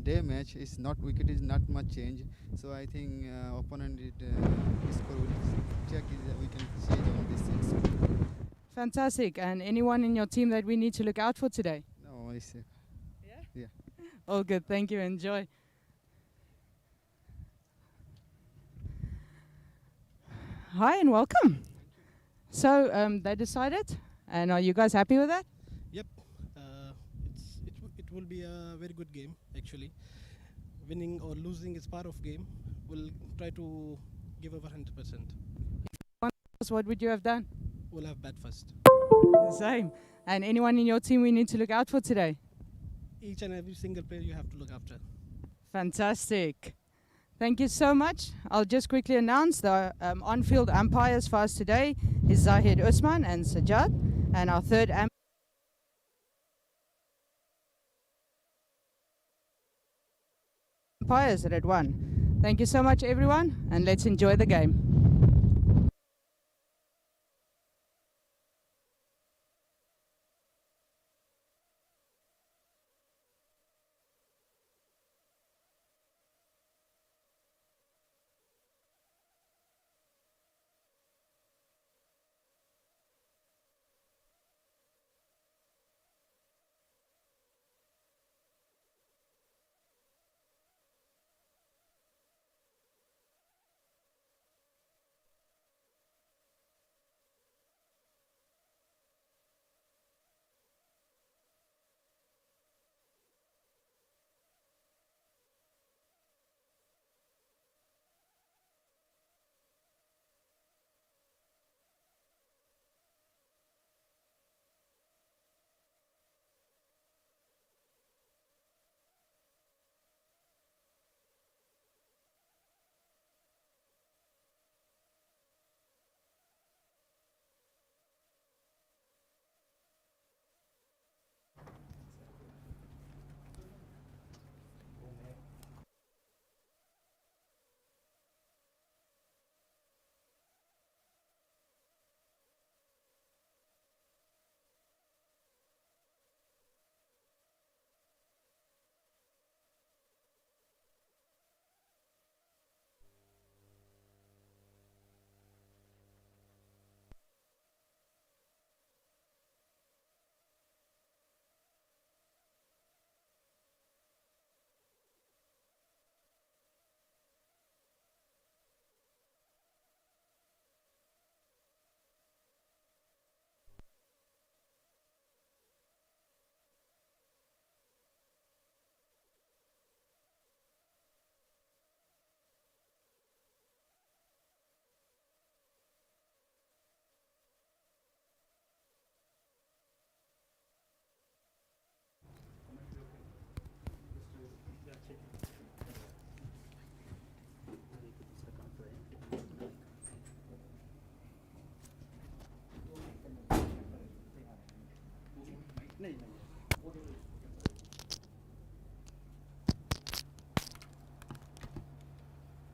day match is not wicket is not much change. So I think opponent score will check is we can change on this score. Fantastic. And anyone in your team that we need to look out for today? No, it's yeah. All good. Thank you. Enjoy. Hi and welcome. So they decided, and are you guys happy with that? Yep, it will be a very good game actually. Winning or losing is part of game. We'll try to give over 100%. What would you have done? We'll have bat first. The same. And anyone in your team we need to look out for today? Each and every single player you have to look after. Fantastic. Thank you so much. I'll just quickly announce the on-field umpires for us today is Zahid Usman and Sajjad, and our third umpires are at 1. Thank you so much, everyone, and let's enjoy the game.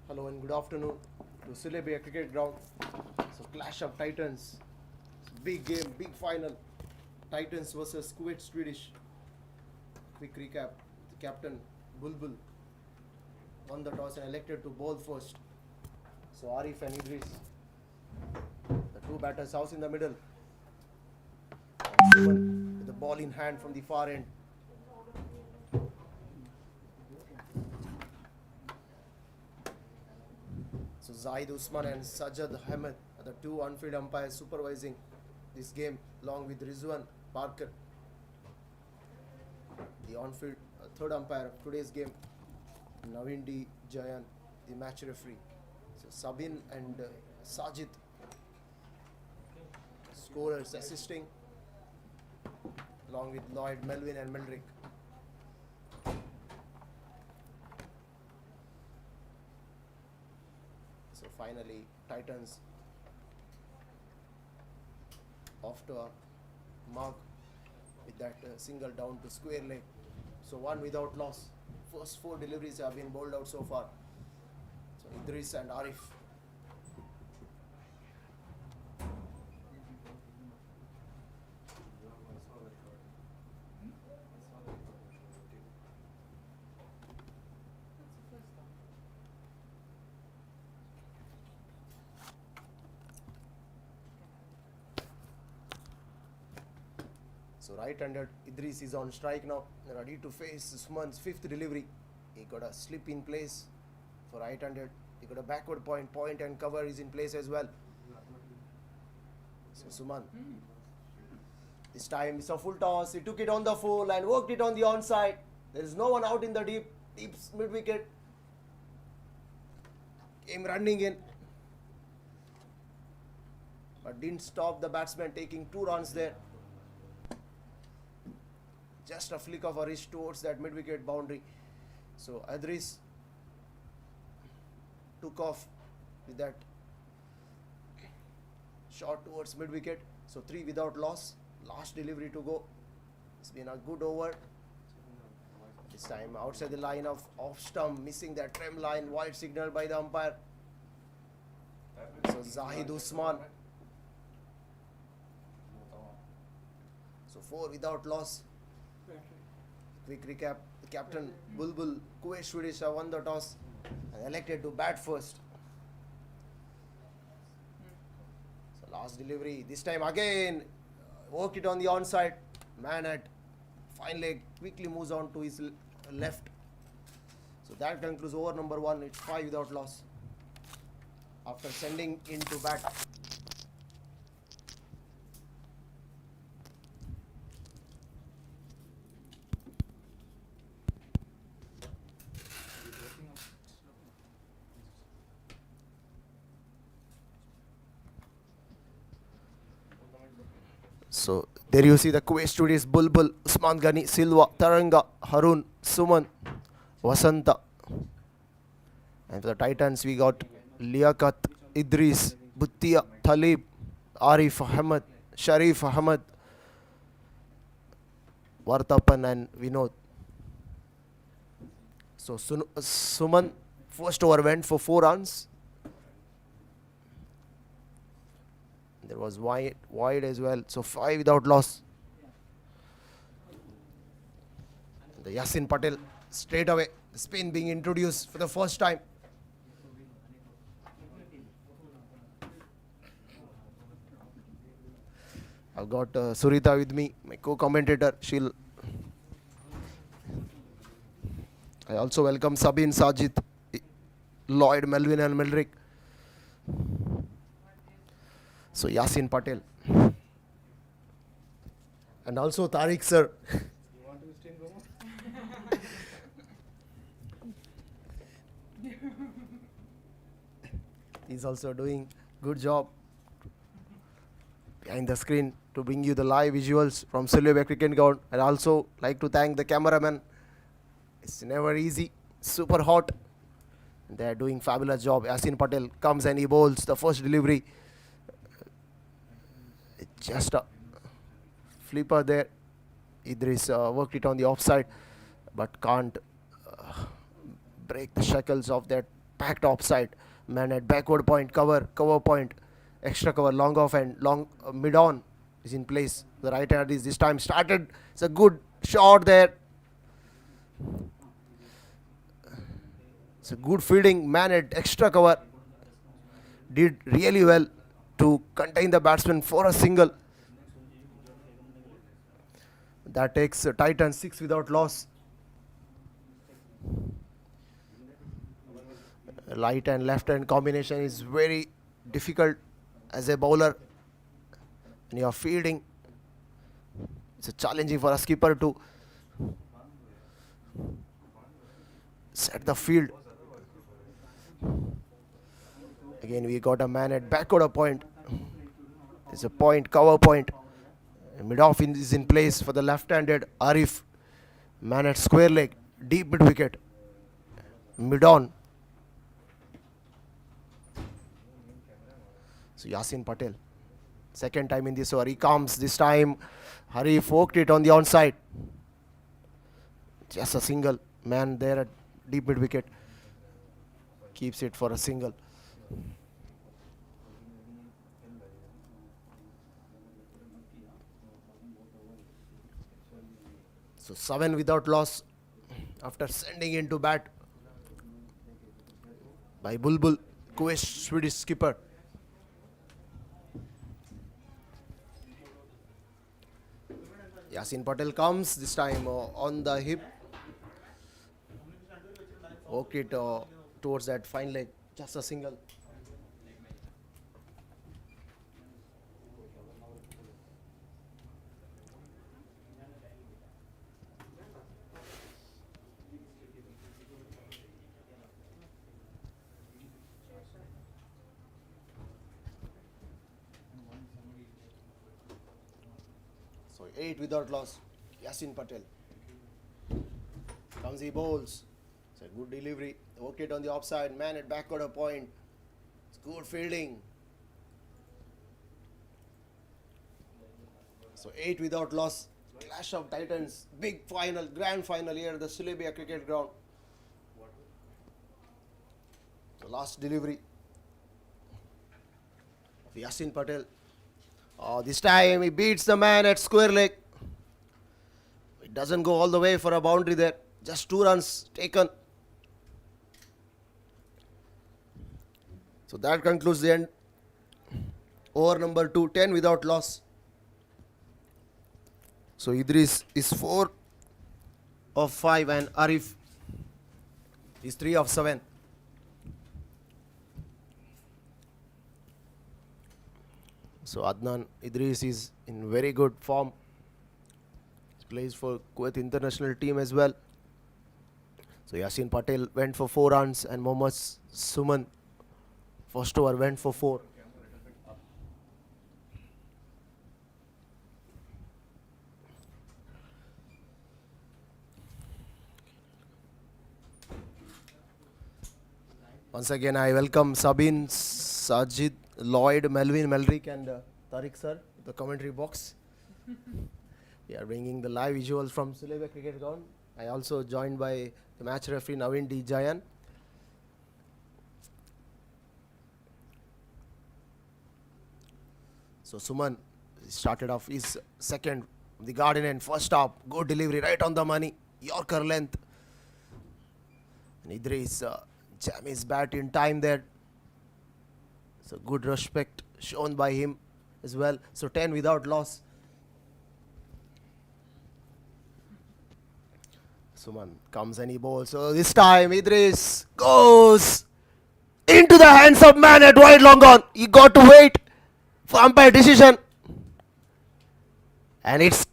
Hello and good afternoon to Sulaibiya cricket ground. So clash of Titans. It's a big game, big final. Titans versus KUWAIT Swedish. Quick recap. The captain Bulbul won the toss and elected to bowl first. So Arif and Idris, the two batters, house in the middle. And Shivan with the ball in hand from the far end. So Zahid Usman and Sajjad Ahmed are the two on-field umpires supervising this game, along with Rizwan Parker, the on-field third umpire of today's game, Naveen D. Jayan, the match referee. So Sabin and Sajid, scorers assisting, along with Lloyd, Melvin and Meldrick. So finally, Titans off to a mark with that single down to square leg. So one without loss. First 4 deliveries have been bowled out so far. So Idris and Arif. So right-handed Idris is on strike now, ready to face Usman's fifth delivery. He got a slip in place for right-handed. He got a backward point and cover is in place as well. So Suman, this time it's a full toss. He took it on the full and worked it on the onside. There is no one out in the deep mid wicket. Came running in, but didn't stop the batsman taking 2 runs there. Just a flick of a wrist towards that mid wicket boundary. So Idris took off with that shot towards mid wicket. So 3 without loss. Last delivery to go. It's been a good over. This time outside the line of off stump, missing that trim line, wide signal by the umpire. So Zahid Usman. So 4 without loss. Quick recap. The captain Bulbul, KUWAIT Swedish have won the toss and elected to bat first. So last delivery. This time again worked it on the onside. Man at fine leg quickly moves on to his left. So that concludes over number 1. It's 5 without loss after sending into bat. So there you see the KUWAIT Swedish Bulbul, Usman Ghani, Silva, Taranga, Harun, Suman, Vasanta. And for the Titans we got Liaquat, Idris, Buttia, Talib, Arif Ahmed, Sharif Ahmed, Vartapan and Vinod. So Suman first over went for 4 runs. There was wide as well. So 5 without loss. The Yasin Patel straight away. The spin being introduced for the first time. I've got Surita with me, my co-commentator. I also welcome Sabine, Sajid, Lloyd, Melvin and Melrick. So Yasin Patel. And also Tariq sir. He's also doing good job behind the screen to bring you the live visuals from Sulaibiya cricket ground. And also like to thank the cameraman. It's never easy, super hot. They are doing fabulous job. Yasin Patel comes and he bowls the first delivery. Just a flipper there. Idris worked it on the offside, but can't break the shackles of that packed offside. Man at backward point, cover point, extra cover, long off and long mid on is in place. The right hand is this time started. It's a good shot there. It's a good fielding. Man at extra cover did really well to contain the batsman for a single. That takes Titans 6 without loss. Right and left hand combination is very difficult as a bowler. When you are fielding, it's challenging for a skipper to set the field. Again, we got a man at backward point. It's a point, cover point. Mid off is in place for the left-handed Arif. Man at square leg, deep mid wicket. Mid on. So Yasin Patel. Second time in this over. He comes this time. Arif worked it on the onside. Just a single. Man there at deep mid wicket. Keeps it for a single. So 7 without loss after sending into bat by Bulbul, KUWAIT Swedish skipper. Yasin Patel comes this time on the hip. Work it towards that fine leg. Just a single. So 8 without loss. Yasin Patel. Comes he bowls. It's a good delivery. Work it on the offside. Man at back order point. It's good fielding. So 8 without loss. Clash of Titans. Big final, grand final here at the Sulaibiya cricket ground. So last delivery of Yasin Patel. This time he beats the man at square leg. It doesn't go all the way for a boundary there. Just 2 runs taken. So that concludes the end. Over number 2, 10 without loss. So Idris is 4 of 5 and Arif is 3 of 7. So Adnan Idris is in very good form. He plays for Kuwait international team as well. So Yasin Patel went for 4 runs and Mohammad Suman first over went for 4. Once again I welcome Sabin, Sajid, Lloyd, Melvin, Melrick and Tariq sir, the commentary box. We are bringing the live visuals from Sulaibiya cricket ground. I also joined by the match referee Naveen D. Jayan. So Suman started off his second, the garden end, first up, good delivery right on the money, Yorker length. And Idris jam his bat in time there. So good respect shown by him as well. So 10 without loss. Suman comes and he bowls. So this time Idris goes into the hands of man at wide long on. He got to wait for umpire decision. And it's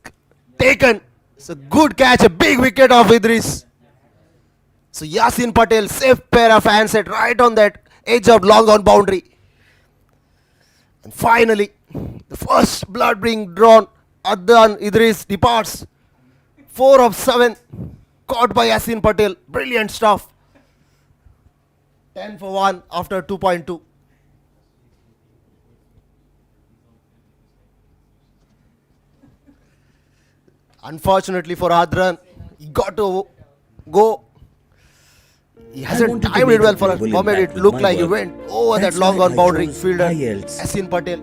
taken. It's a good catch, a big wicket of Idris. So Yasin Patel, safe pair of hands set right on that edge of long on boundary. And finally, the first blood being drawn. Adnan Idris departs. 4 of 7. Caught by Yasin Patel. Brilliant stuff. 10 for 1 after 2.2. Unfortunately for Adnan, he got to go. He hasn't timed it well for a moment. It looked like he went over that long on boundary fielder. Yasin Patel.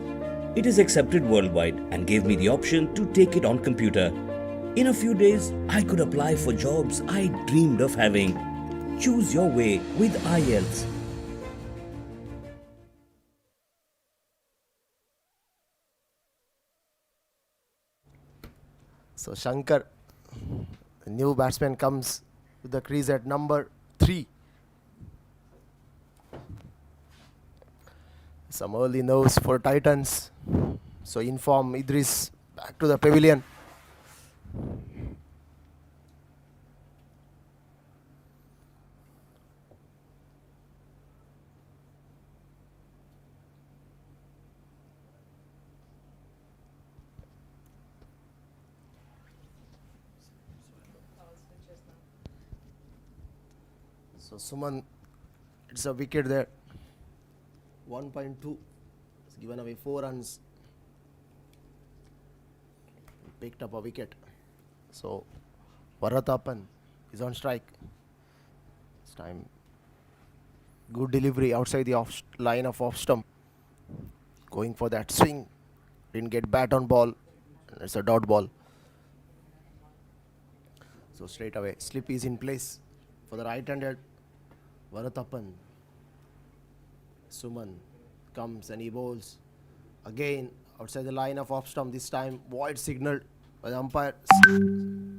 It is accepted worldwide and gave me the option to take it on computer. In a few days, I could apply for jobs I dreamed of having. Choose your way with IELTS. So Shankar, the new batsman, comes to the crease at number 3. Some early nerves for Titans. So inform Idris back to the pavilion. So Suman, it's a wicket there. 1.2. It's given away 4 runs. Picked up a wicket. So Varatappan is on strike. This time good delivery outside the line of off stump. Going for that swing. Didn't get bat on ball. It's a dot ball. So straight away slip is in place for the right-handed Varatappan. Suman comes and he bowls again outside the line of off stump. This time wide signal by the umpire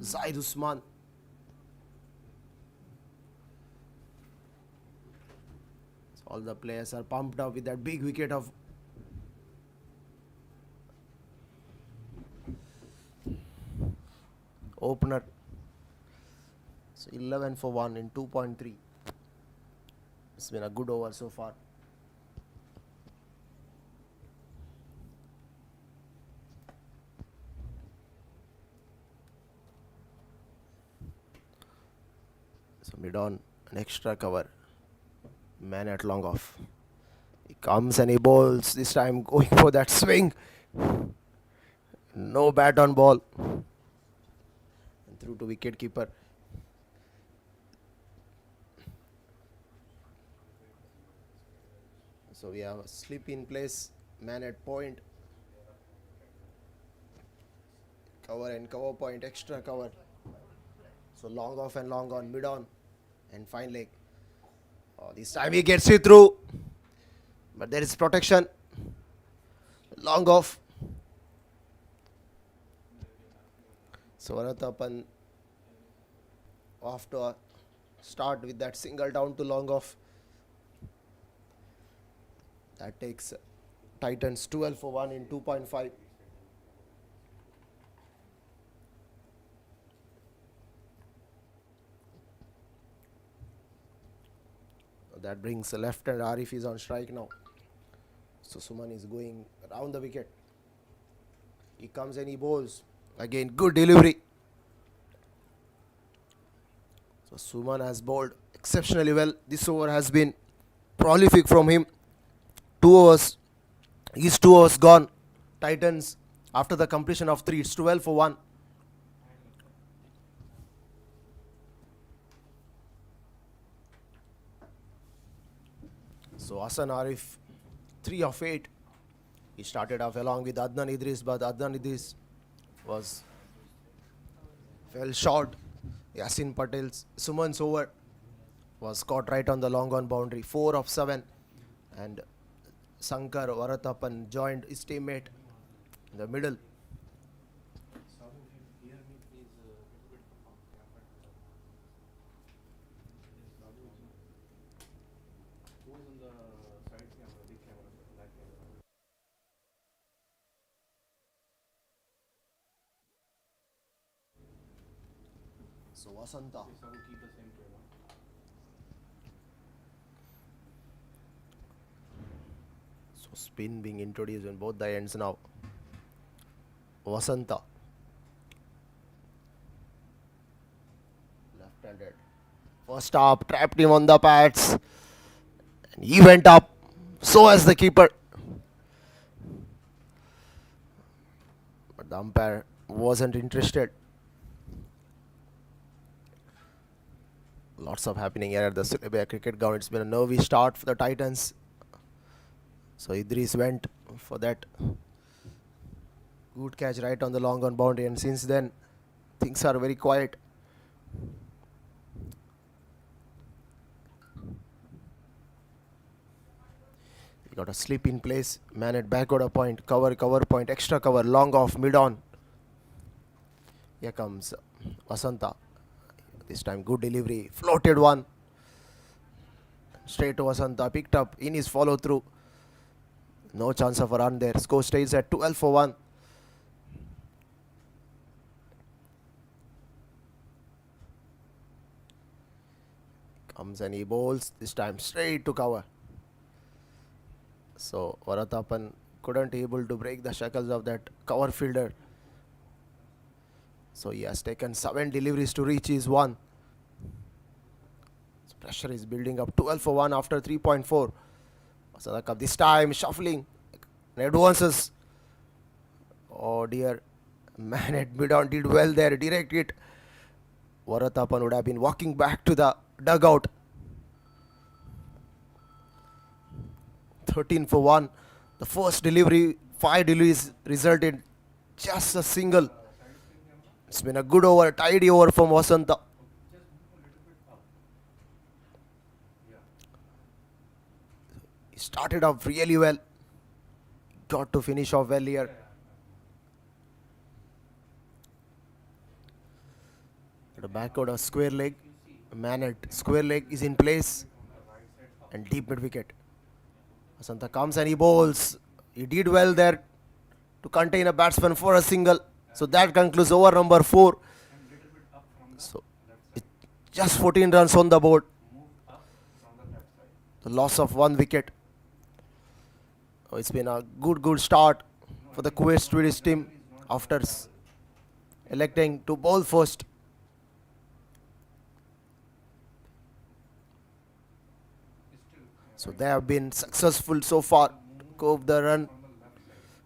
Zaid Usman. So all the players are pumped up with that big wicket of opener. So 11 for 1 in 2.3. It's been a good over so far. So mid on, an extra cover. Man at long off. He comes and he bowls. This time going for that swing. No bat on ball. And through to wicket keeper. So we have a slip in place. Man at point. Cover and cover point. Extra cover. So long off and long on. Mid on. And fine leg. Oh, this time he gets it through. But there is protection. Long off. So Varatappan off to a start with that single down to long off. That takes Titans 12 for 1 in 2.5. That brings the left hand. Arif is on strike now. So Suman is going around the wicket. He comes and he bowls. Again, good delivery. So Suman has bowled exceptionally well. This over has been prolific from him. 2 overs. His 2 overs gone. Titans, after the completion of 3, it's 12 for 1. So Hassan Arif, 3 of 8. He started off along with Adnan Idris, but Adnan Idris fell short. Yasin Patel's Suman's over was caught right on the long on boundary. 4 of 7. And Sankar Varatappan joined his teammate in the middle. So Vasanta. So spin being introduced in both the ends now. Vasanta. Left-handed. First up, trapped him on the pads. And he went up. So as the keeper. But the umpire wasn't interested. Lots of happening here at the Sulaibiya cricket ground. It's been a nervy start for the Titans. So Idris went for that good catch right on the long on boundary, and since then things are very quiet. He got a slip in place. Man at back order point. Cover point. Extra cover. Long off. Mid on. Here comes Vasanta. This time good delivery. Floated one. Straight to Vasanta. Picked up in his follow through. No chance of a run there. Score stays at 12 for 1. Comes and he bowls. This time straight to cover. So Varatappan couldn't able to break the shackles of that cover fielder. So he has taken 7 deliveries to reach his 1. So pressure is building up. 12 for 1 after 3.4. Sadaka this time shuffling. Advances. Oh dear. Man at mid on did well there. Direct hit. Varatappan would have been walking back to the dugout. 13 for 1. The first delivery, 5 deliveries resulted just a single. It's been a good over, tidy over from Vasanta. He started off really well. Got to finish off well here. backward a square leg. Man at square leg is in place. And deep mid wicket. Asanta comes and he bowls. He did well there to contain a batsman for a single. So that concludes over number 4. So just 14 runs on the board. The loss of 1 wicket. Oh, it's been a good start for the Kuwait Swedish team after electing to bowl first. So they have been successful so far. Cove the run.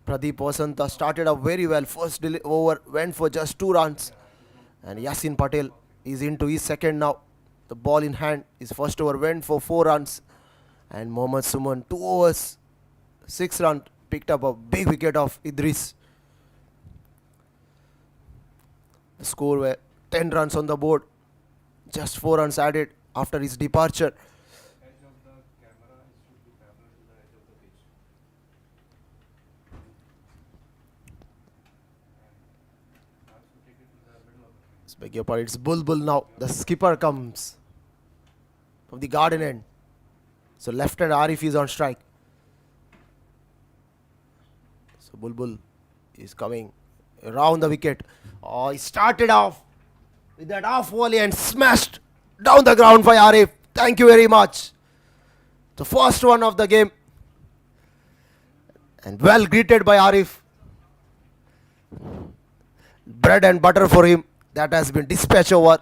Pradeep Vasanta started up very well. First over went for just 2 runs. And Yasin Patel is into his second now. The ball in hand. His first over went for 4 runs. And Mohammad Suman 2 overs, 6 runs. Picked up a big wicket of Idris. The score were 10 runs on the board. Just 4 runs added after his departure. Beg your pardon, it's Bulbul now. The skipper comes from the garden end. So left hand Arif is on strike. So Bulbul is coming around the wicket. Oh, he started off with that half volley and smashed down the ground by Arif. Thank you very much. The first one of the game. And well greeted by Arif. Bread and butter for him. That has been dispatched over.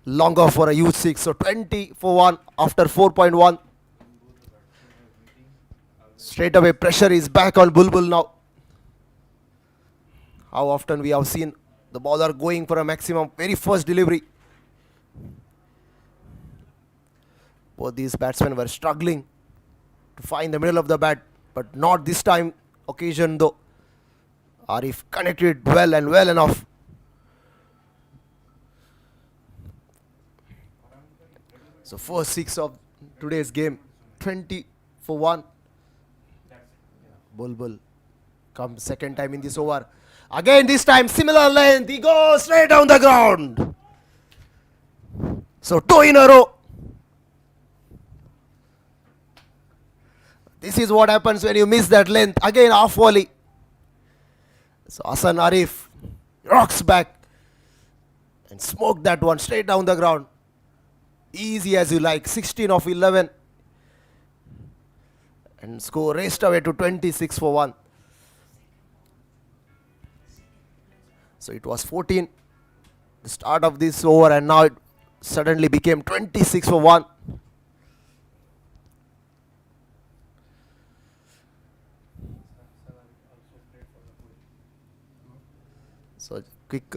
Longer for a huge 6. So 20 for 1 after 4.1. Straight away pressure is back on Bulbul now. How often we have seen the bowler going for a maximum very first delivery. Both these batsmen were struggling to find the middle of the bat. But not this time occasion though. Arif connected well and well enough. So first 6 of today's game, 20 for 1. Bulbul comes second time in this over. Again this time similar length. He goes straight down the ground. So 2 in a row. This is what happens when you miss that length. Again half volley. So Hasan Arif rocks back and smoked that one straight down the ground. Easy as you like. 16 of 11. And score raced away to 26 for 1. So it was 14. The start of this over and now it suddenly became 26 for 1. So quick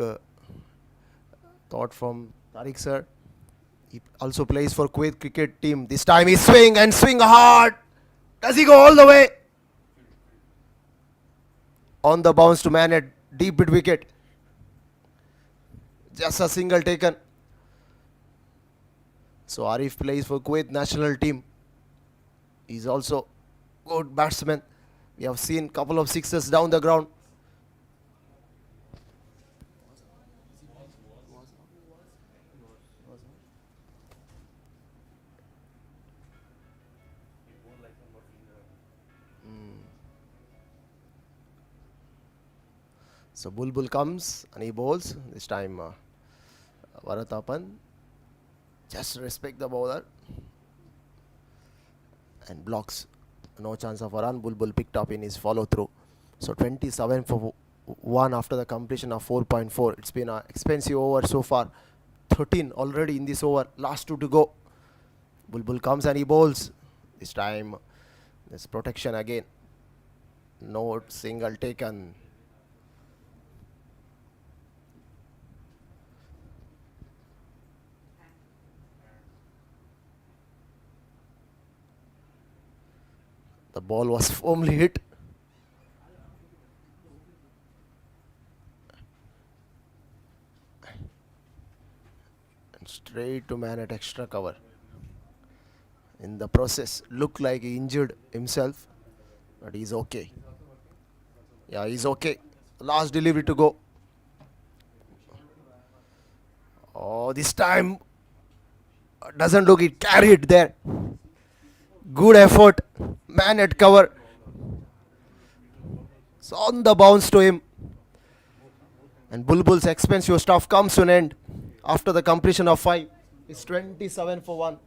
thought from Tariq sir. He also plays for Kuwait cricket team. This time he swing and swing hard. Does he go all the way? On the bounce to man at deep mid wicket. Just a single taken. So Arif plays for Kuwait national team. He's also good batsman. We have seen couple of sixes down the ground. So Bulbul comes and he bowls. This time Varatapan just respect the bowler and blocks. No chance of a run. Bulbul picked up in his follow through. So 27 for 1 after the completion of 4.4. It's been an expensive over so far. 13 already in this over. Last 2 to go. Bulbul comes and he bowls. This time there's protection again. No single taken. The ball was firmly hit. And straight to man at extra cover. In the process, looked like he injured himself, but he's okay. Yeah, he's okay. Last delivery to go. Oh, this time doesn't look it carried there. Good effort. Man at cover. It's on the bounce to him. And Bulbul's expensive stuff comes to an end after the completion of 5. It's 27 for 1.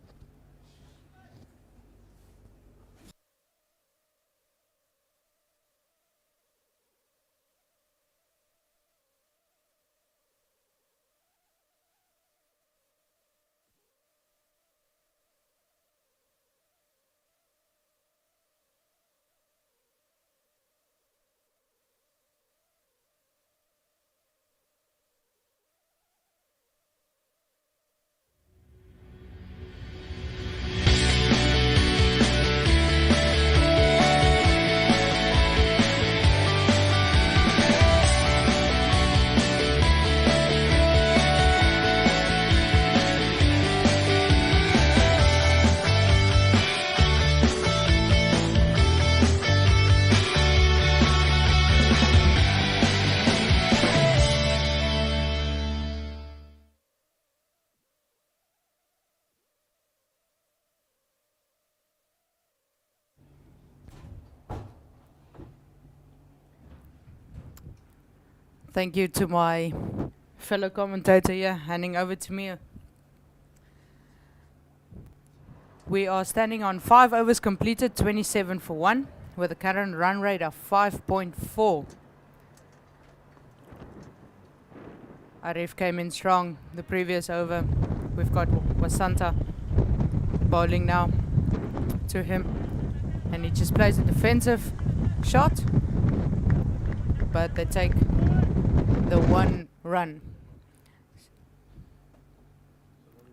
Thank you to my fellow commentator here, handing over to me. We are standing on 5 overs completed, 27 for 1, with a current run rate of 5.4. Arif came in strong the previous over. We've got Wasanta bowling now to him, and he just plays a defensive shot, but they take the 1 run.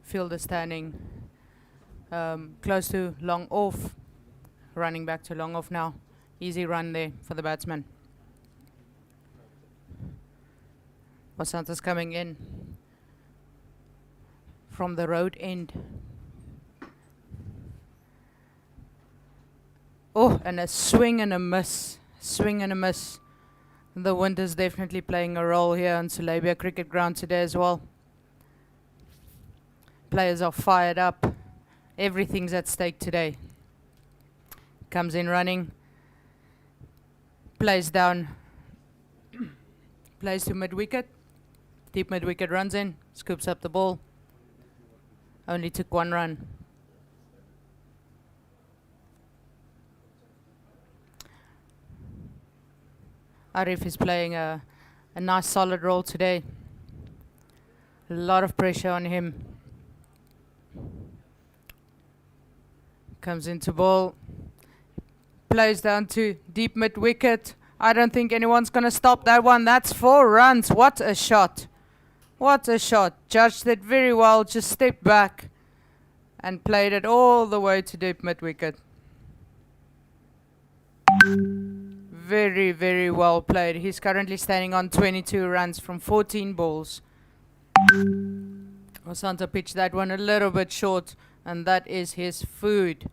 Fielder standing close to long off, running back to long off now. Easy run there for the batsman. Vasanta's coming in from the road end. Oh, and a swing and a miss. Swing and a miss. The wind is definitely playing a role here on Sulaibiya cricket ground today as well. Players are fired up. Everything's at stake today. Comes in running. Plays down. Plays to mid-wicket. Deep mid-wicket runs in. Scoops up the ball. Only took 1 run. Arif is playing a nice solid role today. A lot of pressure on him. Comes into ball. Plays down to deep mid-wicket. I don't think anyone's going to stop that one. That's 4 runs. What a shot. What a shot. Judged it very well. Just stepped back and played it all the way to deep mid-wicket. Very, very well played. He's currently standing on 22 runs from 14 balls. Vasanta pitched that one a little bit short, and that is his food.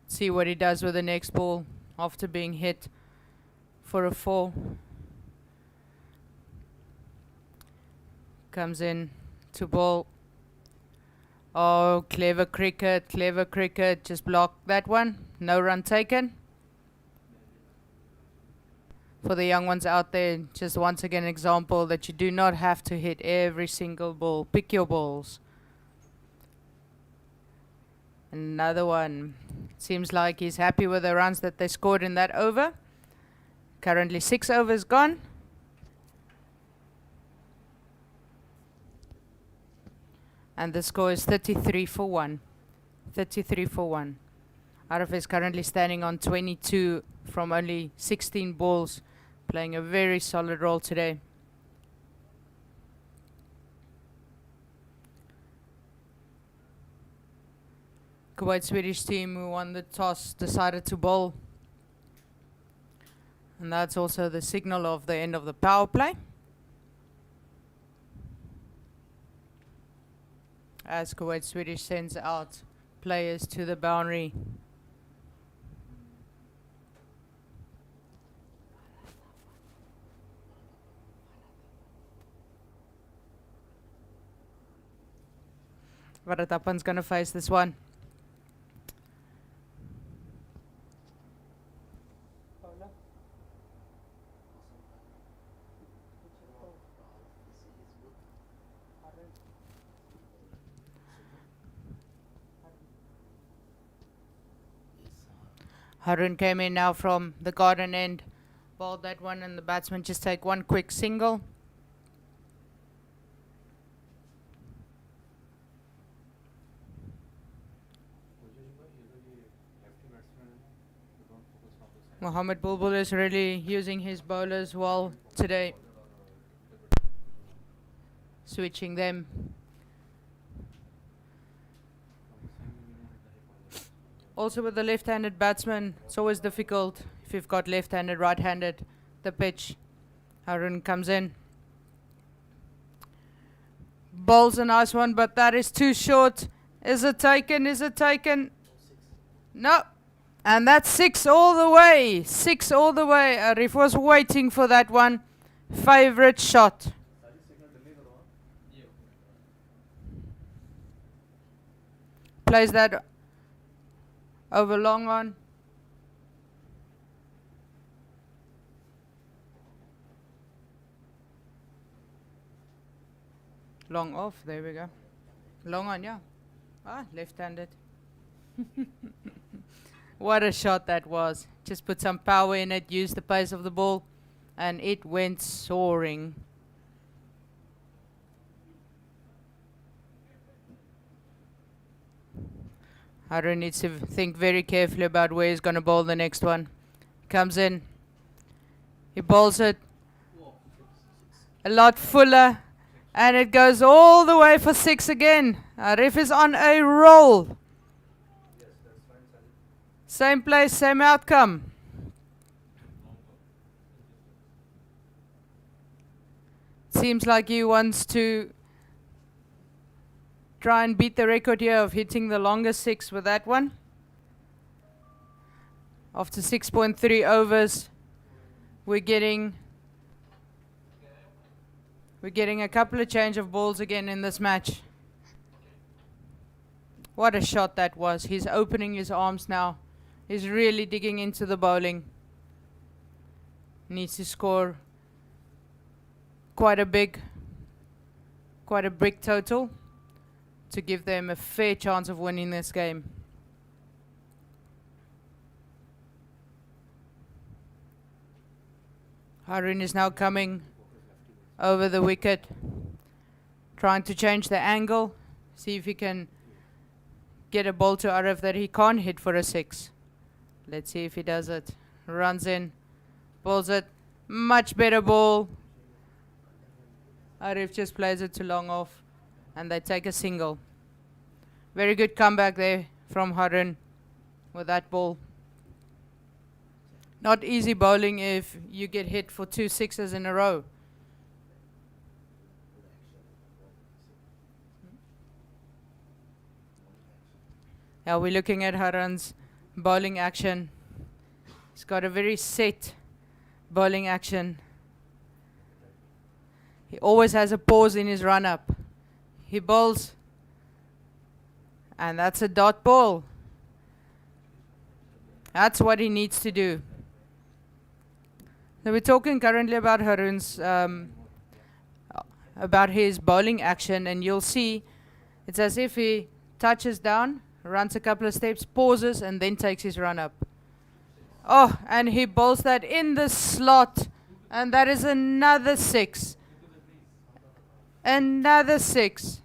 See what he does with the next ball after being hit for a 4. Comes in to ball. Oh, clever cricket, clever cricket. Just blocked that one. No run taken. For the young ones out there, just once again an example that you do not have to hit every single ball. Pick your balls. Another one. Seems like he's happy with the runs that they scored in that over. Currently 6 overs gone. And the score is 33 for 1. 33 for 1. Arif is currently standing on 22 from only 16 balls, playing a very solid role today. Kuwait Swedish team who won the toss decided to bowl. And that's also the signal of the end of the power play. As Kuwait Swedish sends out players to the boundary. Varatapan's gonna face this one. Harun came in now from the garden end, bowled that one, and the batsman just take one quick single. Mohammed Bulbul is really using his bowlers well today, switching them. Also with the left-handed batsman, it's always difficult if you've got left-handed, right-handed, the pitch. Harun comes in. Bowls a nice one, but that is too short. Is it taken? Is it taken? No. And that's 6 all the way. 6 all the way. Arif was waiting for that one. Favorite shot. Plays that over long on. Long off, there we go. Long on, yeah. Left-handed. What a shot that was. Just put some power in it, used the pace of the ball, and it went soaring. Harun needs to think very carefully about where he's going to bowl the next one. Comes in. He bowls it a lot fuller, and it goes all the way for 6 again. Arif is on a roll. Same place, same outcome. Seems like he wants to try and beat the record here of hitting the longest 6 with that one. After 6.3 overs, we're getting a couple of change of balls again in this match. What a shot that was. He's opening his arms now. He's really digging into the bowling. Needs to score quite a big total to give them a fair chance of winning this game. Harun is now coming over the wicket, trying to change the angle, see if he can get a ball to Arif that he can't hit for a 6. Let's see if he does it. Runs in, bowls it, much better ball. Arif just plays it too long off, and they take a single. Very good comeback there from Harun with that ball. Not easy bowling if you get hit for 2 6s in a row. Now we're looking at Harun's bowling action. He's got a very set bowling action. He always has a pause in his run-up. He bowls, and that's a dot ball. That's what he needs to do. So we're talking currently about Harun's, about his bowling action, and you'll see it's as if he touches down, runs a couple of steps, pauses, and then takes his run up. Oh, and he bowls that in the slot, and that is another 6. Another 6.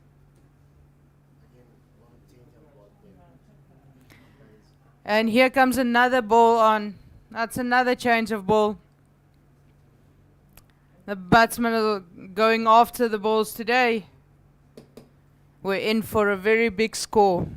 And here comes another ball on. That's another change of ball. The batsmen are going after the balls today. We're in for a very big score.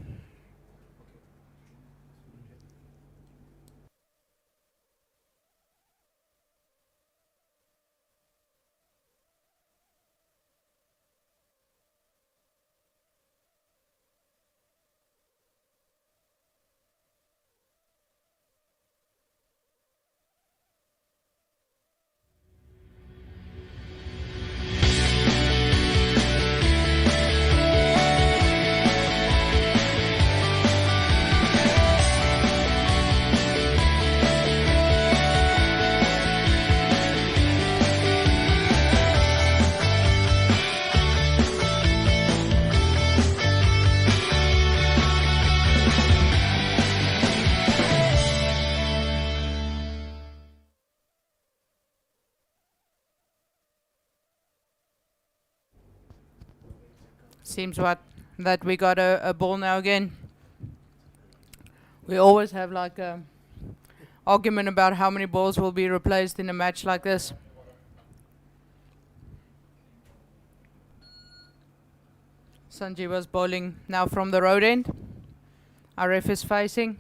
Seems that we got a ball now again. We always have like a argument about how many balls will be replaced in a match like this. Sanjeeva's bowling now from the road end. Arif is facing.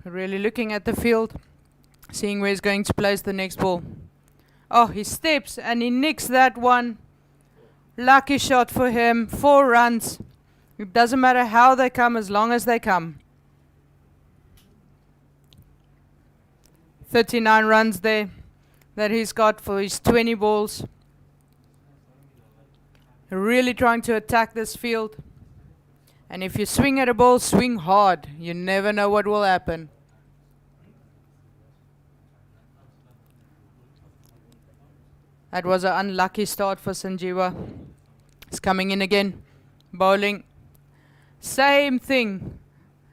Really looking at the field, seeing where he's going to place the next ball. Oh, he steps and he nicks that one. Lucky shot for him. 4 runs. It doesn't matter how they come as long as they come. 39 runs there that he's got for his 20 balls. Really trying to attack this field. And if you swing at a ball, swing hard. You never know what will happen. That was an unlucky start for Sanjeeva. He's coming in again. Bowling. Same thing.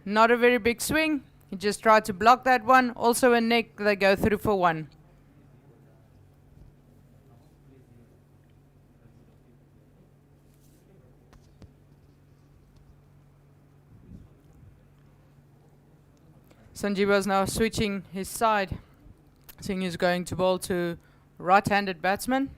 Not a very big swing. He just tried to block that one. Also a nick. They go through for 1. Sanjeeva's now switching his side. Seeing he's going to bowl to right-handed batsman.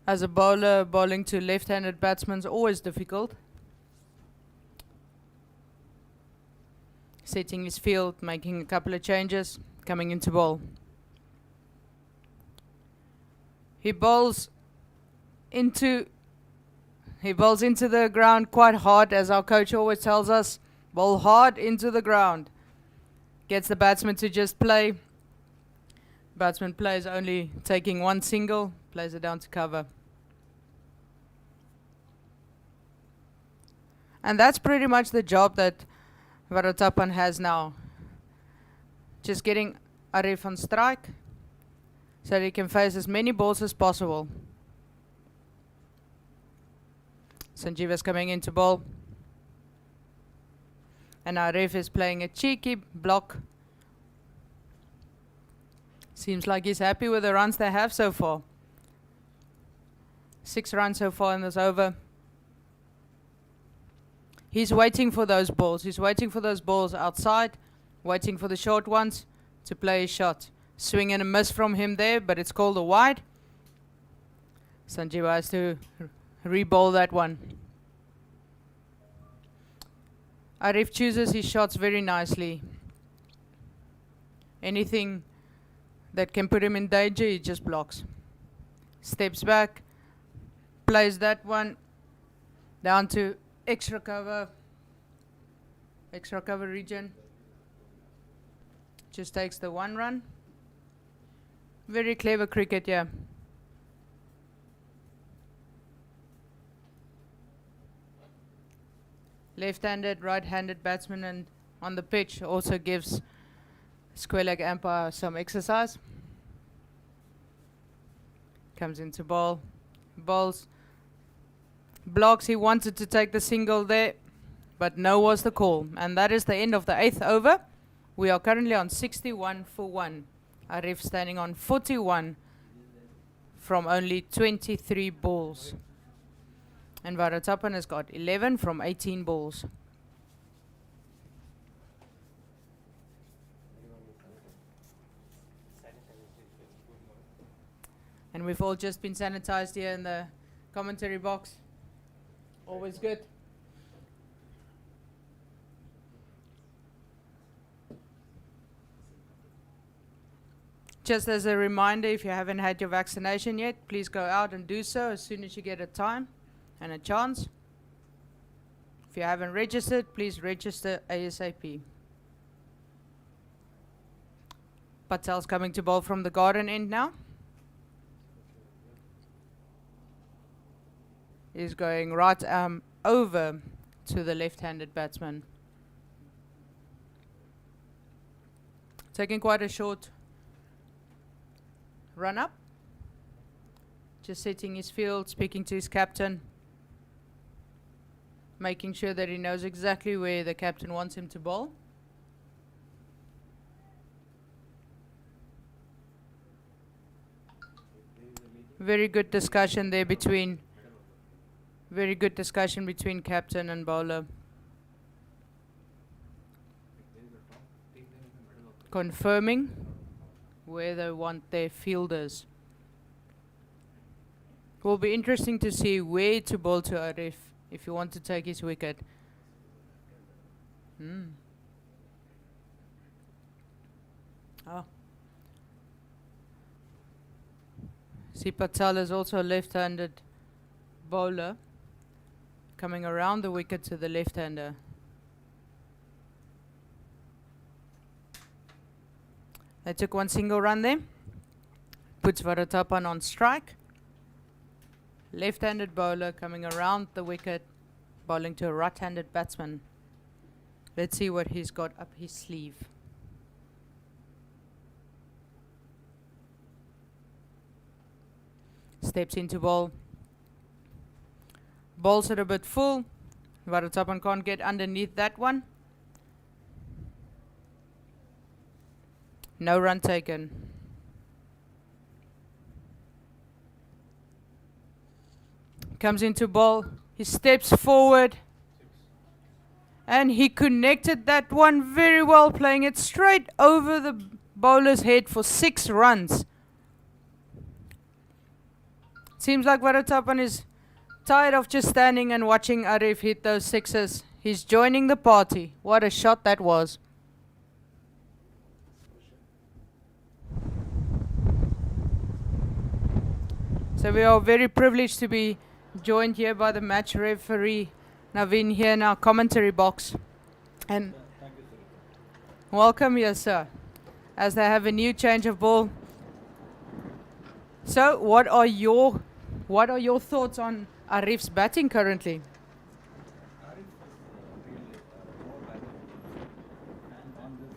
As a bowler, bowling to left-handed batsmen is always difficult. Setting his field, making a couple of changes, coming into bowl. He bowls into the ground quite hard, as our coach always tells us. Bowl hard into the ground. Gets the batsman to just play. Batsman plays only taking 1 single, plays it down to cover. And that's pretty much the job that Varatapan has now. Just getting Arif on strike so that he can face as many balls as possible. Sanjeeva's coming into bowl. And Arif is playing a cheeky block. Seems like he's happy with the runs they have so far. 6 runs so far in this over. He's waiting for those balls. He's waiting for those balls outside. Waiting for the short ones to play his shot. Swing and a miss from him there, but it's called a wide. Sanjeeva has to re-bowl that one. Arif chooses his shots very nicely. Anything that can put him in danger, he just blocks. Steps back, plays that one down to extra cover region. Just takes the 1 run. Very clever cricket, yeah. Left-handed, right-handed batsman and on the pitch also gives square leg umpire some exercise. Comes into ball, bowls, blocks. He wanted to take the single there, but no was the call. And that is the end of the 8th over. We are currently on 61 for 1. Arif standing on 41 from only 23 balls. And Varatapan has got 11 from 18 balls. And we've all just been sanitized here in the commentary box. Always good. Just as a reminder, if you haven't had your vaccination yet, please go out and do so as soon as you get a time and a chance. If you haven't registered, please register ASAP. Patel's coming to bowl from the garden end now. He's going right arm over to the left-handed batsman. Taking quite a short run up. Just setting his field, speaking to his captain. Making sure that he knows exactly where the captain wants him to bowl. Very good discussion there between. Very good discussion between captain and bowler. Confirming where they want their fielders. Will be interesting to see where to bowl to Arif if you want to take his wicket. Oh. See, Patel is also a left-handed bowler coming around the wicket to the left-hander. They took one single run there. Puts Varatapan on strike. Left-handed bowler coming around the wicket, bowling to a right-handed batsman. Let's see what he's got up his sleeve. Steps into bowl. Bowls are a bit full. Varatapan can't get underneath that one. No run taken. Comes into ball. He steps forward. And he connected that one very well, playing it straight over the bowler's head for 6 runs. Seems like Varatapan is tired of just standing and watching Arif hit those sixes. He's joining the party. What a shot that was. So we are very privileged to be joined here by the match referee Naveen here in our commentary box. And welcome, yes sir, as they have a new change of ball. So what are your thoughts on Arif's batting currently? Arif is really more batting, and on this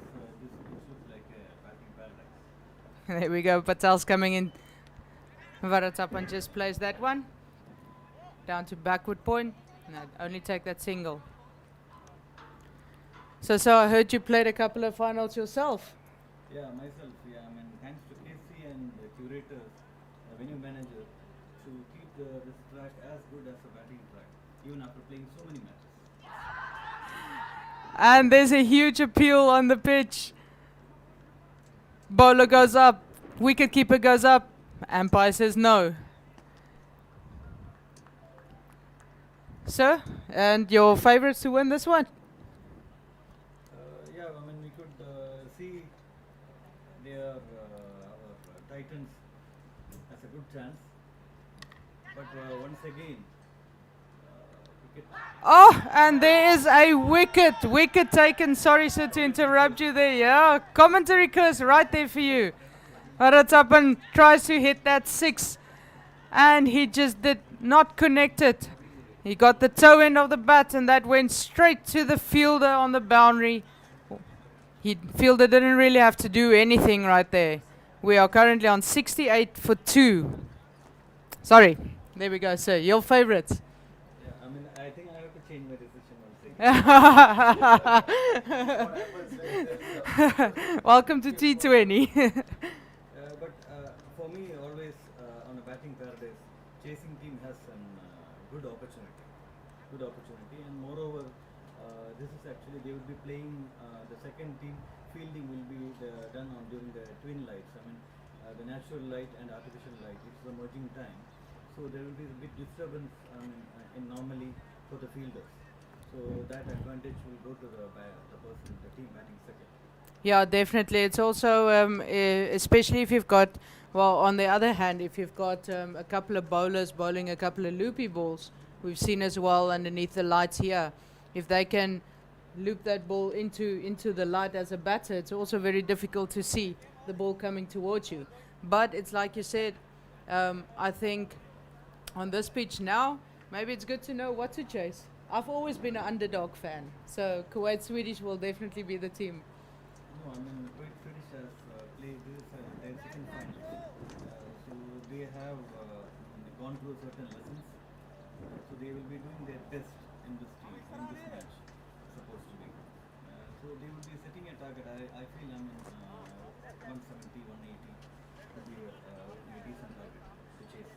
looks like a batting paradise. There we go, Patel's coming in. Varatapan just plays that one down to backward point. No, only take that single. So I heard you played a couple of finals yourself. Yeah, myself. Yeah, I mean, thanks to KC and the curators, venue manager, to keep this track as good as a batting track, even after playing so many matches. And there's a huge appeal on the pitch. Bowler goes up, wicketkeeper goes up, umpire says no. Sir, and your favourites to win this one? Yeah, I mean, we could see our Titans as a good chance, but once again, wicket. Oh, and there is a wicket taken. Sorry, sir, to interrupt you there. Yeah, commentary curse right there for you. Varatapan tries to hit that 6, and he just did not connect it. He got the toe end of the bat, and that went straight to the fielder on the boundary. Fielder didn't really have to do anything right there. We are currently on 68 for 2. Sorry. There we go, sir. Your favorites. Yeah, I mean, I think I have to change my decision once again. Welcome to T-20. But for me, always on a batting paradise, chasing team has a good opportunity, and moreover, this is actually they will be playing the second team. Fielding will be done during the twin lights. I mean, the natural light and artificial light. It's the merging time, so there will be a bit disturbance in normally for the fielders. So that advantage will go to the team batting second. Yeah, definitely. It's also, especially if you've got, well, on the other hand, if you've got a couple of bowlers bowling a couple of loopy balls, we've seen as well underneath the lights here. If they can loop that ball into the light as a batter, it's also very difficult to see the ball coming towards you. But it's like you said, I think on this pitch now, maybe it's good to know what to chase. I've always been an underdog fan, so Kuwait Swedish will definitely be the team. No, I mean, KUWAIT SWEDISH has played this their second final. So they have gone through certain lessons. So they will be doing their best in this team, in this match, supposed to be. So they will be setting a target. I feel 170, 180 would be a decent target to chase.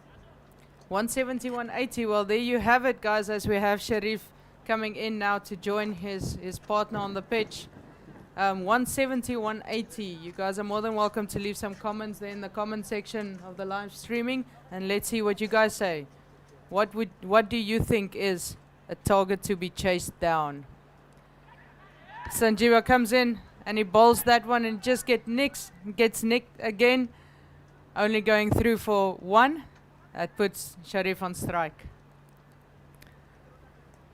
170, 180. Well, there you have it, guys, as we have Sharif coming in now to join his partner on the pitch. 170, 180. You guys are more than welcome to leave some comments there in the comment section of the live streaming, and let's see what you guys say. What do you think is a target to be chased down? Sanjeeva comes in and he bowls that one and just gets nicked again. Only going through for one. That puts Sharif on strike.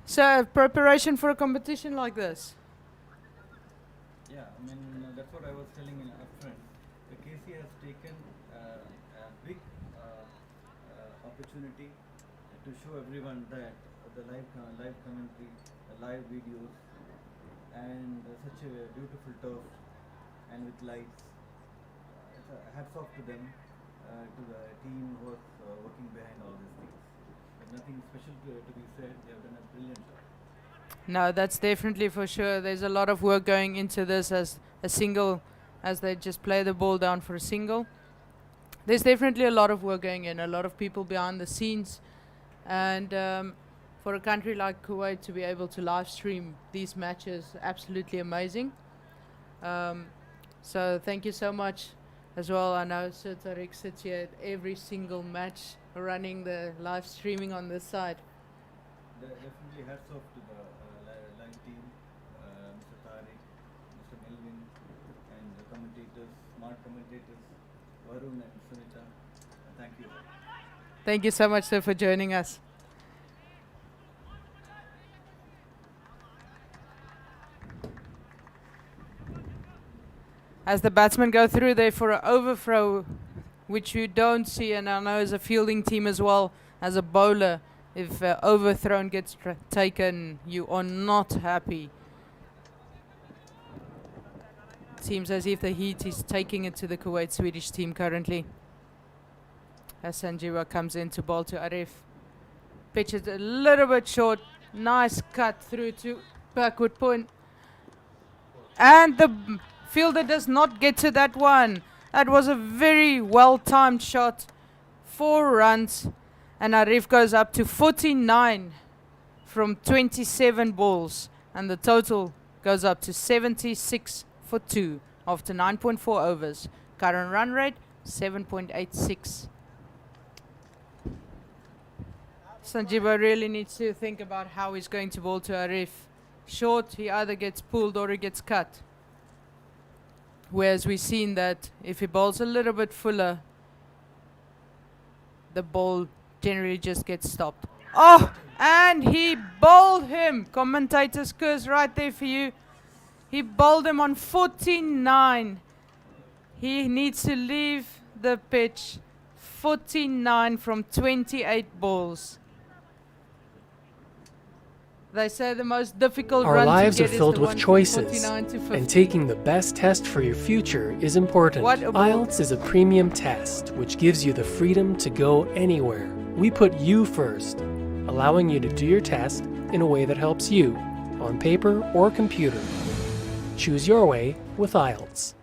So, preparation for a competition like this? Yeah, I mean, that's what I was telling in upfront. The KC has taken a big opportunity to show everyone that the live commentary, the live videos, and such a beautiful turf, and with lights. Hats off to them, to the team who was working behind all these things. There's nothing special to be said. They have done a brilliant job. No, that's definitely for sure. There's a lot of work going into this as a single, as they just play the ball down for a single. There's definitely a lot of work going in, a lot of people behind the scenes. And for a country like Kuwait to be able to live stream these matches, absolutely amazing. So thank you so much as well. I know Sir Tariq sits here at every single match running the live streaming on this side. Definitely hats off to the live team, Mr. Tariq, Mr. Melvin, and the commentators, smart commentators, Varun and Sunita. Thank you. Thank you so much, sir, for joining us. As the batsmen go through there for an overthrow, which you don't see, and I know as a fielding team as well, as a bowler, if overthrown gets taken, you are not happy. Seems as if the heat is taking it to the Kuwait Swedish team currently. As Sanjeeva comes in to bowl to Arif. Pitch is a little bit short. Nice cut through to backward point. And the fielder does not get to that one. That was a very well-timed shot. 4 runs. And Arif goes up to 49 from 27 balls. And the total goes up to 76 for 2 after 9.4 overs. Current run rate, 7.86. Sanjeeva really needs to think about how he's going to bowl to Arif. Short, he either gets pulled or he gets cut. Whereas we've seen that if he bowls a little bit fuller, the ball generally just gets stopped. Oh, and he bowled him. Commentator's curse right there for you. He bowled him on 49. He needs to leave the pitch. 49 from 28 balls. They say the most difficult Our run lives to are get filled is the with one from choices, 49 to 50. and taking the best test for your future is important. What about- IELTS is a premium test which gives you the freedom to go anywhere. We put you first, allowing you to do your test in a way that helps you, on paper or computer. Choose your way with IELTS.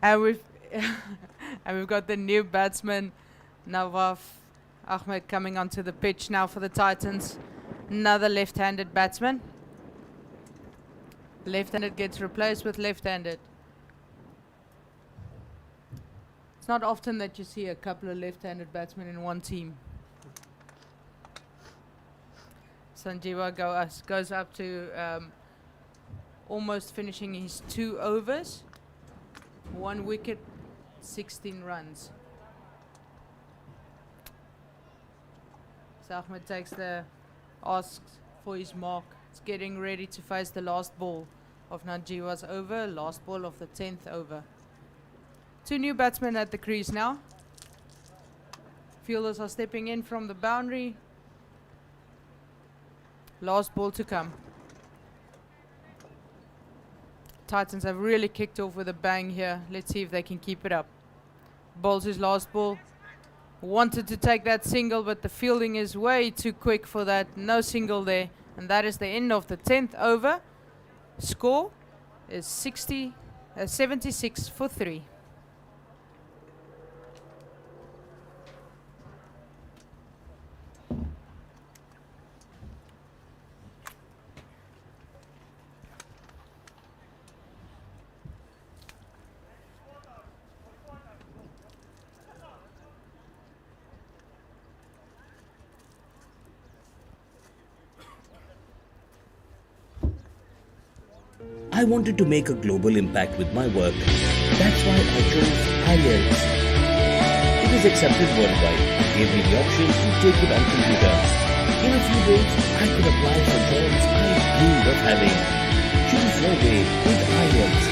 And we've got the new batsman, Nawaf Ahmed, coming onto the pitch now for the Titans. Another left-handed batsman. Left-handed gets replaced with left-handed. It's not often that you see a couple of left-handed batsmen in one team. Sanjeeva goes up to almost finishing his 2 overs. 1 wicket, 16 runs. So Ahmed takes asks for his mark. It's getting ready to face the last ball of Najeeva's over, last ball of the 10th over. 2 new batsmen at the crease now. Fielders are stepping in from the boundary. Last ball to come. Titans have really kicked off with a bang here. Let's see if they can keep it up. Bowls his last ball. Wanted to take that single, but the fielding is way too quick for that. No single there. And that is the end of the 10th over. Score is 76 for 3. I wanted to make a global impact with my work. That's why I chose IELTS. It is accepted worldwide and gave me the option to take it on computer. In a few days, I could apply for jobs I dreamed of having. Choose your way with IELTS.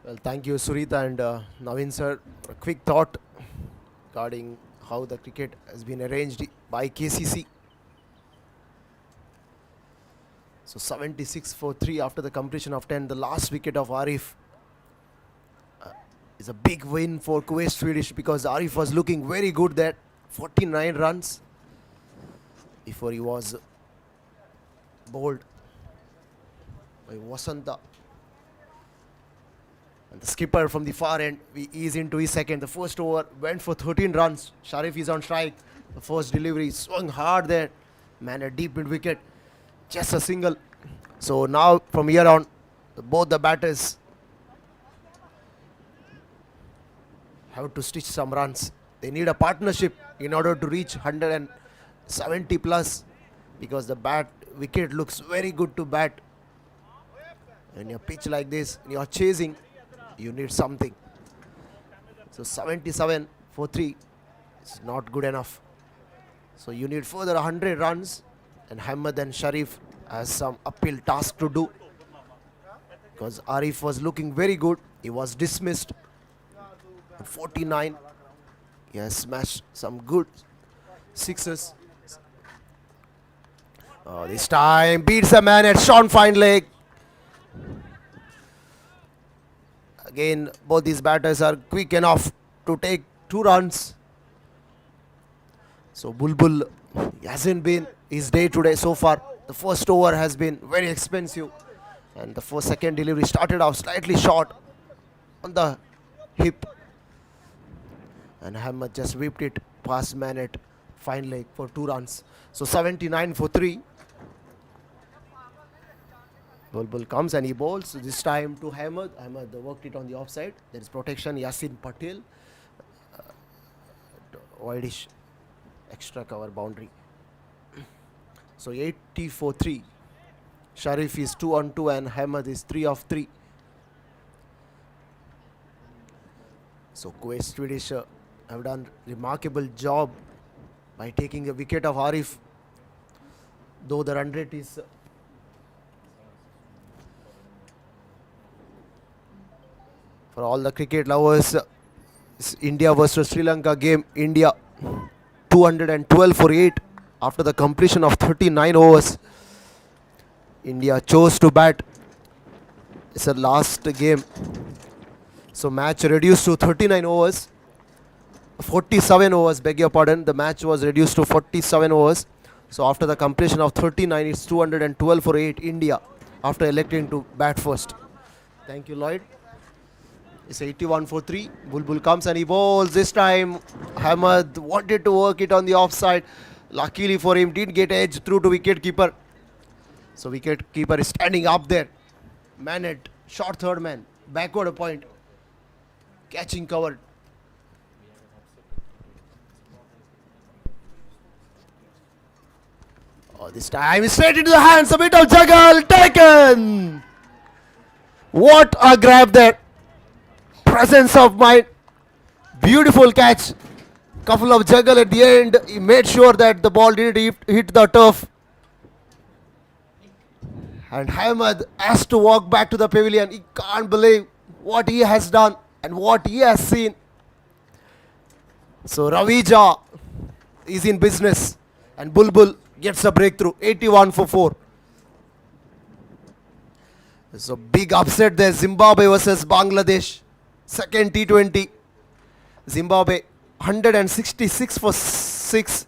Well, thank you, Surita and Naveen sir. A quick thought regarding how the cricket has been arranged by KCC. So 76 for 3 after the completion of 10. The last wicket of Arif is a big win for Kuwait Swedish because Arif was looking very good there. 49 runs before he was bowled by Vasanta. And the skipper from the far end, we ease into his second. The first over went for 13 runs. Sharif is on strike. The first delivery swung hard there. Man, a deep mid wicket. Just a single. So now from here on, both the batters have to stitch some runs. They need a partnership in order to reach 170 plus because the wicket looks very good to bat. When you pitch like this, you are chasing, you need something. So 77 for 3 is not good enough. So you need further 100 runs, and Hamad and Sharif has some uphill task to do because Arif was looking very good. He was dismissed at 49. He has smashed some good sixes. This time beats a man at Sean Fine leg. Again, both these batters are quick enough to take 2 runs. So Bulbul hasn't been his day today so far. The first over has been very expensive, and the second delivery started off slightly short on the hip, and Hamad just whipped it past man at fine leg for 2 runs. So 79 for 3. Bulbul comes and he bowls this time to Hamad. Hamad worked it on the offside. There is protection. Yasin Patel, wideish extra cover boundary. So 80 for 3. Sharif is 2 on 2 and Hamad is 3 of 3. So Kuwait Swedish have done remarkable job by taking a wicket of Arif, though the run rate is for all the cricket lovers, India versus Sri Lanka game. India 212 for 8 after the completion of 39 overs. India chose to bat. It's a last game. So match reduced to 39 overs. 47 overs, beg your pardon. The match was reduced to 47 overs. So after the completion of 39, it's 212 for 8 India after electing to bat first. Thank you, Lloyd. It's 81 for 3. Bulbul comes and he bowls. This time Hamad wanted to work it on the offside. Luckily for him, didn't get edge through to wicketkeeper. So wicketkeeper is standing up there. Man at short third man. Backward a point. Catching covered. Oh, this time straight into the hands. A bit of juggle. Taken. What a grab there. Presence of mind. Beautiful catch. Couple of juggle at the end. He made sure that the ball didn't hit the turf. And Hamad has to walk back to the pavilion. He can't believe what he has done and what he has seen. So Ravija is in business and Bulbul gets a breakthrough. 81 for 4. So big upset there. Zimbabwe versus Bangladesh. Second T20. Zimbabwe 166 for 6.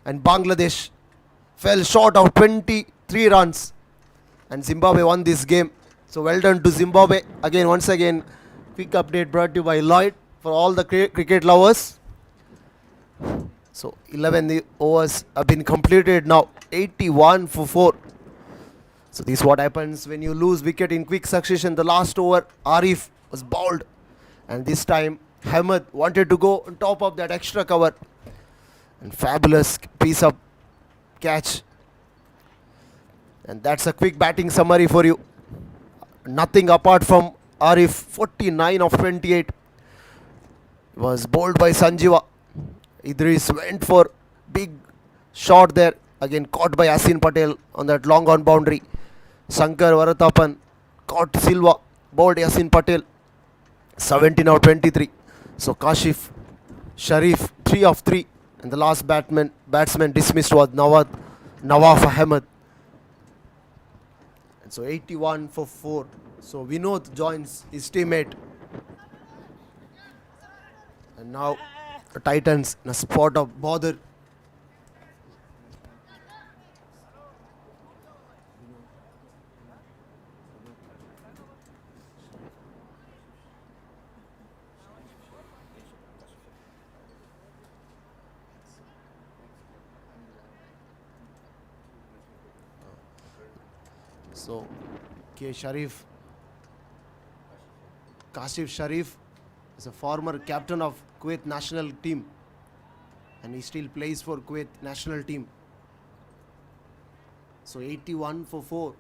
And Bangladesh fell short of 23 runs. And Zimbabwe won this game. So well done to Zimbabwe. Again, once again, quick update brought to you by Lloyd for all the cricket lovers. So 11 overs have been completed now. 81 for 4. So this is what happens when you lose wicket in quick succession. The last over, Arif was bowled. And this time, Hamad wanted to go on top of that extra cover. And fabulous piece of catch. And that's a quick batting summary for you. Nothing apart from Arif, 49 of 28. Was bowled by Sanjiva. Idris went for big shot there. Again caught by Yasin Patel on that long on boundary. Shankar Varathapan caught Silva. Bowled Yasin Patel. 17 of 23. So Kashif Sharif 3 of 3. And the last batsman dismissed was Nawaf Ahmed. And so 81 for 4. So Vinod joins his teammate. And now the Titans in a spot of bother. So Kashif Sharif is a former captain of Kuwait national team, and he still plays for Kuwait national team. So 81 for 4.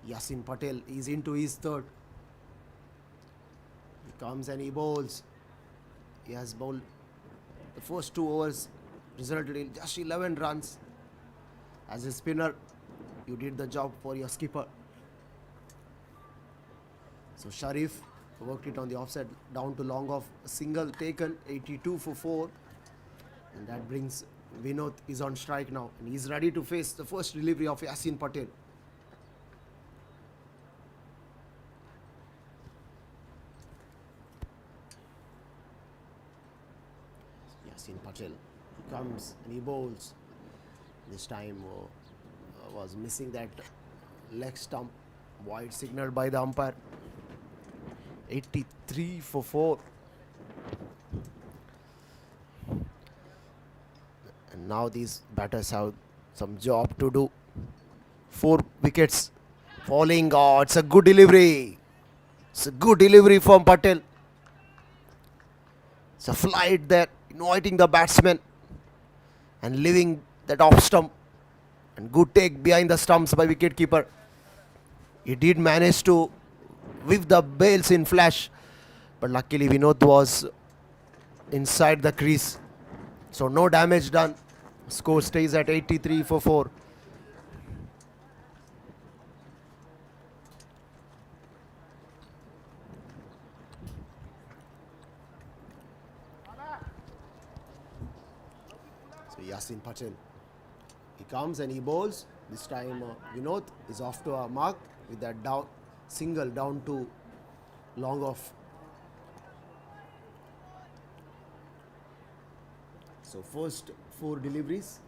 Yasin Patel is into his third. He comes and he bowls. He has bowled the first 2 overs, resulted in just 11 runs. As a spinner, you did the job for your skipper. So Sharif worked it on the offside down to long off. A single taken, 82 for 4. And that brings Vinod is on strike now. And he's ready to face the first delivery of Yasin Patel. Yasin Patel comes and he bowls. This time was missing that leg stump. Wide signaled by the umpire. 83 for 4. And now these batters have some job to do. 4 wickets falling. Oh, it's a good delivery. It's a good delivery from Patel. It's a flight there, inviting the batsman and leaving that off stump. And good take behind the stumps by wicketkeeper. He did manage to whip the bails in flash, but luckily Vinod was inside the crease. So no damage done. Score stays at 83 for 4. So Yasin Patel, he comes and he bowls. This time Vinod is off to a mark with that single down to long off. So first 4 deliveries.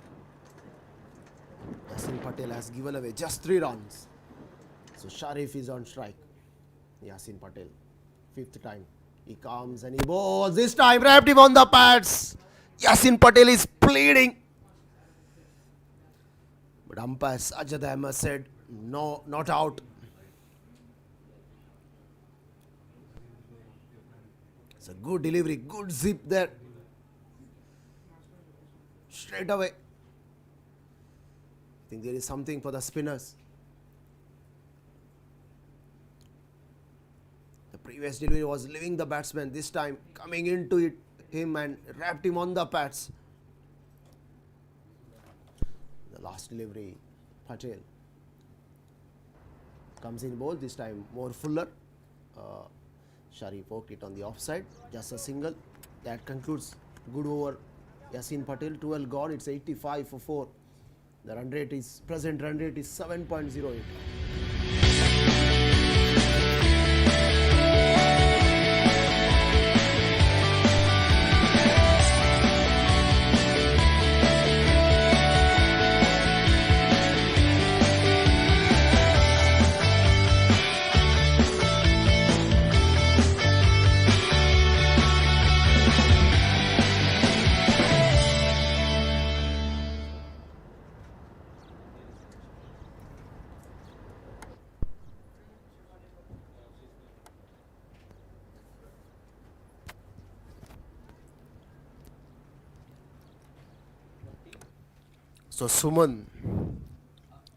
Yasin Patel has given away just 3 runs. So Sharif is on strike. Yasin Patel, 5th time. He comes and he bowls. This time wrapped him on the pads. Yasin Patel is pleading. But umpire Sajid Ahmed said, no, not out. It's a good delivery, good zip there. Straight away. I think there is something for the spinners. The previous delivery was leaving the batsman. This time coming into him and wrapped him on the pads. The last delivery, Patel comes in bowl. This time more fuller. Sharif poked it on the offside. Just a single. That concludes good over. Yasin Patel, 12 gone. It's 85 for 4. The present run rate is 7.08. So Suman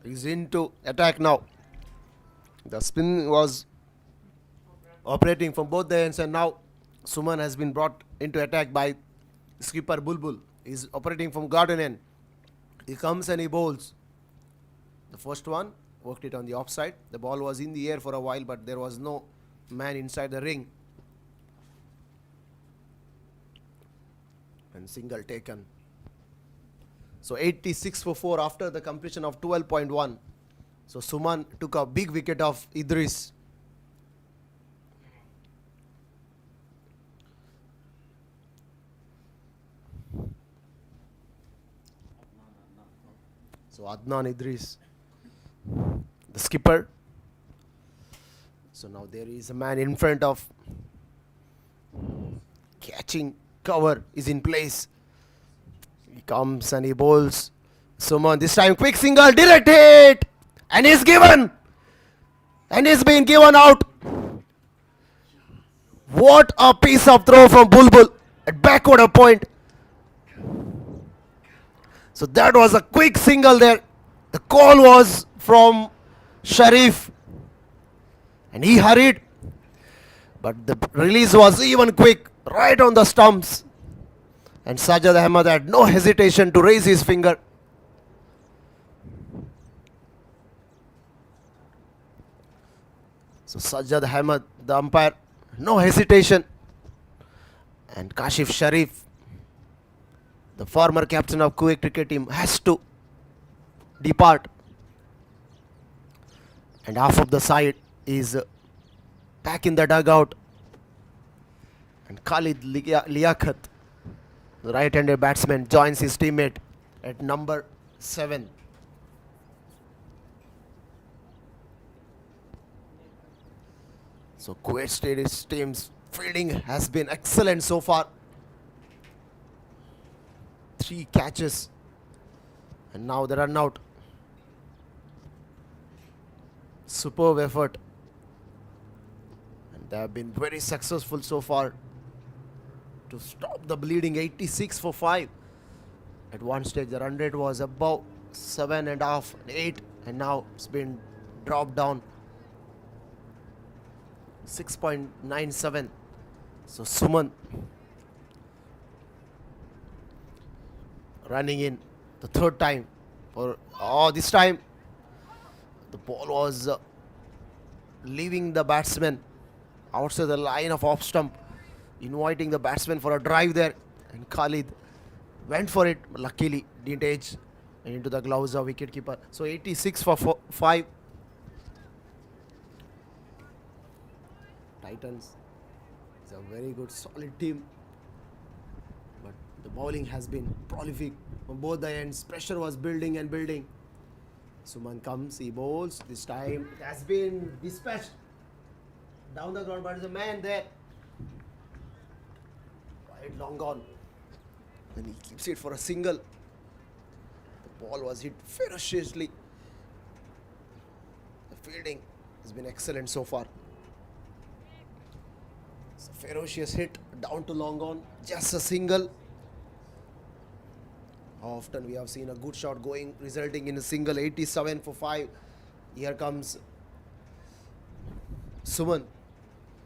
is into attack now. The spin was operating from both the ends, and now Suman has been brought into attack by skipper Bulbul. He's operating from garden end. He comes and he bowls. The first one worked it on the offside. The ball was in the air for a while, but there was no man inside the ring. And single taken. So 86 for 4 after the completion of 12.1. So Suman took a big wicket of Idris. So Adnan Idris, the skipper. So now there is a man in front of, catching cover is in place. He comes and he bowls. Suman this time quick single, direct hit, and he's given, and he's been given out. What a piece of throw from Bulbul at backward point. So that was a quick single there. The call was from Sharif, and he hurried, but the release was even quick, right on the stumps. And Sajjad Ahmed had no hesitation to raise his finger. So Sajjad Ahmed, the umpire, no hesitation. And Kashif Sharif, the former captain of Kuwait cricket team, has to depart. And half of the side is back in the dugout. And Khalid Liaquat, the right-handed batsman, joins his teammate at number 7. So Kuwait Swedish team's fielding has been excellent so far. 3 catches, and now the run out. Superb effort, and they have been very successful so far to stop the bleeding. 86 for 5. At one stage the run rate was above 7.5, 8, and now it's been dropped down 6.97. So Suman running in the third time for this time the ball was leaving the batsman outside the line of off stump, inviting the batsman for a drive there, and Khalid went for it, but luckily didn't edge into the gloves of wicketkeeper. So 86 for 5. Titans is a very good solid team, but the bowling has been prolific on both the ends. Pressure was building and building. Suman comes, he bowls. This time it has been dispatched down the ground, but there's a man there. Right, long gone. And he keeps it for a single. The ball was hit ferociously. The fielding has been excellent so far. It's a ferocious hit down to long on, just a single. Often we have seen a good shot going, resulting in a single. 87 for 5. Here comes Suman.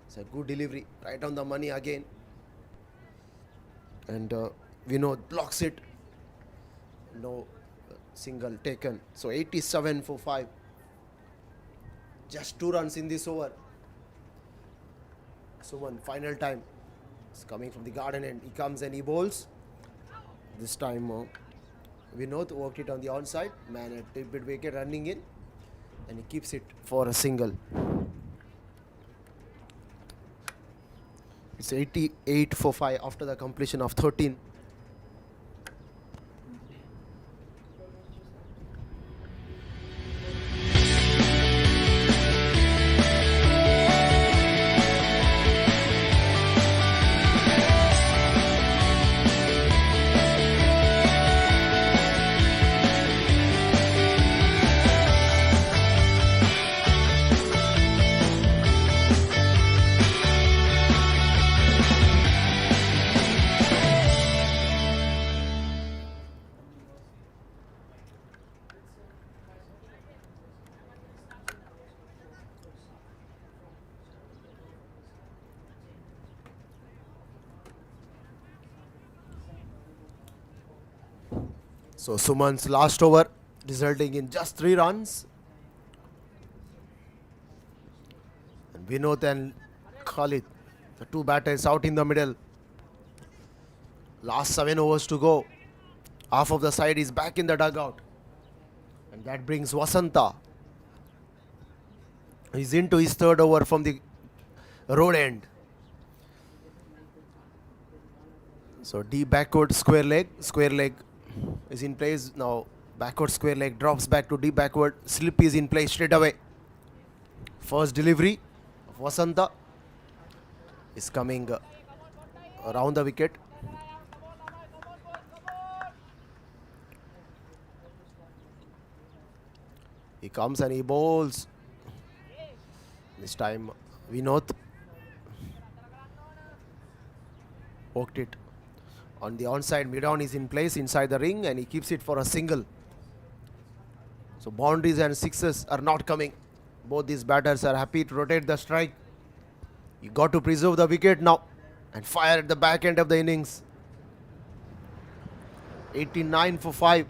It's a good delivery, right on the money again. And Vinod blocks it. No single taken. So 87 for 5. Just 2 runs in this over. Suman, final time. It's coming from the garden end. He comes and he bowls. This time Vinod worked it on the onside. Man at mid wicket running in, and he keeps it for a single. It's 88 for 5 after the completion of 13. So Suman's last over resulting in just 3 runs. And Vinod and Khalid, the two batters out in the middle. Last 7 overs to go. Half of the side is back in the dugout. And that brings Vasanta. He's into his 3rd over from the road end. So deep backward square leg. Square leg is in place. Now backward square leg drops back to deep backward. Slip is in place straight away. First delivery of Vasanta is coming around the wicket. He comes and he bowls. This time Vinod poked it on the onside. Mid-on is in place inside the ring and he keeps it for a single. So boundaries and sixes are not coming. Both these batters are happy to rotate the strike. You got to preserve the wicket now and fire at the back end of the innings. 89 for 5.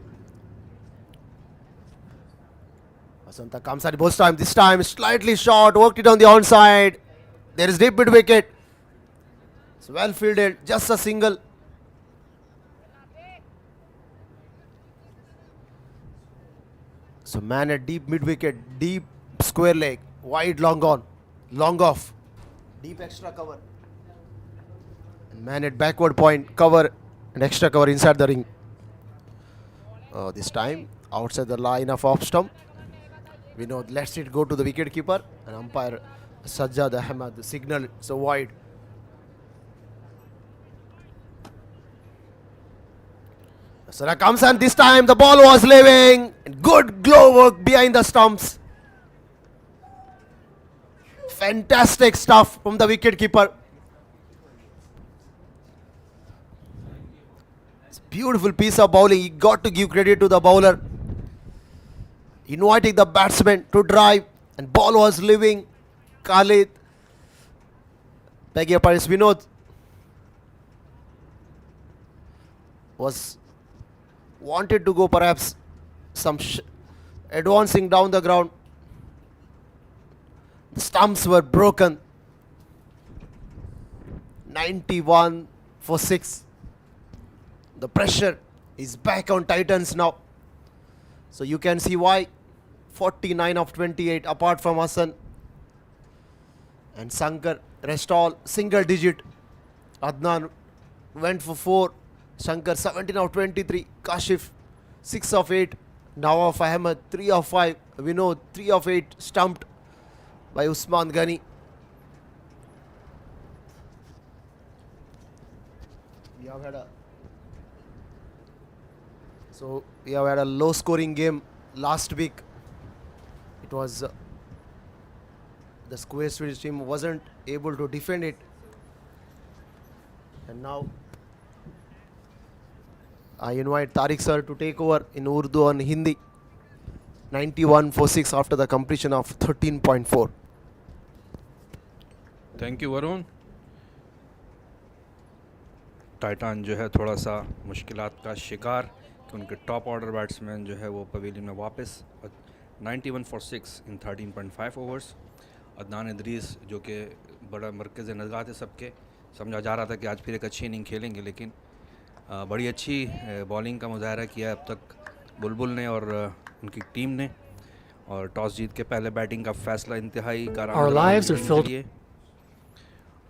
Vasanta comes at both time. This time slightly short, worked it on the onside. There is deep mid wicket. It's well fielded, just a single. So man at deep mid wicket, deep square leg, wide long on, long off, deep extra cover. And man at backward point, cover and extra cover inside the ring. This time outside the line of off stump. Vinod lets it go to the wicket keeper and umpire Sajjad Ahmed signal so wide. Asara comes and this time the ball was leaving. Good glove work behind the stumps. Fantastic stuff from the wicket keeper. It's a beautiful piece of bowling. You got to give credit to the bowler. Inviting the batsman to drive and ball was leaving. Khalid, beg your pardon, Vinod was wanted to go perhaps some advancing down the ground. The stumps were broken. 91 for 6. The pressure is back on Titans now. So you can see why. 49 of 28 apart from Hassan and Sankar, rest all single digit. Adnan went for 4. Shankar 17 of 23. Kashif 6 of 8. Nawaf Ahmed 3 of 5. Vinod 3 of 8 stumped by Usman Ghani. We have had a low scoring game last week. It was the KUWAIT Swedish team wasn't able to defend it, and now I invite Tariq sir to take over in Urdu and Hindi. 91 for 6 after the completion of 13.4. Thank you Varun. Titan जो है थोड़ा सा मुश्किलात का शिकार कि उनके top order batsman जो है वो पवेलियन में वापस. 91 for 6 in 13.5 overs. Adnan Idris जो कि बड़ा मरकज़ नज़र थे सबके, समझा जा रहा था कि आज फिर एक अच्छी इनिंग खेलेंगे, लेकिन बड़ी अच्छी बॉलिंग का मुजाहरा किया अब तक बुलबुल ने और उनकी टीम ने. और टॉस जीत के पहले बैटिंग का फैसला इंतहाई Our lives are filled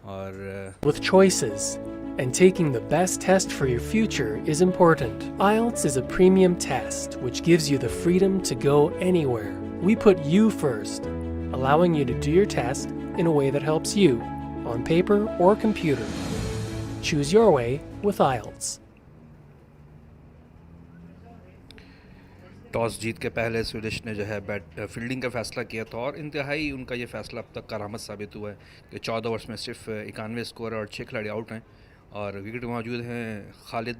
और with choices, and taking the best test for your future is important. IELTS is a premium test which gives you the freedom to go anywhere. We put you first, allowing you to do your test in a way that helps you, on paper or computer. Choose your way with IELTS. Toss जीत के पहले Swedish ने जो है fielding का फ़ैसला किया था और इंतहाई उनका ये फ़ैसला अब तक करामत साबित हुआ है कि 14 ओवर्स में सिर्फ 91 स्कोर और 6 खिलाड़ी आउट हैं. और विकेट मौजूद हैं खालिद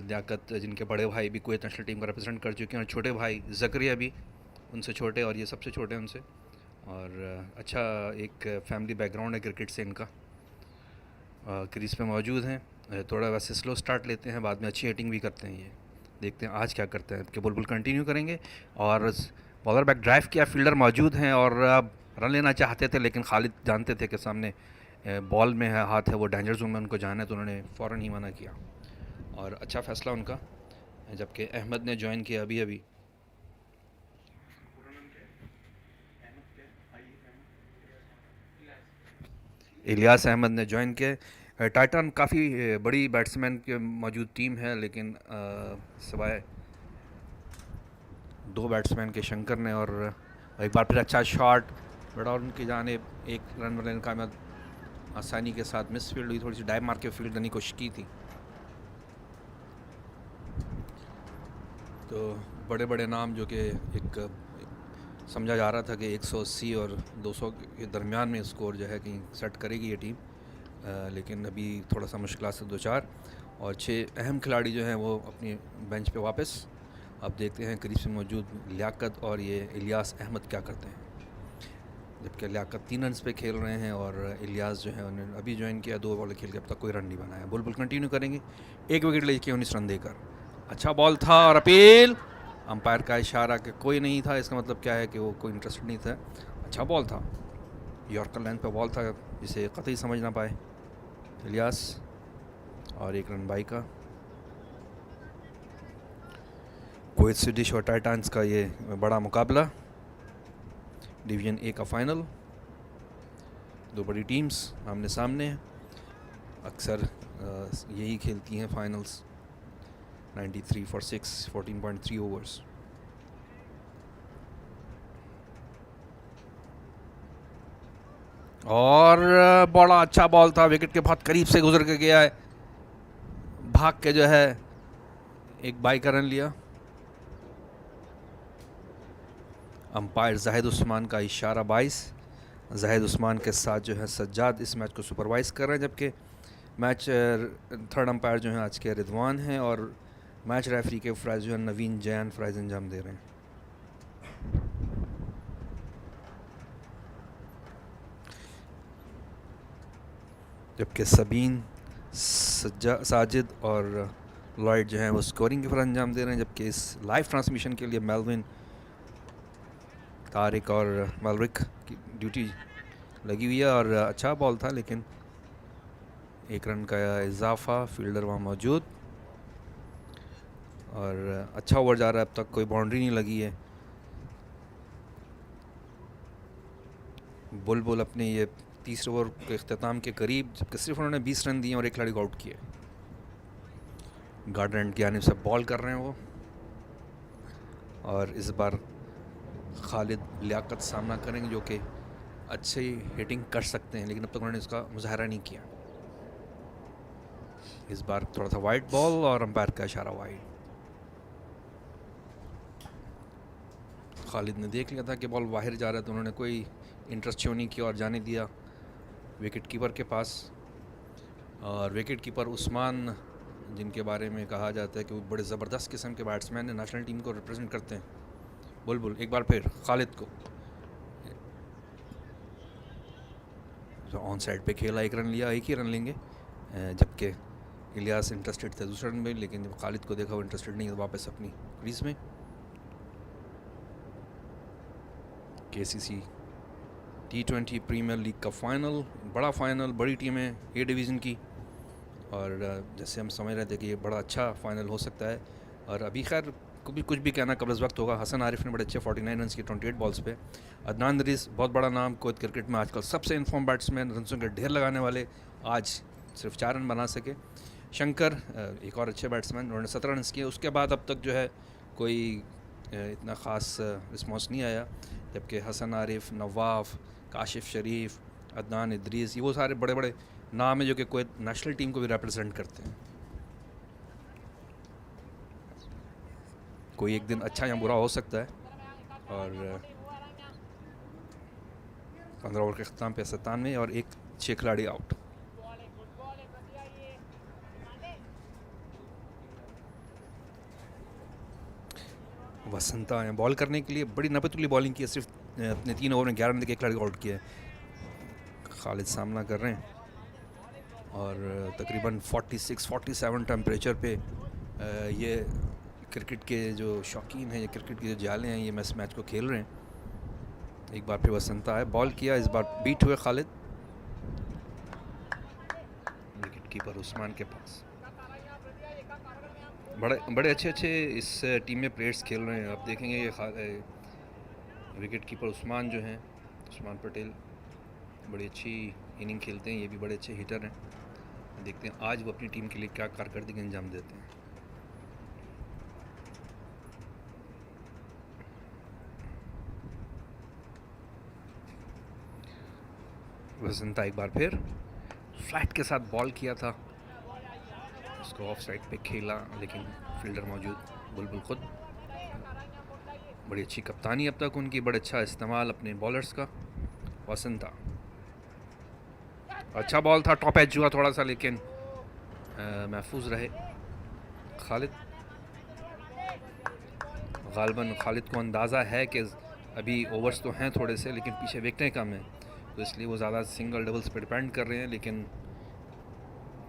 लियाकत जिनके बड़े भाई भी कुवैत नेशनल टीम का रिप्रेजेंट कर चुके हैं, और छोटे भाई ज़करिया भी उनसे छोटे और ये सबसे छोटे उनसे. और अच्छा एक फैमिली बैकग्राउंड है क्रिकेट से इनका. क्रीज पे मौजूद हैं थोड़ा वैसे स्लो स्टार्ट लेते हैं, बाद में अच्छी हिटिंग भी करते हैं ये। देखते हैं आज क्या करते हैं कि बुलबुल कंटिन्यू करेंगे। और बॉलर बैक ड्राइव किया, फील्डर मौजूद हैं और अब रन लेना चाहते थे, लेकिन खालिद जानते थे कि सामने बॉल में है, हाथ है, वो डेंजर जोन में उनको जाना है, तो उन्होंने फ़ौरन ही मना किया और अच्छा फ़ैसला उनका। जबकि अहमद ने ज्वाइन किया अभी अभी। इलियास अहमद ने ज्वाइन किया। टाइटन काफ़ी बड़ी बैट्समैन के मौजूद टीम है, लेकिन सिवाय 2 बैट्समैन के शंकर ने और एक बार फिर अच्छा शॉट बड़ा और उनकी जानिब एक रन लेने का मैं आसानी के साथ मिस फील्ड हुई, थोड़ी सी डाइव मार के फील्ड करने की कोशिश की थी। तो बड़े बड़े नाम जो कि एक समझा जा रहा था कि 180 और 200 के दरमियान में स्कोर जो है कहीं सेट करेगी ये टीम, लेकिन अभी थोड़ा सा मुश्किल से 2-4 और 6 अहम खिलाड़ी जो हैं वो अपनी बेंच पे वापस। अब देखते हैं करीब से मौजूद लियाकत और ये इलियास अहमद क्या करते हैं। जबकि लियाकत 3 रन पे खेल रहे हैं और इलियास जो है उन्होंने अभी ज्वाइन किया, 2 बॉल खेल के अब तक कोई रन नहीं बनाया। बुलबुल कंटिन्यू करेंगे, 1 विकेट लेके 19 रन देकर। अच्छा बॉल था और अपील, अंपायर का इशारा कि कोई नहीं था, इसका मतलब क्या है कि वो कोई इंटरेस्टेड नहीं था। अच्छा बॉल था, यॉर्कर लाइन पे बॉल था जिसे कतई समझ ना पाए इलियास, और 1 रन बाई का। कुवैत स्वीडिश और टाइटंस का ये बड़ा मुकाबला, डिवीज़न ए का फाइनल, 2 बड़ी टीम्स आमने सामने। अक्सर यही खेलती हैं फाइनल्स। 93 for 6, 14.3 overs. और बड़ा अच्छा बॉल था, विकेट के बहुत करीब से गुजर के गया है, भाग के जो है एक बाई का रन लिया। अंपायर जाहिद उस्मान का इशारा 22। जाहिद उस्मान के साथ जो है सज्जाद इस मैच को सुपरवाइज कर रहे हैं, जबकि मैच थर्ड अंपायर जो हैं आज के रिदवान हैं और मैच रेफरी के फ़्राइज़ जो है नवीन जैन फ़्राइज़ अंजाम दे रहे हैं। जबकि सबीन, साजिद और लॉयड जो हैं वो स्कोरिंग के फ़्राइज़ अंजाम दे रहे हैं, जबकि इस लाइव ट्रांसमिशन के लिए मेलविन, तारिक और मलरिक की ड्यूटी लगी हुई है। और अच्छा बॉल था, लेकिन 1 रन का इजाफा, फील्डर वहाँ मौजूद और अच्छा ओवर जा रहा है, अब तक कोई बाउंड्री नहीं लगी है। बुलबुल अपने ये तीसरे ओवर के अख्ताम के करीब, जबकि सिर्फ उन्होंने 20 रन दिए और 1 खिलाड़ी को आउट किए। गार्डन की जानिब से बॉल कर रहे हैं वो, और इस बार खालिद लियाकत सामना करेंगे जो कि अच्छी हिटिंग कर सकते हैं, लेकिन अब तक उन्होंने इसका मुजाहरा नहीं किया। इस बार थोड़ा सा वाइड बॉल और अंपायर का इशारा वाइड। खालिद ने देख लिया था कि बॉल बाहर जा रहा है, तो उन्होंने कोई इंटरेस्ट शो नहीं किया और जाने दिया विकेट कीपर के पास। और विकेट कीपर उस्मान, जिनके बारे में कहा जाता है कि वो बड़े ज़बरदस्त किस्म के बैट्समैन हैं, नेशनल टीम को रिप्रेजेंट करते हैं। बुलबुल एक बार फिर खालिद को ऑन साइड पे खेला, 1 रन लिया, 1 ही रन लेंगे, जबकि इलियास इंटरेस्टेड थे दूसरे रन में, लेकिन जब खालिद को देखा वो इंटरेस्टेड नहीं, तो वापस अपनी क्रीज में। KCC T20 प्रीमियर लीग का फाइनल, बड़ा फाइनल, बड़ी टीम है ए डिवीज़न की, और जैसे हम समझ रहे थे कि ये बड़ा अच्छा फाइनल हो सकता है। और अभी खैर कुछ भी कहना कब्ल वक्त होगा। हसन आरिफ ने बड़े अच्छे 49 रन की 28 बॉल्स पे। अदनान रईस बहुत बड़ा नाम, कुवैत क्रिकेट में आजकल सबसे इन्फॉर्म बैट्समैन, रनों के ढेर लगाने वाले, आज सिर्फ 4 रन बना सके। शंकर एक और अच्छे बैट्समैन, उन्होंने 17 रन किए। उसके बाद अब तक जो है कोई इतना ख़ास रिस्पॉन्स नहीं आया, जबकि हसन आरिफ, नवाफ, काशिफ शरीफ, अदनान इदरीस, ये वो सारे बड़े बड़े नाम है जो कि कुवैत नेशनल टीम को भी रिप्रेजेंट करते हैं। कोई एक दिन अच्छा या बुरा हो सकता है। और 15 ओवर के अख्ताम पे 97 और 6 खिलाड़ी आउट। वसंता आए बॉल करने के लिए, बड़ी नपतुली बॉलिंग की है, सिर्फ अपने 3 ओवर में 11 रन के 1 खिलाड़ी को आउट किया है। खालिद सामना कर रहे हैं और तकरीबन 46-47 टेम्परेचर पे ये क्रिकेट के जो शौकीन हैं, ये क्रिकेट के जो जाले हैं, ये इस मैच को खेल रहे हैं। एक बार फिर वसंता है, बॉल किया, इस बार बीट हुए खालिद, विकेट कीपर उस्मान के पास। बड़े अच्छे इस टीम में प्लेयर्स खेल रहे हैं। आप देखेंगे ये विकेट कीपर उस्मान जो हैं, उस्मान पटेल, बड़ी अच्छी इनिंग खेलते हैं। ये भी बड़े अच्छे हिटर हैं। देखते हैं आज वो अपनी टीम के लिए क्या कारकर्दगी अंजाम देते हैं। वसंता एक बार फिर फ्लैट के साथ बॉल किया था, उसको ऑफ साइड पे खेला, लेकिन फील्डर मौजूद, बुलबुल खुद। बड़ी अच्छी कप्तानी अब तक उनकी, बड़ा अच्छा इस्तेमाल अपने बॉलर्स का। वसंता, अच्छा बॉल था, टॉप एज हुआ थोड़ा सा, लेकिन महफूज रहे खालिद। गालबन खालिद को अंदाज़ा है कि अभी ओवर्स तो हैं थोड़े से, लेकिन पीछे विकेटें कम हैं, तो इसलिए वो ज़्यादा सिंगल डबल्स पर डिपेंड कर रहे हैं। लेकिन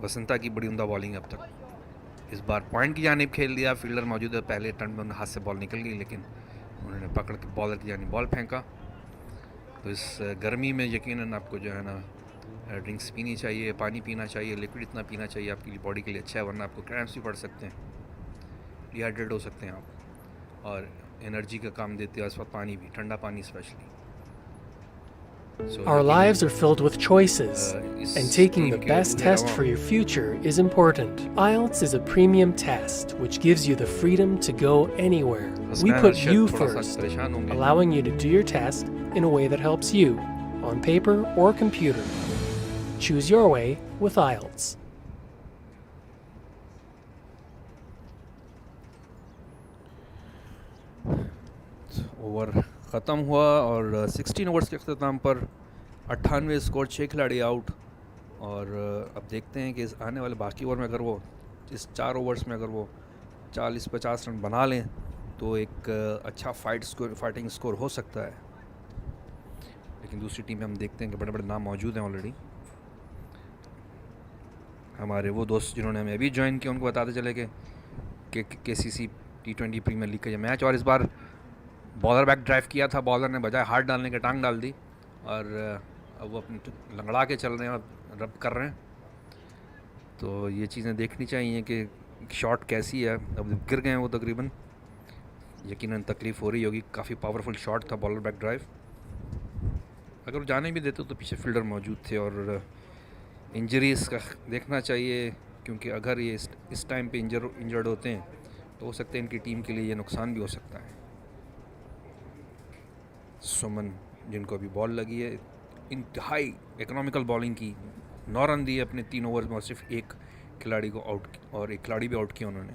वसंता की बड़ी उम्दा बॉलिंग अब तक। इस बार पॉइंट की जानिब खेल दिया, फील्डर मौजूद है, पहले टर्न में हाथ से बॉल निकल गई, लेकिन उन्होंने पकड़ के बॉलर की जानिब बॉल फेंका। तो इस गर्मी में यकीनन आपको जो है ना ड्रिंक्स पीनी चाहिए, पानी पीना चाहिए, लिक्विड इतना पीना चाहिए, आपकी बॉडी के लिए अच्छा है, वरना आपको क्रैम्प्स भी पड़ सकते हैं, डिहाइड्रेट हो सकते हैं आप। और एनर्जी का काम देते हैं इस वक्त पानी भी, ठंडा पानी specially. Our lives are filled with choices, and taking the best test for your future is important. IELTS is a premium test which gives you the freedom to go anywhere. We put you first, allowing you to do your test in a way that helps you, on paper or computer. Choose your way with IELTS. Over ख़त्म हुआ और 16 overs के अख्ताम पर 98 score, 6 खिलाड़ी out. और अब देखते हैं कि इस आने वाले बाकी ओवर में अगर वो इस 4 ओवर्स में अगर वो 40-50 रन बना लें तो एक अच्छा फाइटिंग स्कोर हो सकता है। लेकिन दूसरी टीम में हम देखते हैं कि बड़े बड़े नाम मौजूद हैं ऑलरेडी। हमारे वो दोस्त जिन्होंने हमें अभी ज्वाइन किया, उनको बताते चले कि KCC T20 प्रीमियर लीग का ये मैच, और इस बार बॉलर बैक ड्राइव किया था, बॉलर ने बजाय हाथ डालने के टांग डाल दी, और अब वो अपनी लंगड़ा के चल रहे हैं और रब कर रहे हैं। तो ये चीज़ें देखनी चाहिए कि शॉट कैसी है। अब गिर गए हैं वो तकरीबन, यकीनन तकलीफ़ हो रही होगी, काफ़ी पावरफुल शॉट था बॉलर बैक ड्राइव। अगर वो जाने भी देते तो पीछे फील्डर मौजूद थे। और इंजरीज़ का देखना चाहिए, क्योंकि अगर ये इस टाइम पे इंजर्ड होते हैं तो हो सकता है इनकी टीम के लिए ये नुकसान भी हो सकता है। सुमन, जिनको अभी बॉल लगी है, इंतहाई इकोनॉमिकल बॉलिंग की, 9 रन दिए अपने 3 ओवर में, और सिर्फ एक खिलाड़ी को आउट, और एक खिलाड़ी भी आउट किया उन्होंने।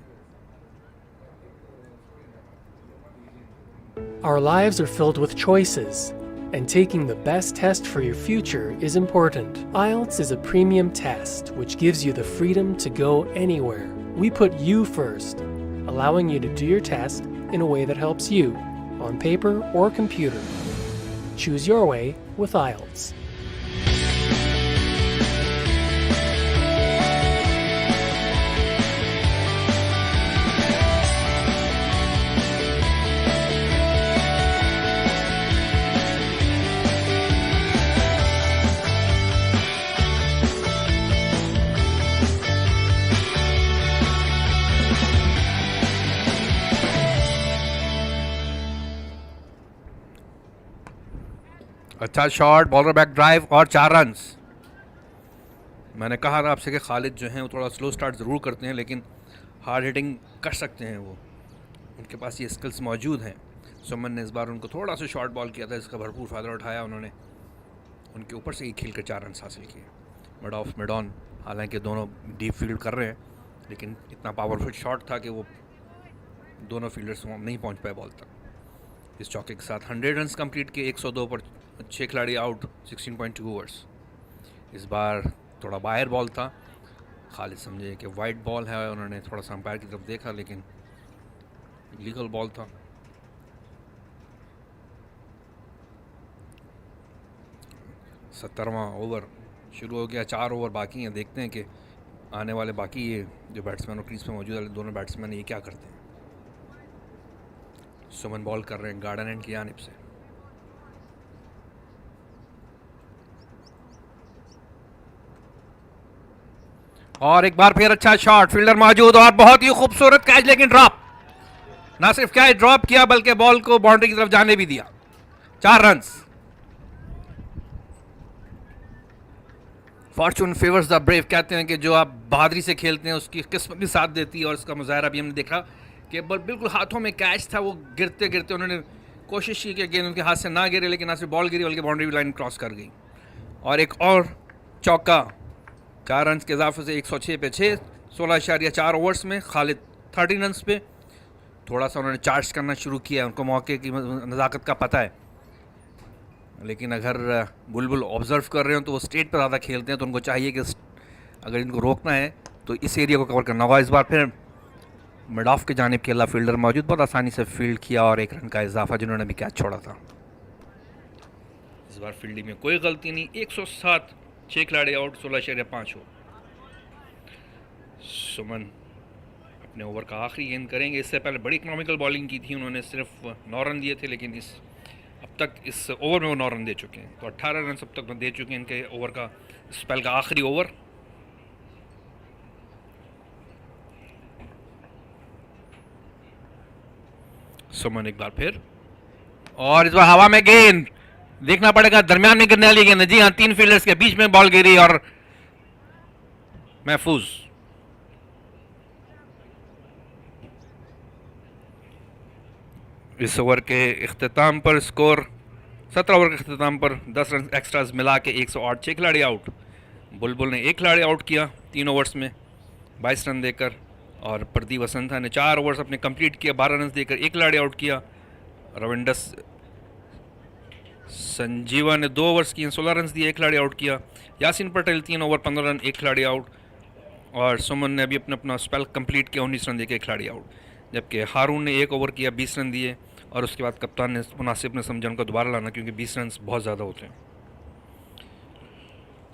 Our lives are filled with choices, and taking the best test for your future is important. IELTS is a premium test which gives you the freedom to go anywhere. We put you first, allowing you to do your test in a way that helps you, on paper or computer. Choose your way with IELTS. अच्छा shot, bowler back drive और 4 runs. मैंने कहा था आपसे कि खालिद जो हैं वो थोड़ा स्लो स्टार्ट ज़रूर करते हैं, लेकिन हार्ड हिटिंग कर सकते हैं वो, उनके पास ये स्किल्स मौजूद हैं। सुमन ने इस बार उनको थोड़ा सा शॉर्ट बॉल किया था, इसका भरपूर फ़ायदा उठाया उन्होंने, उनके ऊपर से ही खेल कर 4 रन्स हासिल किए। मिड ऑफ मिड ऑन, हालांकि दोनों डीप फील्ड कर रहे हैं, लेकिन इतना पावरफुल शॉट था कि वो दोनों फील्डर्स नहीं पहुंच पाए बॉल तक। इस चौके के साथ 100 रन्स कंप्लीट किए, 102 पर 6 खिलाड़ी आउट, 16.2 ओवर्स। इस बार थोड़ा बाहर बॉल था, खालिद समझे कि वाइड बॉल है, उन्होंने थोड़ा सा अंपायर की तरफ देखा, लेकिन लीगल बॉल था। सत्तरवां ओवर शुरू हो गया, 4 ओवर बाकी हैं, देखते हैं कि आने वाले बाकी ये जो बैट्समैन और क्रीज पे मौजूद वाले दोनों बैट्समैन ये क्या करते हैं। सुमन बॉल कर रहे हैं गार्डन एंड की जानिब से। और एक बार फिर अच्छा शॉट, फील्डर मौजूद और बहुत ही खूबसूरत कैच, लेकिन ड्रॉप। ना सिर्फ कैच ड्रॉप किया बल्कि बॉल को बाउंड्री की तरफ जाने भी दिया। 4 runs. Fortune favours the brave, कहते हैं कि जो आप बहादुरी से खेलते हैं उसकी किस्मत भी साथ देती है, और इसका मुजाहरा भी हमने देखा कि बिल्कुल हाथों में कैच था, वो गिरते गिरते उन्होंने कोशिश की कि गेंद उनके हाथ से ना गिरे, लेकिन ना सिर्फ बॉल गिरी बल्कि बाउंड्री लाइन क्रॉस कर गई। और एक और चौका, 4 रन के इजाफे से 106 पे 6, 16.4 ओवर्स में। खालिद 30 रन पे। थोड़ा सा उन्होंने चार्ज करना शुरू किया, उनको मौके की नज़ाकत का पता है, लेकिन अगर बुलबुल ऑब्जर्व कर रहे हो तो वो स्टेट पर ज़्यादा खेलते हैं, तो उनको चाहिए कि अगर इनको रोकना है तो इस एरिया को कवर करना होगा। इस बार फिर मिड ऑफ के जानिब के अल्लाह फील्डर मौजूद, बहुत आसानी से फील्ड किया और 1 रन का इजाफा, जिन्होंने भी कैच छोड़ा था। इस बार फील्डिंग में कोई गलती नहीं, 107, 6 खिलाड़ी आउट, 16.5 हो। सुमन अपने ओवर का आखिरी गेंद करेंगे। इससे पहले बड़ी इकोनॉमिकल बॉलिंग की थी, उन्होंने सिर्फ 9 रन दिए थे, लेकिन अब तक इस ओवर में वो 9 रन दे चुके हैं, तो 18 रन अब तक दे चुके हैं इनके ओवर का, स्पेल का आखिरी ओवर। सुमन एक बार फिर, और इस बार हवा में गेंद, देखना पड़ेगा दरमियान में गिरने वाली गेंद। जी हाँ, 3 फील्डर्स के बीच में बॉल गिरी और महफूज। इस ओवर के इख्तिताम पर स्कोर, 17 ओवर के इख्तिताम पर 10 रन एक्स्ट्रास मिला के 108, 6 खिलाड़ी आउट। बुलबुल ने 1 खिलाड़ी आउट किया 3 ओवर्स में 22 रन देकर, और प्रदीप वसंता ने 4 ओवर्स अपने कंप्लीट किया 12 रन देकर 1 खिलाड़ी आउट किया। रविंदर संजीवा ने 2 ओवर्स किए 16 रन दिए 1 खिलाड़ी आउट किया। यासीन पटेल 3 ओवर 15 रन 1 खिलाड़ी आउट, और सुमन ने अभी अपना स्पेल कंप्लीट किया 19 रन देकर 1 खिलाड़ी आउट, जबकि हारून ने 1 ओवर किया 20 रन दिए, और उसके बाद कप्तान ने मुनासिब ने समझा उनको दोबारा लाना, क्योंकि 20 रन बहुत ज़्यादा होते हैं।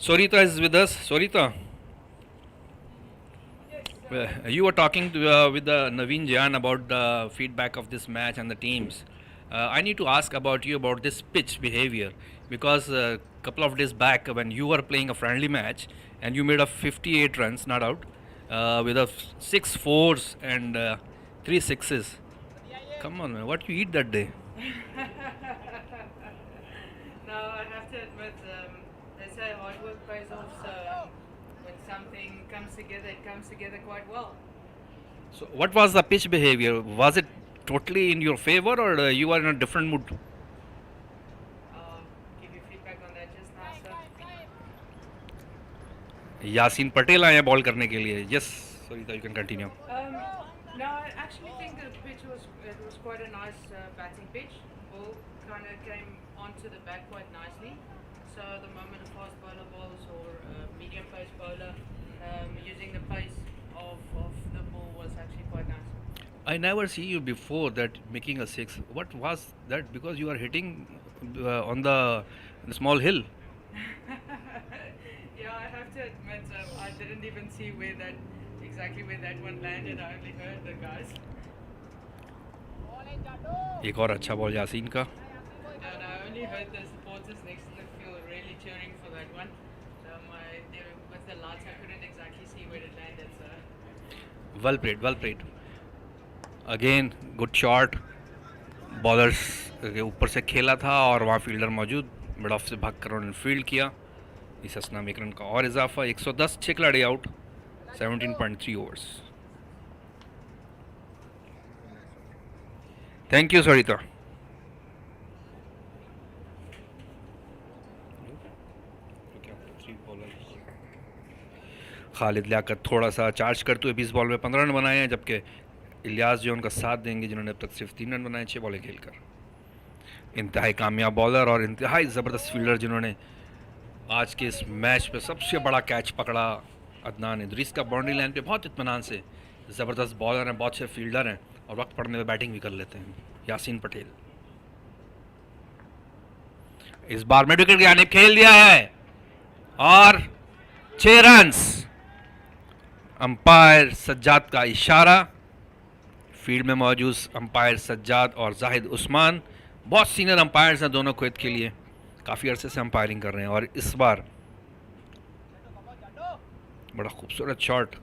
Sorita is with us. Sorita, you were talking with Naveen Jain about the feedback of this match and the teams. I need to ask about you about this pitch behavior, because a couple of days back when you were playing a friendly match and you made a 58 runs, not out, with a 6 fours and 3 sixes. Come on, man, what you eat that day? No, I have to admit, they say hard work pays off, so when something comes together, it comes together quite well. So, what was the pitch behavior? Was it totally in your favor, or you were in a different mood? I'll give you feedback on that just now, sir. Yasin Patel आए हैं ball करने के लिए। Yes, Sorita, you can continue. No, I actually think the pitch was quite a nice batting pitch. Ball kind of came onto the bat quite nicely. So the moment a fast bowler bowls or a medium pace bowler, using the pace of the ball was actually quite nice. I never see you before that making a 6. What was that? Because you are hitting on the small hill. Yeah, I have to admit, I didn't even see exactly where that one landed. I only heard the guys. एक और अच्छा ball Yasin का। And I only heard the supporters next to the field really cheering for that one. With the lights, I couldn't exactly see where it landed. So. Well played, well played. Again, good shot. Bowlers के ऊपर से खेला था और वहाँ fielder मौजूद, mid of से भागकर उन्होंने फील्ड किया। इस असना में 1 रन का और इजाफा, 110, 6 खिलाड़ी आउट, 17.3 ओवर्स। थैंक यू सरिता। खालिद लियाकत थोड़ा सा चार्ज करते हुए 20 बॉल में 15 रन बनाए हैं, जबकि इलियास जो उनका साथ देंगे, जिन्होंने अब तक सिर्फ 3 रन बनाए 6 बॉलें खेलकर। इंतहाई कामयाब बॉलर और इंतहाई ज़बरदस्त फील्डर, जिन्होंने आज के इस मैच पे सबसे बड़ा कैच पकड़ा, अदनान इदरीस का बाउंड्री लाइन पे बहुत इत्मीनान से। ज़बरदस्त बॉलर हैं, बहुत से फील्डर हैं और वक्त पड़ने पे बैटिंग भी कर लेते हैं। यासीन पटेल इस बार मिड विकेट की जानिब खेल दिया है और 6 रन्स। अंपायर सज्जाद का इशारा। फील्ड में मौजूद अंपायर सज्जाद और जाहिद उस्मान बहुत सीनियर अंपायर्स हैं दोनों कुवैत के लिए, काफ़ी अरसे से अंपायरिंग कर रहे हैं। और इस बार बड़ा खूबसूरत शॉट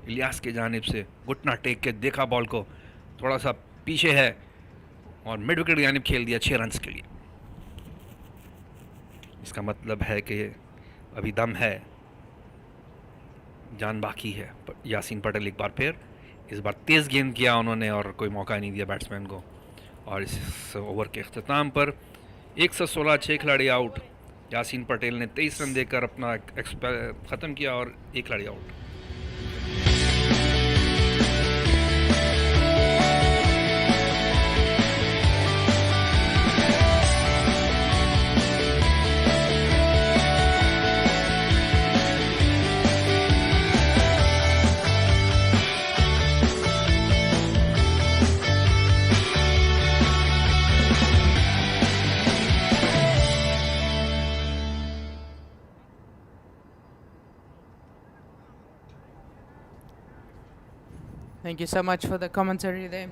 इलियास की जानिब से, घुटना टेक के देखा बॉल को, थोड़ा सा पीछे है और मिड विकेट की जानिब खेल दिया 6 रन्स के लिए। इसका मतलब है कि अभी दम है, जान बाकी है। यासीन पटेल एक बार फिर, इस बार तेज़ गेंद किया उन्होंने और कोई मौका नहीं दिया बैट्समैन को। और इस ओवर के अख्ताम पर 116, 6 खिलाड़ी आउट। यासीन पटेल ने 23 रन देकर अपना ख़त्म किया और 1 खिलाड़ी out. Thank you so much for the commentary there.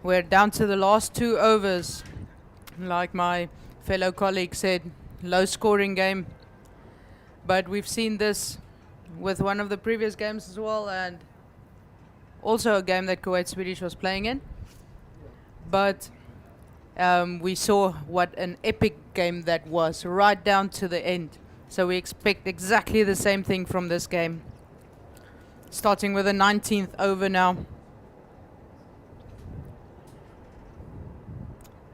We're down to the last 2 overs. Like my fellow colleague said, low scoring game. But we've seen this with one of the previous games as well, and also a game that KUWAIT Swedish was playing in. But we saw what an epic game that was, right down to the end. So we expect exactly the same thing from this game. Starting with the 19th over now.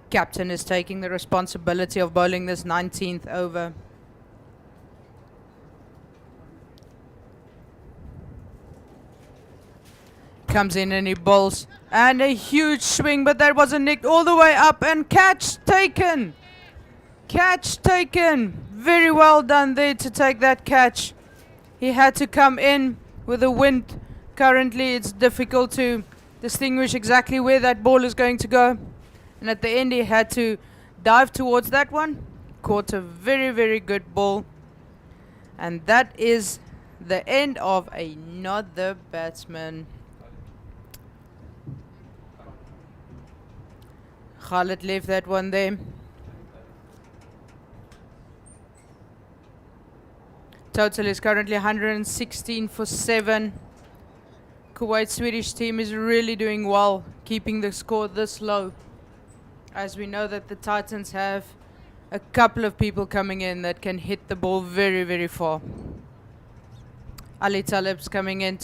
Captain is taking the responsibility of bowling this 19th over. Comes in and he bowls. And a huge swing, but that wasn't nicked all the way up. And catch taken. Catch taken. Very well done there to take that catch. He had to come in. With the wind, currently it's difficult to distinguish exactly where that ball is going to go. And at the end he had to dive towards that one. Caught a very, very good ball. And that is the end of another batsman. Khalid left that one there. Total is currently 116 for 7. Kuwait Swedish team is really doing well, keeping the score this low. As we know that the Titans have a couple of people coming in that can hit the ball very, very far. Ali Talib's coming in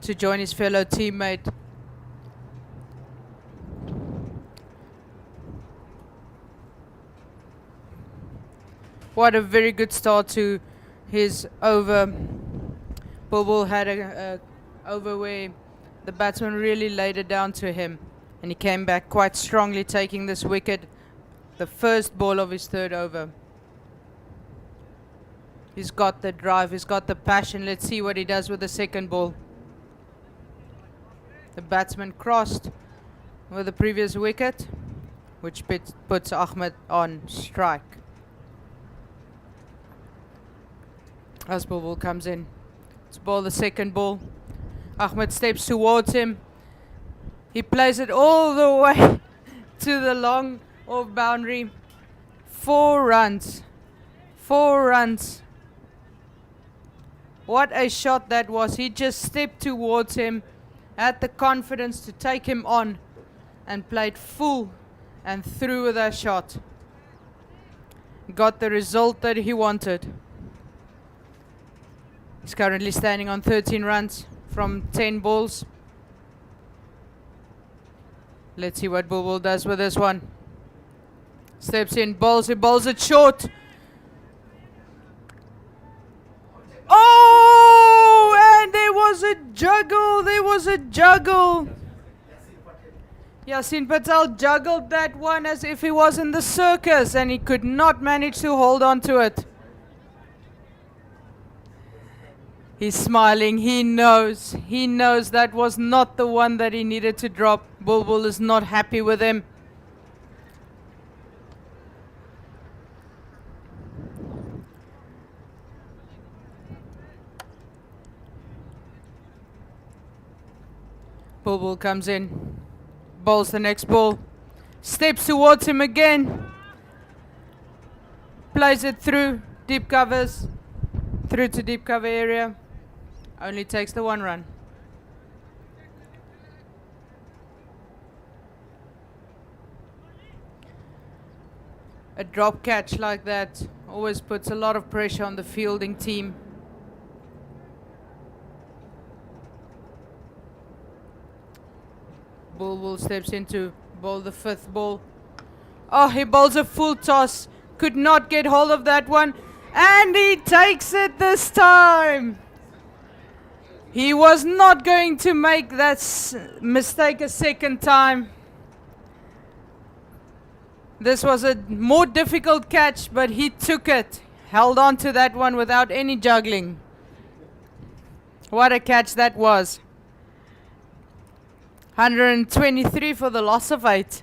to join his fellow teammate. What a very good start to his over. Bulbul had a over where the batsman really laid it down to him, and he came back quite strongly, taking this wicket, the first ball of his 3rd over. He's got the drive, he's got the passion. Let's see what he does with the 2nd ball. The batsman crossed with the previous wicket, which puts Ahmed on strike. As Bulbul comes in to bowl the 2nd ball. Ahmed steps towards him. He plays it all the way to the long off boundary. 4 runs. 4 runs. What a shot that was. He just stepped towards him, had the confidence to take him on, and played full and through with that shot. Got the result that he wanted. He's currently standing on 13 runs from 10 balls. Let's see what Bulbul does with this one. Steps in, bowls, he bowls it short. Oh, and there was a juggle. Yasin Patel juggled that one as if he was in the circus, and he could not manage to hold on to it. He's smiling. He knows that was not the one that he needed to drop. Bulbul is not happy with him. Bulbul comes in, bowls the next ball, steps towards him again, plays it through deep covers, through to deep cover area, only takes the 1 run. A drop catch like that always puts a lot of pressure on the fielding team. Bulbul steps in to bowl the 5th ball. Oh, he bowls a full toss. Could not get hold of that one. And he takes it this time. He was not going to make that mistake a second time. This was a more difficult catch, but he took it. Held on to that one without any juggling. What a catch that was. 123 for the loss of 8.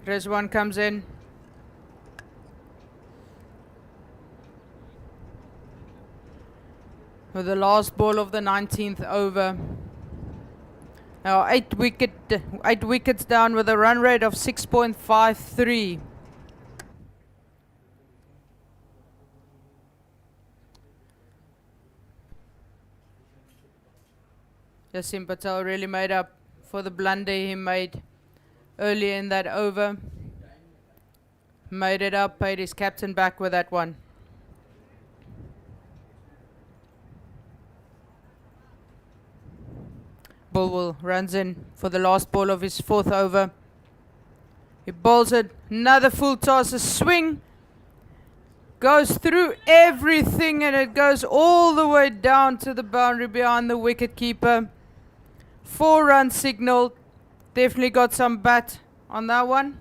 Rizwan comes in. For the last ball of the 19th over. Now 8 wickets down with a run rate of 6.53. Yasin Patel really made up for the blunder he made earlier in that over. Made it up, paid his captain back with that one. Bulbul runs in for the last ball of his 4th over. He bowls it, another full toss, a swing. Goes through everything and it goes all the way down to the boundary behind the wicket keeper. 4-run signal. Definitely got some bat on that one.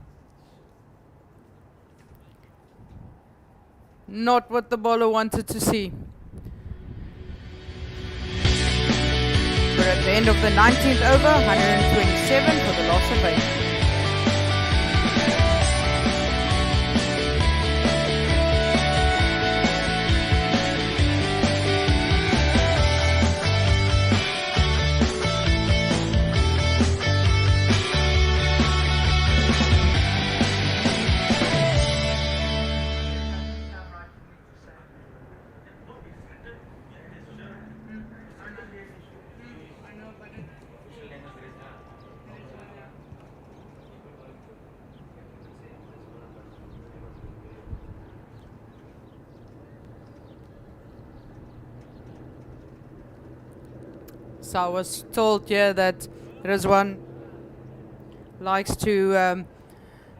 Not what the bowler wanted to see. We're at the end of the 19th over, 127 for the loss of 8. So I was told here that Rizwan likes to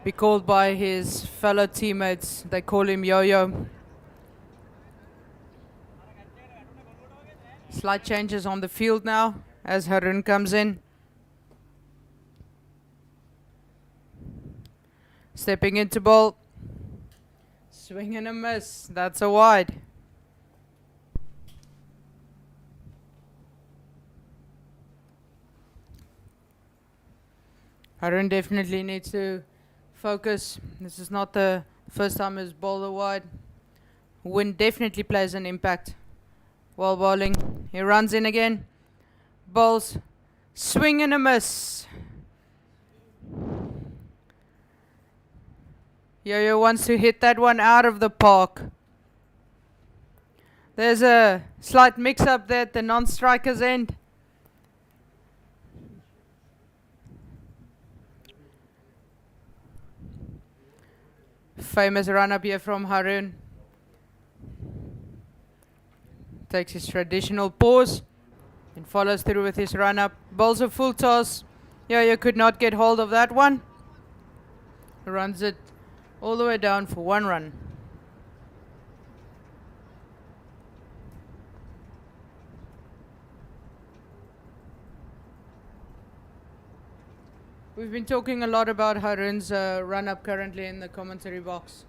be called by his fellow teammates. They call him Yo-Yo. Slight changes on the field now as Harun comes in. Stepping into bowl. Swing and a miss. That's a wide. Harun definitely needs to focus. This is not the first time he's bowled a wide. Wind definitely plays an impact while bowling. He runs in again. Bowls. Swing and a miss. Yo-Yo wants to hit that one out of the park. There's a slight mix-up there at the non-striker's end. Famous run-up here from Harun. Takes his traditional pause and follows through with his run-up. Bowls a full toss. Yo-Yo could not get hold of that one. Runs it all the way down for 1 run. We've been talking a lot about Harun's run-up currently in the commentary box.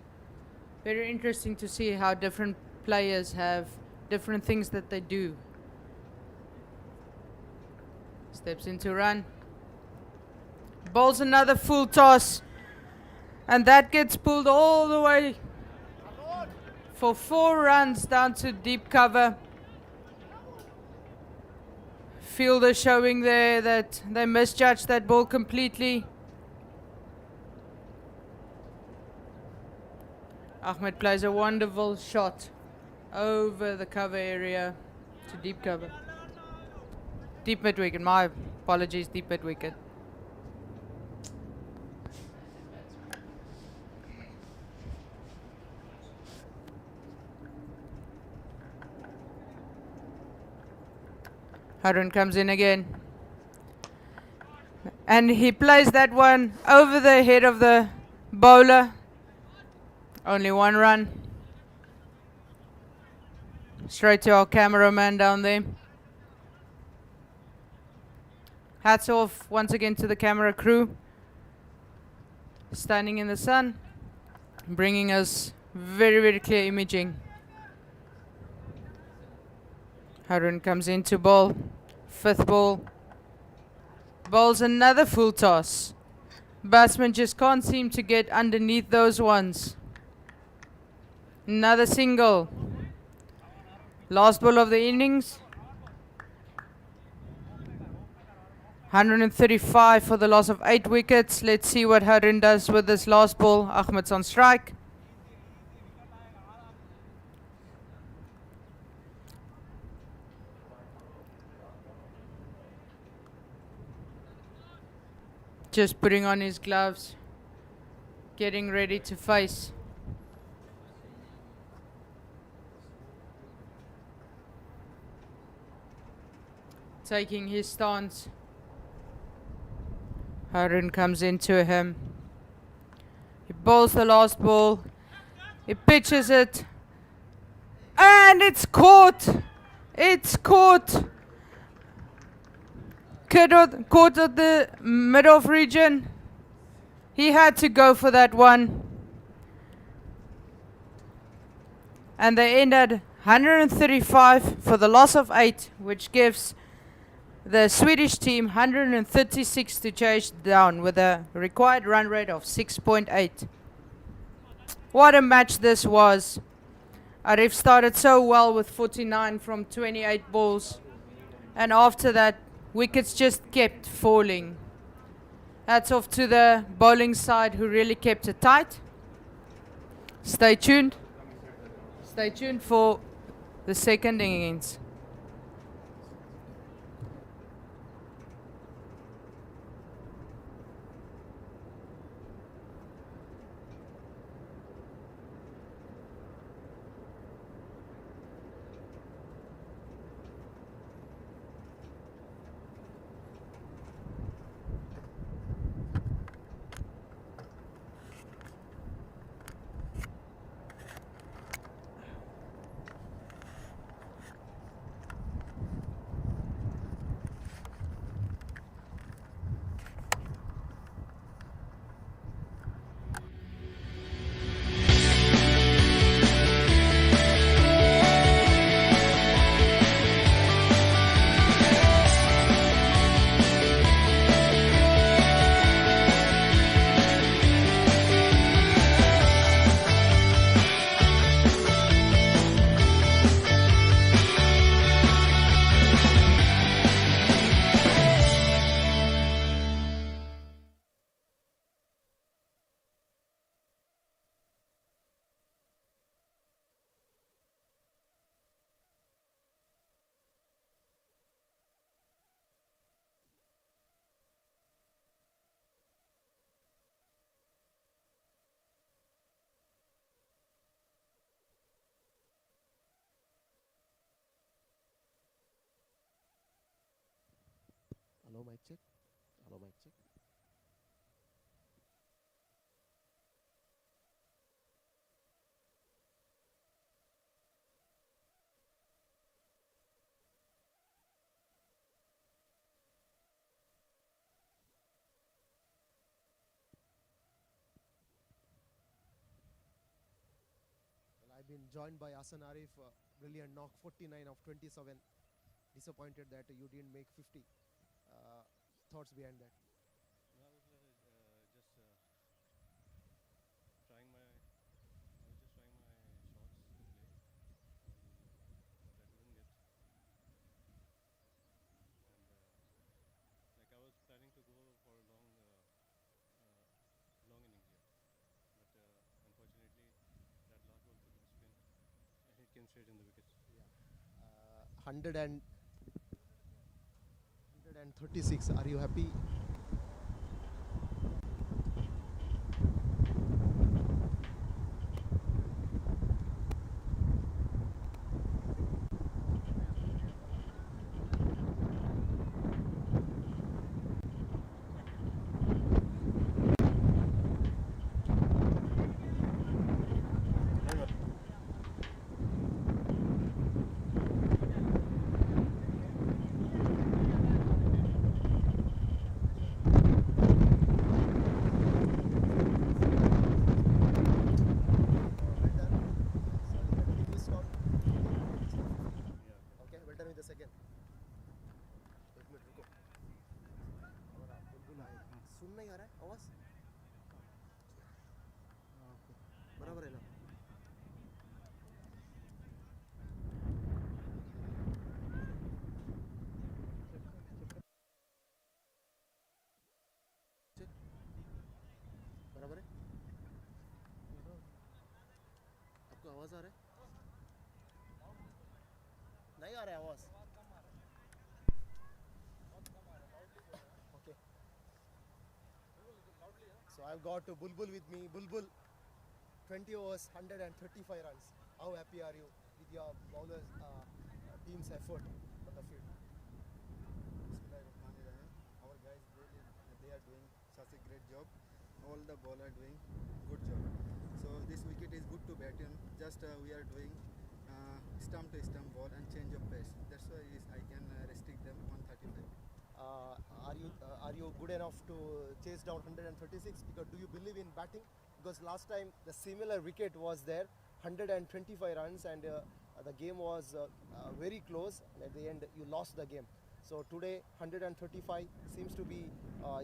Very interesting to see how different players have different things that they do. Steps into run. Bowls another full toss. And that gets pulled all the way for 4 runs down to deep cover. Fielder showing there that they misjudged that ball completely. Ahmed plays a wonderful shot over the cover area to deep cover. Deep mid wicket, my apologies, deep mid wicket. Harun comes in again. And he plays that one over the head of the bowler. Only 1 run. Straight to our cameraman down there. Hats off once again to the camera crew. Standing in the sun. Bringing us very, very clear imaging. Harun comes into ball. 5th ball. Bowls another full toss. Batsman just can't seem to get underneath those ones. Another single. Last ball of the innings. 135 for the loss of 8 wickets. Let's see what Harun does with this last ball. Ahmed's on strike. Just putting on his gloves, getting ready to face. Taking his stance. Harun comes into him. He bowls the last ball. He pitches it. And it's caught! It's caught! Caught at the mid-off region. He had to go for that one. And they ended 135 for the loss of 8, which gives the Swedish team 136 to chase down with a required run rate of 6.8. What a match this was. Arif started so well with 49 from 28 balls. And after that, wickets just kept falling. Hats off to the bowling side who really kept it tight. Stay tuned. Stay tuned for the second innings. Hello, mic check. Hello, mic check. Well, I've been joined by Hasan Arif, brilliant knock, 49 of 27. Disappointed that you didn't make 50. Thoughts behind that? Yeah, obviously 100 and 136. Are you happy? Okay, well done with the second. एक minute रुको और आप बुलबुल आए सुन नहीं आ रहा है आवाज बराबर है ना बराबर है आपको आवाज आ रहा है नहीं आ रहा है आवाज okay so I've got Bulbul with me. Bulbul, 20 overs 135 runs. How happy are you with your bowlers team's effort on the field? Bismillahirrahmanirrahim. Our guys, they are doing such a great job. All the ball are doing good job. So this wicket is good to bat in. Just we are doing stump to stump ball and change of pace. That's why I can restrict them on 35. Are you good enough to chase down 136? Because do you believe in batting? Because last time the similar wicket was there, 125 runs, and the game was very close. And at the end, you lost the game. So today, 135 seems to be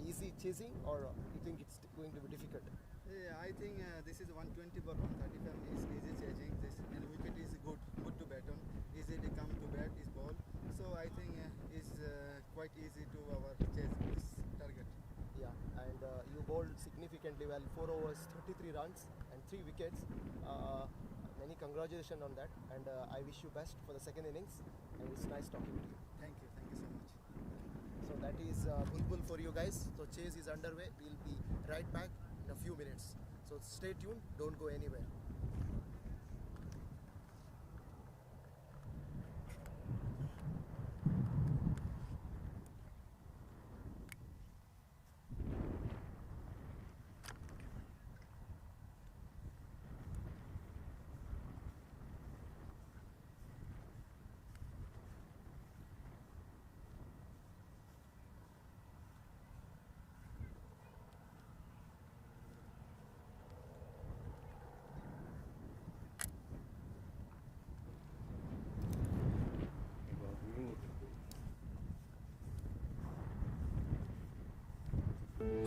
easy chasing, or you think it's going to be difficult? Yeah, I think this is 120 ball 135 is easy chasing. This and wicket is good to bat on. Easily come to bat is ball. So I think it's quite easy to our chase this target. Yeah, and you bowled significantly well. 4 overs, 33 runs, and 3 wickets. Many congratulations on that, and I wish you best for the second innings. And it's nice talking to you. Thank you so much. So that is Bulbul for you guys. So chase is underway. We'll be right back in a few minutes. So stay tuned. Don't go anywhere.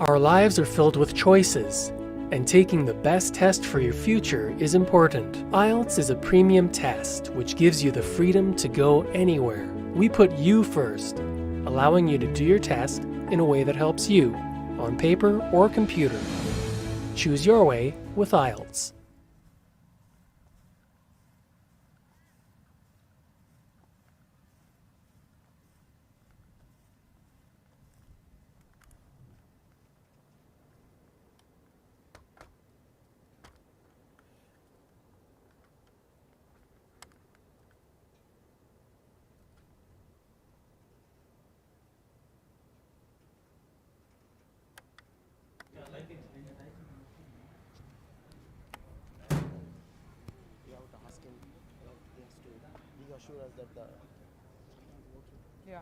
Our lives are filled with choices, and taking the best test for your future is important. IELTS is a premium test which gives you the freedom to go anywhere. We put you first, allowing you to do your test in a way that helps you, on paper or computer. Choose your way with IELTS. You have to ask him. He has to reassure us that the Yeah.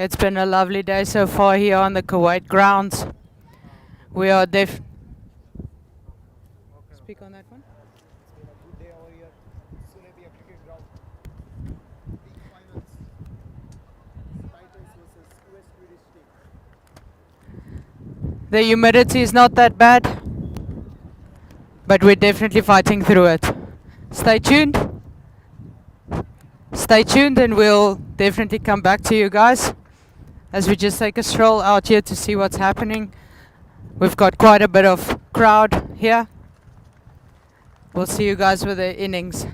It's been a lovely day so far here on the Kuwait grounds. We are Speak on that one. it's been a good day over here. The humidity is not that bad, but we're definitely fighting through it. Stay tuned. Stay tuned and we'll definitely come back to you guys as we just take a stroll out here to see what's happening. We've got quite a bit of crowd here. We'll see you guys with the innings.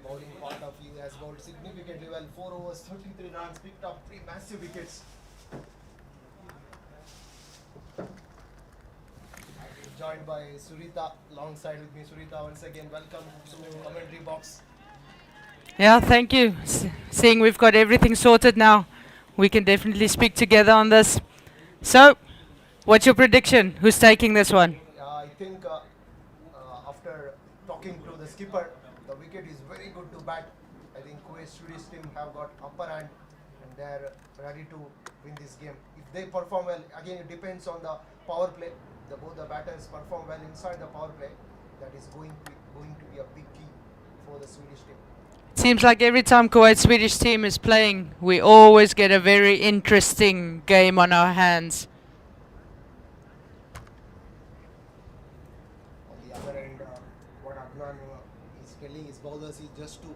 Bowling part of you has bowled significantly well. 4 overs, 33 runs, picked up 3 massive wickets. Joined by Surita, alongside with me. Surita, once again, welcome to commentary box. Yeah, thank you. Seeing we've got everything sorted now, we can definitely speak together on this. So, what's your prediction? Who's taking this one? I think after talking to the skipper, the wicket is very good to bat. I think KUWAIT Swedish team have got upper hand and they're ready to win this game. If they perform well, again it depends on the power play. Both the batters perform well inside the power play. That is going to be a big key for the Swedish team. Seems like every time Kuwait Swedish team is playing, we always get a very interesting game on our hands. On the other end, what Adnan is telling his bowlers is just to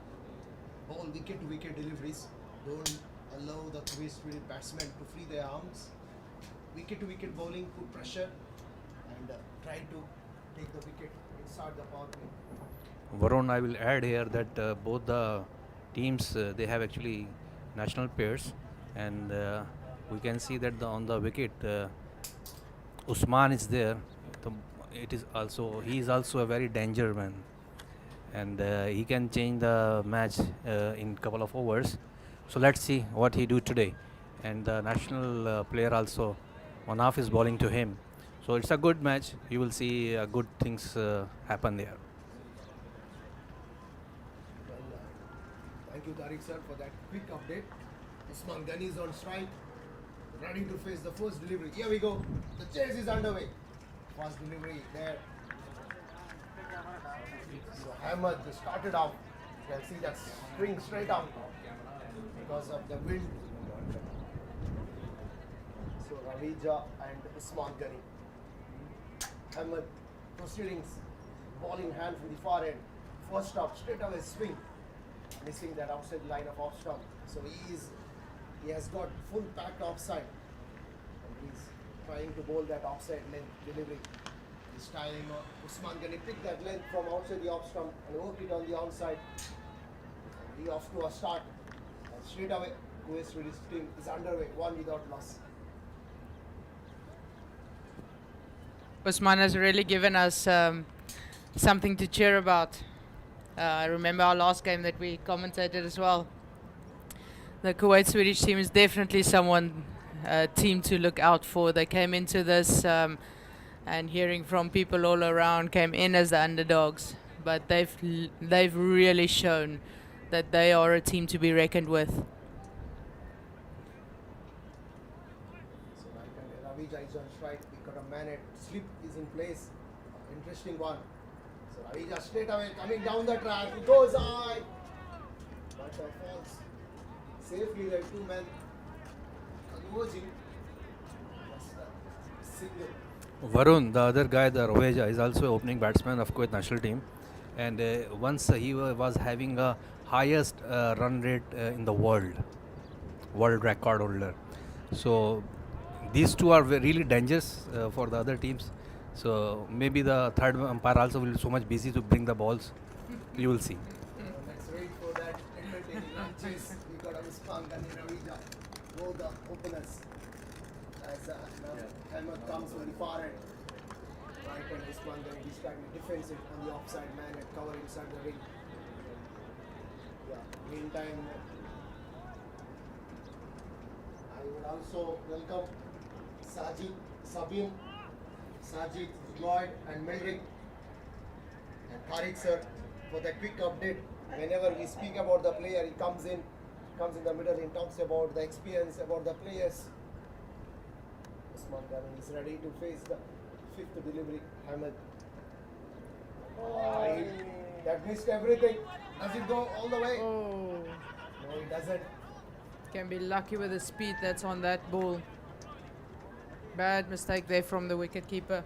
bowl wicket-to-wicket deliveries. Don't allow the KUWAIT Swedish batsmen to free their arms. Wicket-to-wicket bowling, put pressure and try to take the wicket inside the power play. Varun, I will add here that both the teams they have actually national pairs, and we can see that on the wicket Usman is there. He is also a very danger man, and he can change the match in couple of overs. So let's see what he do today. And the national player also, Manaf is bowling to him. So it's a good match. You will see good things happen there. Thank you, Tariq sir, for that quick update. Usman Ghani is on strike, ready to face the first delivery. Here we go. The chase is underway. First delivery there. So Ahmed started out. You can see that string straight out because of the wind. So Ravija and Usman Ghani. Ahmed proceedings, ball in hand from the far end. First up, straight away swing. Missing that outside line of off stump. So he has got full packed offside. And he's trying to bowl that offside length delivery. This time Usman Ghani pick that length from outside the off stump and work it on the onside. And he off to a start. And straight away, KUWAIT Swedish team is underway, 1 without loss. Usman has really given us something to cheer about. I remember our last game that we commentated as well. The Kuwait Swedish team is definitely team to look out for. They came into this and hearing from people all around, came in as the underdogs, but they've really shown that they are a team to be reckoned with. So Ravija is on strike. We got a man at slip is in place. Interesting one. So Ravija straight away coming down the track. He goes high. But falls Safely there are two men converging. Just a single. Varun, the other guy, the Roheja, is also opening batsman of Kuwait national team, and once he was having a highest run rate in the world record holder. So these two are really dangerous for the other teams. So maybe the third umpire also will be so much busy to bring the balls. You will see. Let's wait for that entertaining run chase. We got Usman and Ravija, both the openers. As now Hamad comes from the far end. Right and Usman Ghani distracting defensive on the offside man and cover inside the ring. Yeah, meantime, I would also welcome Sajid, Sabin, Sajid, Lloyd and Mildred and Tariq sir for the quick update. Whenever we speak about the player, he comes in the middle and talks about the experience, about the players. Usman Ghani is ready to face the fifth delivery. Hamad. That missed everything. Does it go all the way? Oh, No, it doesn't. can be lucky with the speed that's on that ball. Bad mistake there from the wicket keeper.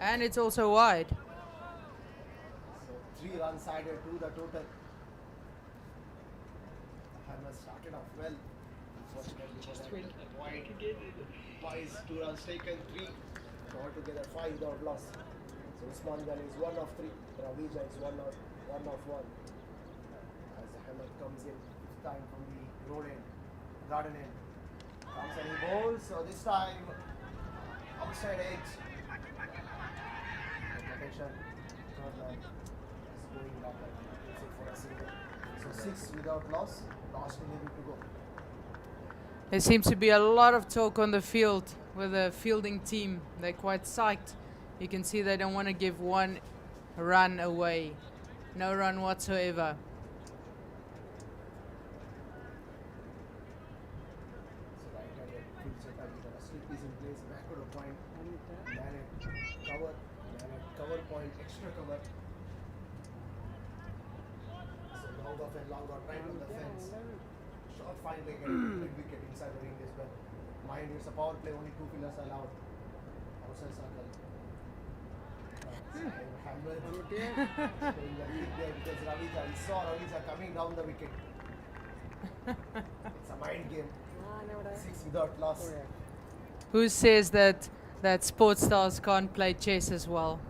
And it's also wide. So 3 runs added to the total. Hamad started off well. Unfortunately, wide. Twice 2 runs taken, 3. So altogether 5 without loss. So Usman Ghani is 1 of 3. Ravija is 1 of 1. As Hamad comes in, this time from the road end, garden end. Comes and he bowls. So this time outside edge. Attention. Third man is going back and takes it for a single. So 6 without loss. Last delivery to go. There seems to be a lot of talk on the field with the fielding team. They're quite psyched. You can see they don't want to give one run away. No run whatsoever. So right hand full check out. Slip is in place. Backward of point. Man at cover. Man at cover point. Extra cover. So long off and long out right on the fence. Short fine leg and mid wicket inside the ring as well. Mind you, it's a power play. Only 2 fielders allowed. Outside circle. Hamlet going the kick there because Ravija. He saw Ravija coming down the wicket. It's a mind game. 6 without loss. Who says that sports stars can't play chess as well?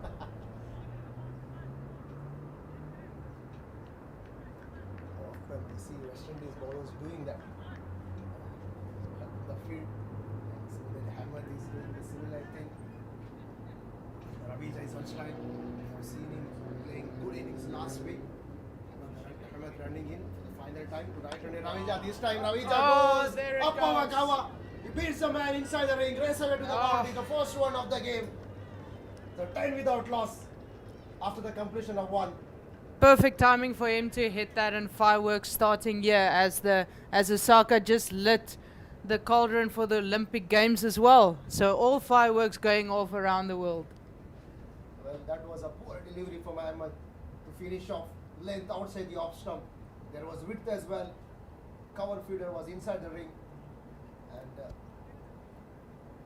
Often we see West Indies bowlers doing that. The field, and similarly Hamad is doing the similar thing. Ravija is much time. We have seen him playing good innings last week. Hamad running in for the final time to right hand Ravija. This time Ravija goes there it up goes. over cover. He beats the man inside the ring, race away to the boundary. The first one of the game. So 10 without loss after the completion of 1. Perfect timing for him to hit that, and fireworks starting here as Osaka just lit the cauldron for the Olympic Games as well. So all fireworks going off around the world. Well, that was a poor delivery from Ahmed to finish off length outside the off stump. There was width as well. Cover feeder was inside the ring. And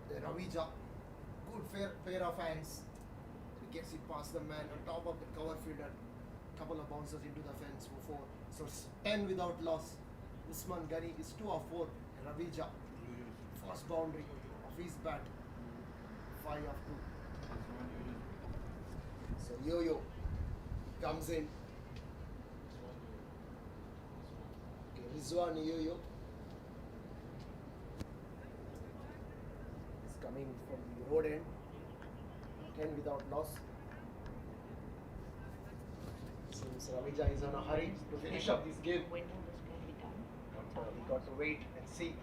the Ravija, good pair of hands. He gets it past the man on top of the cover feeder. Couple of bounces into the fence for 4. So 10 without loss. Usman Ghani is 2 of 4. Ravija, first boundary of his bat. 5 of 2. So Yo-Yo comes in. Okay, Rizwan Yo-Yo is coming from the road end. 10 without loss. Seems Ravija is on a hurry to finish up this game. We got to wait and see.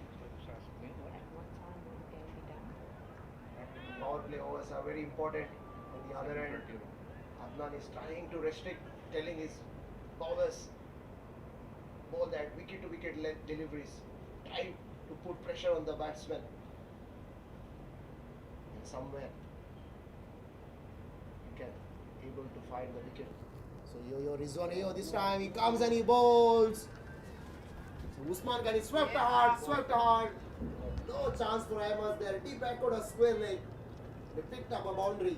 Power play overs are very important. On the other end, Adnan is trying to restrict, telling his bowlers bowl that wicket to wicket deliveries. Try to put pressure on the batsman. And somewhere you can able to find the wicket. So Yo-Yo Rizwan Yo this time he comes and he bowls. So Usman Ghani swept hard. No chance for Ahmed there. Deep backward a square leg. They picked up a boundary.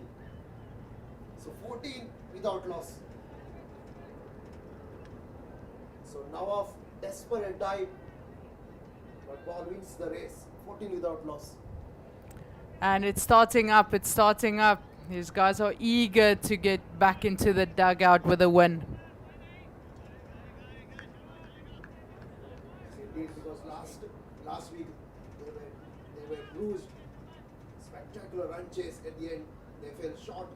So 14 without loss. So Nawaf desperate dive, but ball wins the race. 14 without loss. And it's starting up. These guys are eager to get back into the dugout with a win. Indeed, because last week they were bruised. Spectacular run chase at the end. They fell short.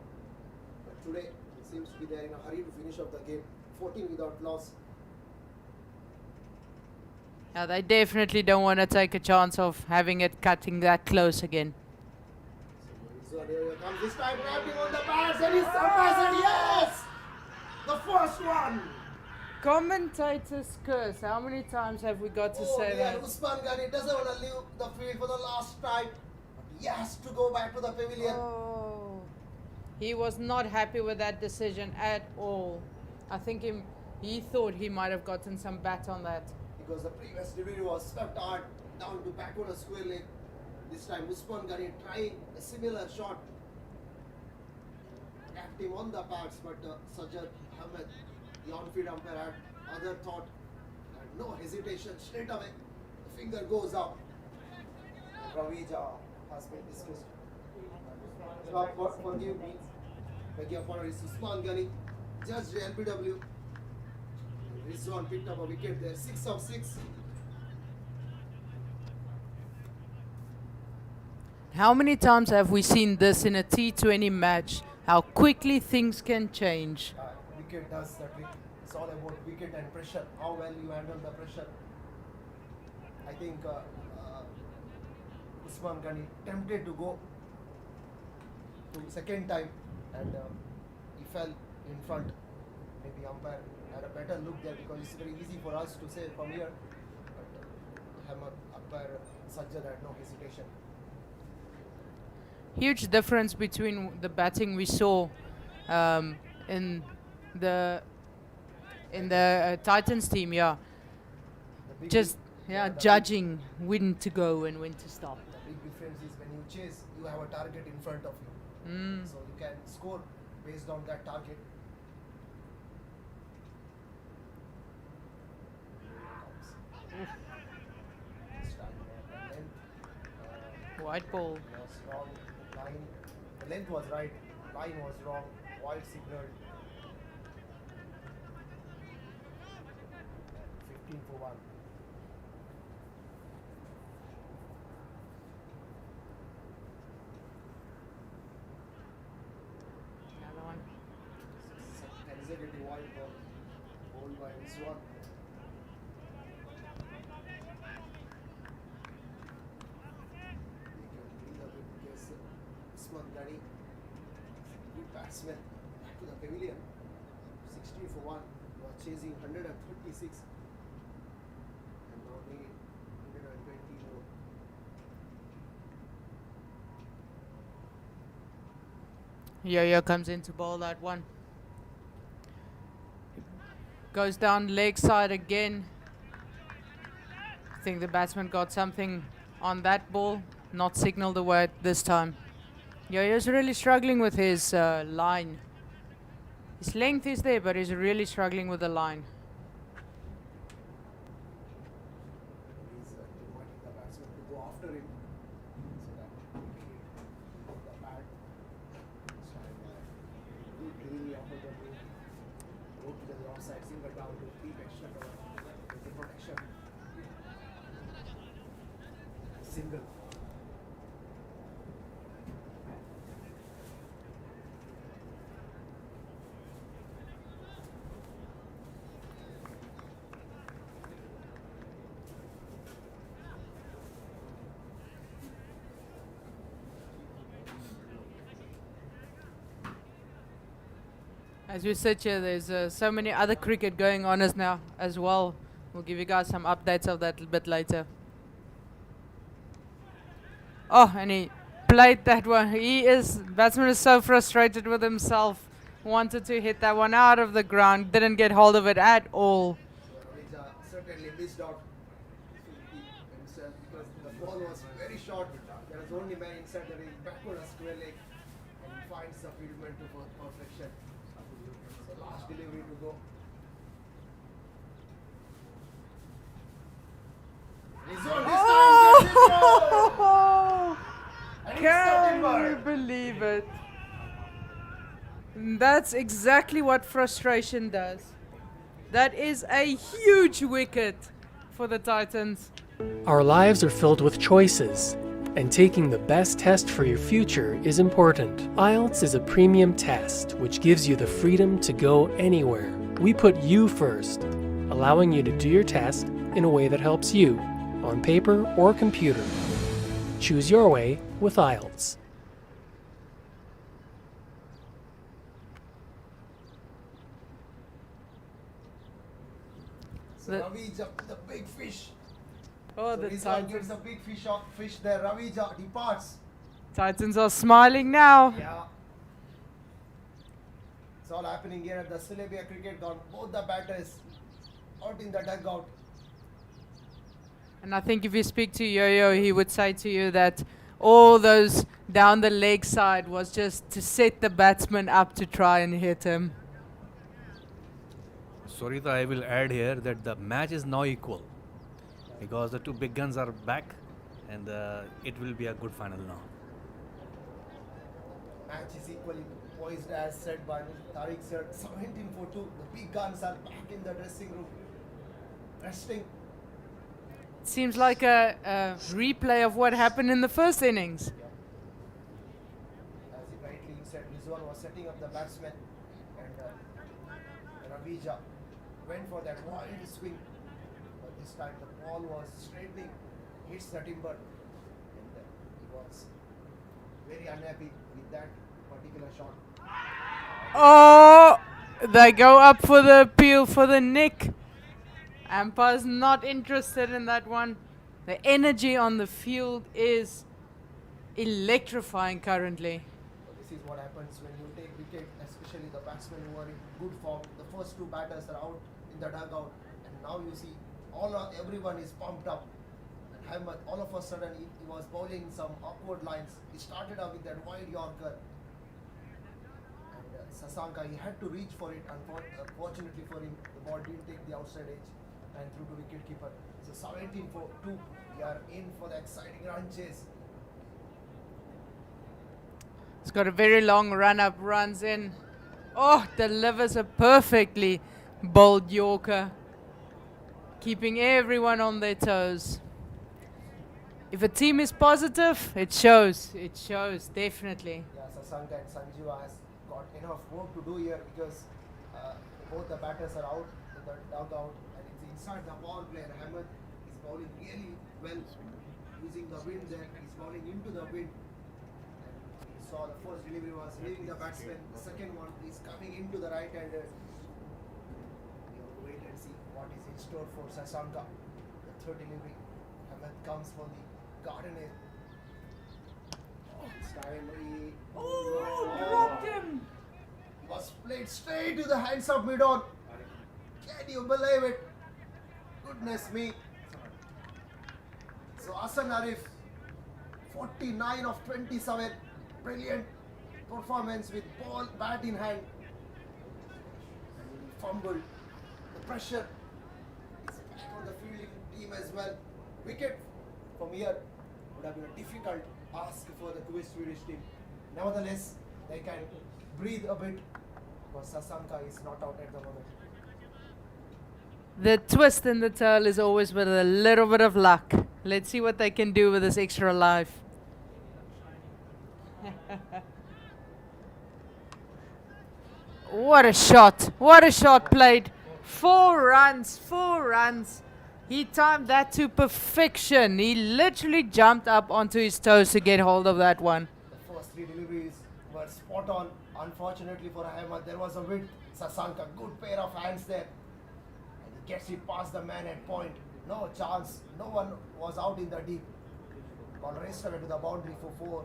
But today it seems to be they are in a hurry to finish off the game. 14 without loss. Yeah, they definitely don't want to take a chance of having it cutting that close again. So here comes this time grabbing on the pads and he's surprised and yes! The first one! Commentators curse. How many times have we got to say that? Usman Ghani doesn't want to leave the field for the last time. But he has to go back to the pavilion. Oh, he was not happy with that decision at all. I think he thought he might have gotten some bat on that. Because the previous delivery was swept hard down to backward a square leg. This time Usman Ghani trying a similar shot. Tapped him on the pads, but Sajjad Ahmed, the on-field umpire, had other thought. And no hesitation, straight away the finger goes up. Ravija has been dismissed. So forgive me. Beg your pardon, it's Usman Ghani, judged LBW. Rizwan picked up a wicket there, 6 of 6. How many times have we seen this in a T20 match? How quickly things can change. Wicket does the trick. It's all about wicket and pressure. How well you handle the pressure. I think Usman Ghani tempted to go to second time and he fell in front. Maybe umpire had a better look there because it's very easy for us to say from here. But umpire Sajjad had no hesitation. Huge difference between the batting we saw in the Titans team, yeah. The big Just the judging when to go and when to stop. The big difference is when you chase, you have a target in front of you. So you can score based on that target. White ball. Was wrong. Line. The length was right. Line was wrong. Wide signal. 15 for 1. Another one. Consecutive wide ball. Bowled by Rizwan. Usman Ghani, good batsman, back to the pavilion. 16 for 1. You are chasing 136 and now need 120 more. Yo-Yo comes in to bowl that one. Goes down leg side again. I think the batsman got something on that ball. Not signaled away this time. Yo-Yo's really struggling with his line. His length is there, but he's really struggling with the line. He's inviting the batsman to go after him so that he can hit the pad. This time, good delivery after the move. Go to the offside, single down to deep extra cover with the protection. Single. As we sit here, there's so many other cricket going on as well. We'll give you guys some updates of that a bit later. Oh, and he played that one. Batsman is so frustrated with himself. Wanted to hit that one out of the ground. Didn't get hold of it at all. Ravija certainly missed out. ball was very short. There was only man inside the ring, backward a square leg, and he finds the fieldman to perfection. So last delivery to go. Rizwan this time gets it wrong. And it's Can September. you believe it? That's exactly what frustration does. That is a huge wicket for the Titans. Our lives are filled with choices, and taking the best test for your future is important. IELTS is a premium test which gives you the freedom to go anywhere. We put you first, allowing you to do your test in a way that helps you, on paper or computer. Choose your way with IELTS. So Ravi jumped the big fish. Oh, So the Rizwan gets Titans. a big fish there. Ravi departs. Titans are smiling now. Yeah. It's all happening here at the Sulaibiya cricket ground. Both the batters out in the dugout. And I think if you speak to Yo-Yo, he would say to you that all those down the leg side was just to set the batsman up to try and hit him. Sorita, I will add here that the match is now equal because the two big guns are back and it will be a good final now. Match is equally poised as said by Tariq sir. 17 for 2. The big guns are back in the dressing room. Resting. Seems like a replay of what happened in the first innings. As he rightly said, Rizwan was setting up the batsman and Ravija went for that wild swing. But this time the ball was straightening, hits the timber, and he was very unhappy with that particular shot. Oh, they go up for the appeal for the nick. Umpire's not interested in that one. The energy on the field is electrifying currently. So this is what happens when you take wicket, especially the batsmen who are in good form. The first two batters are out in the dugout, and now you see everyone is pumped up. And Ahmed, all of a sudden, he was bowling some awkward lines. He started out with that wide Yorker, and Sasanka, he had to reach for it. Unfortunately for him, the ball didn't take the outside edge and through to wicketkeeper. So 17 for 2. We are in for the exciting run chase. It's got a very long run up, runs in. Oh, delivers a perfectly bowled Yorker, keeping everyone on their toes. If a team is positive, it shows. It shows, definitely. Yeah, Sasanka and Sanjiva has got enough work to do here because both the batters are out in the dugout and it's inside the ball player. Ahmed is bowling really well using the wind there. He's bowling into the wind. And you saw the first delivery was leaving the batsman. The second one is coming into the right-hander. We have to wait and see what is in store for Sasanka. The third delivery. Ahmed comes for the garden air. This time he Dropped him! was played straight to the hands of mid-on. Can you believe it? Goodness me. So Hasan Arif, 49 of 27. Brilliant performance with bat in hand. And he fumbled. The pressure is back on the fielding team as well. Wicket from here would have been a difficult ask for the KUWAIT Swedish team. Nevertheless, they can breathe a bit because Sasanka is not out at the moment. The twist in the tail is always with a little bit of luck. Let's see what they can do with this extra life. What a shot. What a shot played. 4 runs. 4 runs. He timed that to perfection. He literally jumped up onto his toes to get hold of that one. The first 3 deliveries were spot on. Unfortunately for Ahmed, there was a width. Sasanka, good pair of hands there. And he gets it past the man at point. No chance. No one was out in the deep. Ball raced away to the boundary for 4.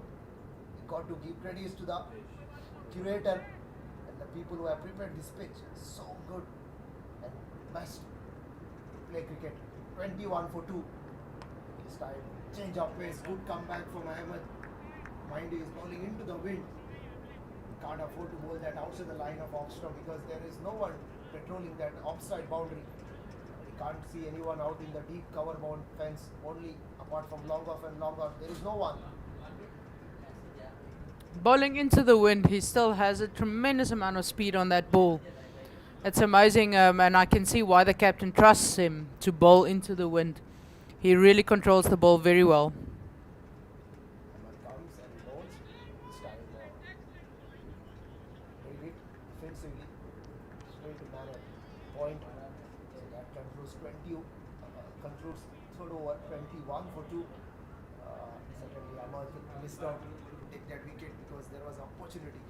We got to give credits to the curator and the people who have prepared this pitch. So good and best to play cricket. 21 for 2. This time, change of pace, good comeback from Ahmed. Mind you, is bowling into the wind. Can't afford to bowl that outside the line of off stump because there is no one patrolling that offside boundary. We can't see anyone out in the deep cover bound fence, only apart from long off and long out. There is no one. Bowling into the wind, he still has a tremendous amount of speed on that ball. It's amazing, and I can see why the captain trusts him to bowl into the wind. He really controls the ball very well. Ahmed comes and bowls. This time, very big defensively, straight to man at point. So that concludes concludes third over, 21 for 2. Certainly, Ahmed missed out to take that wicket because there was opportunity.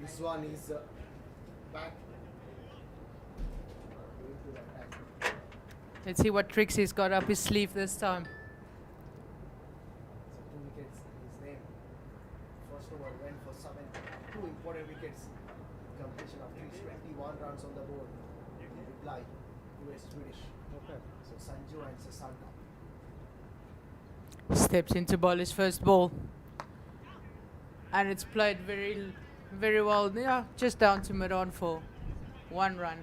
This one is back into the attack. Let's see what tricks he's got up his sleeve this time. So 2 wickets in his name. First over went for 7. 2 important wickets. Completion of 321 runs on the board. In reply, KUWAIT Swedish. Okay. So Sanju and Sasanta. Steps into bowl his first ball. And it's played very well. Yeah, just down to mid-on for 1 run.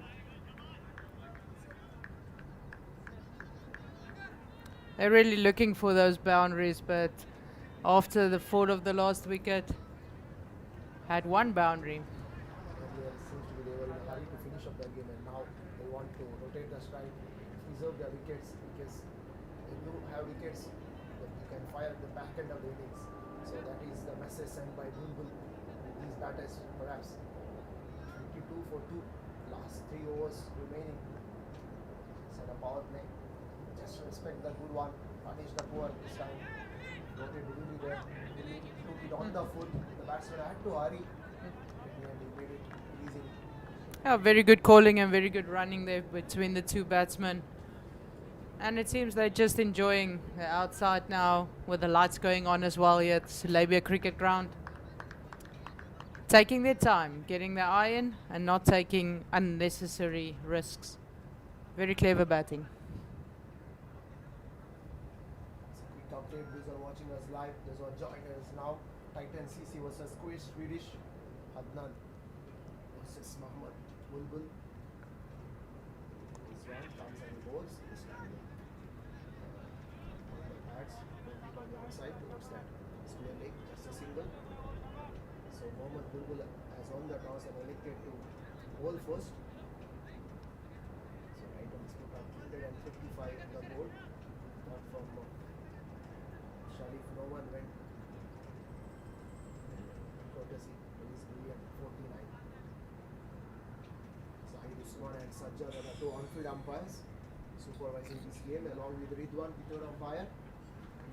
They're really looking for those boundaries, but after the fall of the last wicket, had 1 boundary. Earlier it seems to be they were in a hurry to finish up their game, and now they want to rotate the strike, preserve their wickets, because if you have wickets, then you can fire at the back end of the innings. So that is the message sent by Bulbul with these batters, perhaps. 22 for 2, last 3 overs remaining. Set a power play. Just respect the good one, punish the poor this time. Rotate delivery there. He took it on the foot. The batsman had to hurry. And he made it easily. Yeah, very good calling and very good running there between the 2 batsmen. And it seems they're just enjoying the outside now with the lights going on as well here at Sulaibiya Cricket Ground. Taking their time, getting their eye in and not taking unnecessary risks. Very clever batting. It's a quick update. Those are watching us live. Those are joining us now. TITANS CC versus KUWAIT Swedish. Adnan versus Mohammed Bulbul. This one comes and bowls. This time on the pads. Don't hit on the other side towards that square leg. Just a single. So Mohammed Bulbul has won the toss and elected to bowl first. So right on this put up 155 on the board. Not from Sharif, no one went courtesy of his brilliant 49. Zahid Usman and Sajjad are the 2 on-field umpires supervising this game, along with Ridwan, the 3rd umpire,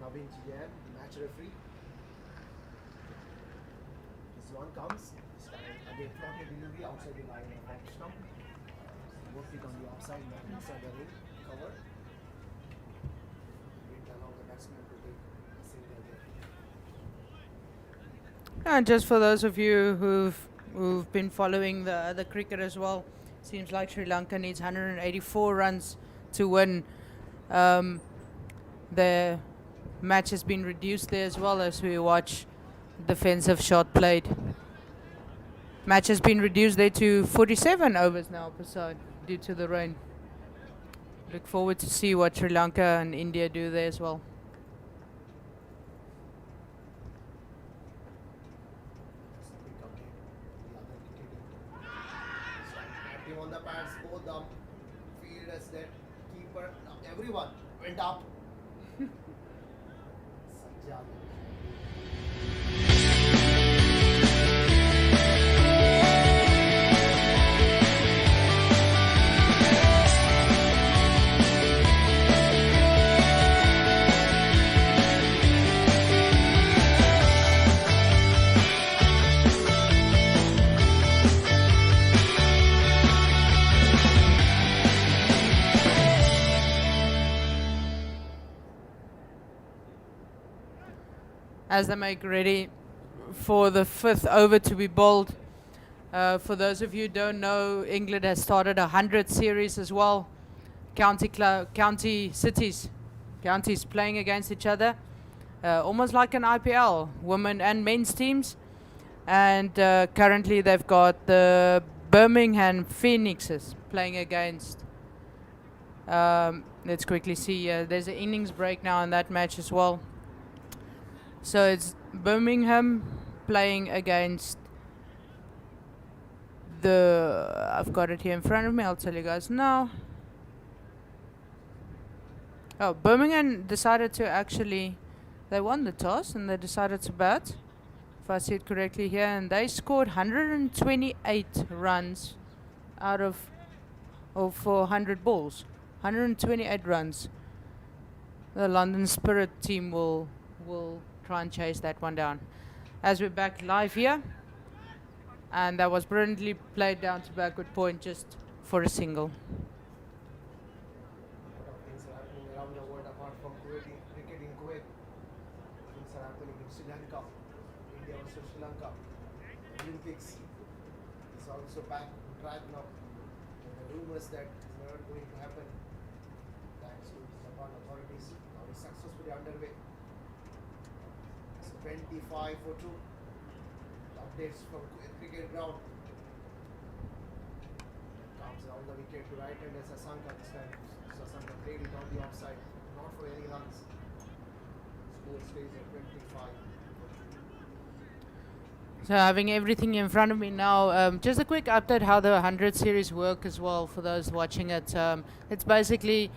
Naveen Chiyan, match referee. This one comes, this time again not a delivery outside the line of off stump. Worked it on the offside, not inside the ring, cover. Didn't allow the batsman to take a single there. And just for those of you who've been following the other cricket as well, seems like Sri Lanka needs 184 runs to win. The match has been reduced there as well as we watch defensive shot played. Match has been reduced there to 47 overs now per side due to the rain. Look forward to see what Sri Lanka and India do there as well. Active on the pads, both the fielders, that keeper, everyone went up. Sajjad. as they make ready for the 5th over to be bowled. For those of you who don't know, England has started a 100 series as well. Counties playing against each other, almost like an IPL, women and men's teams. And currently they've got the Birmingham Phoenixes playing against. Let's quickly see. There's an innings break now in that match as well. So it's Birmingham playing against I've got it here in front of me. I'll tell you guys now. Oh, Birmingham decided to actually, they won the toss and they decided to bat, if I see it correctly here, and they scored 128 runs out of for 100 balls. 128 runs. The London Spirit team will try and chase that one down. As we're back live here, and that was brilliantly played down to backward point just for a single. Things are happening around the world apart from Kuwaiti cricket in Kuwait. Things are happening in Sri Lanka, India versus Sri Lanka. Olympics is also back on track now. The rumors that it's not going to happen, thanks to Japan authorities, now is successfully underway. So 25 for 2. Updates from Kuwait cricket ground. Comes around the wicket to right hand as Sasanka this time. Sasanka played it on the offside, not for any runs. Score stays at 25. So having everything in front of me now, just a quick update how the 100 series work as well for those watching it. It's basically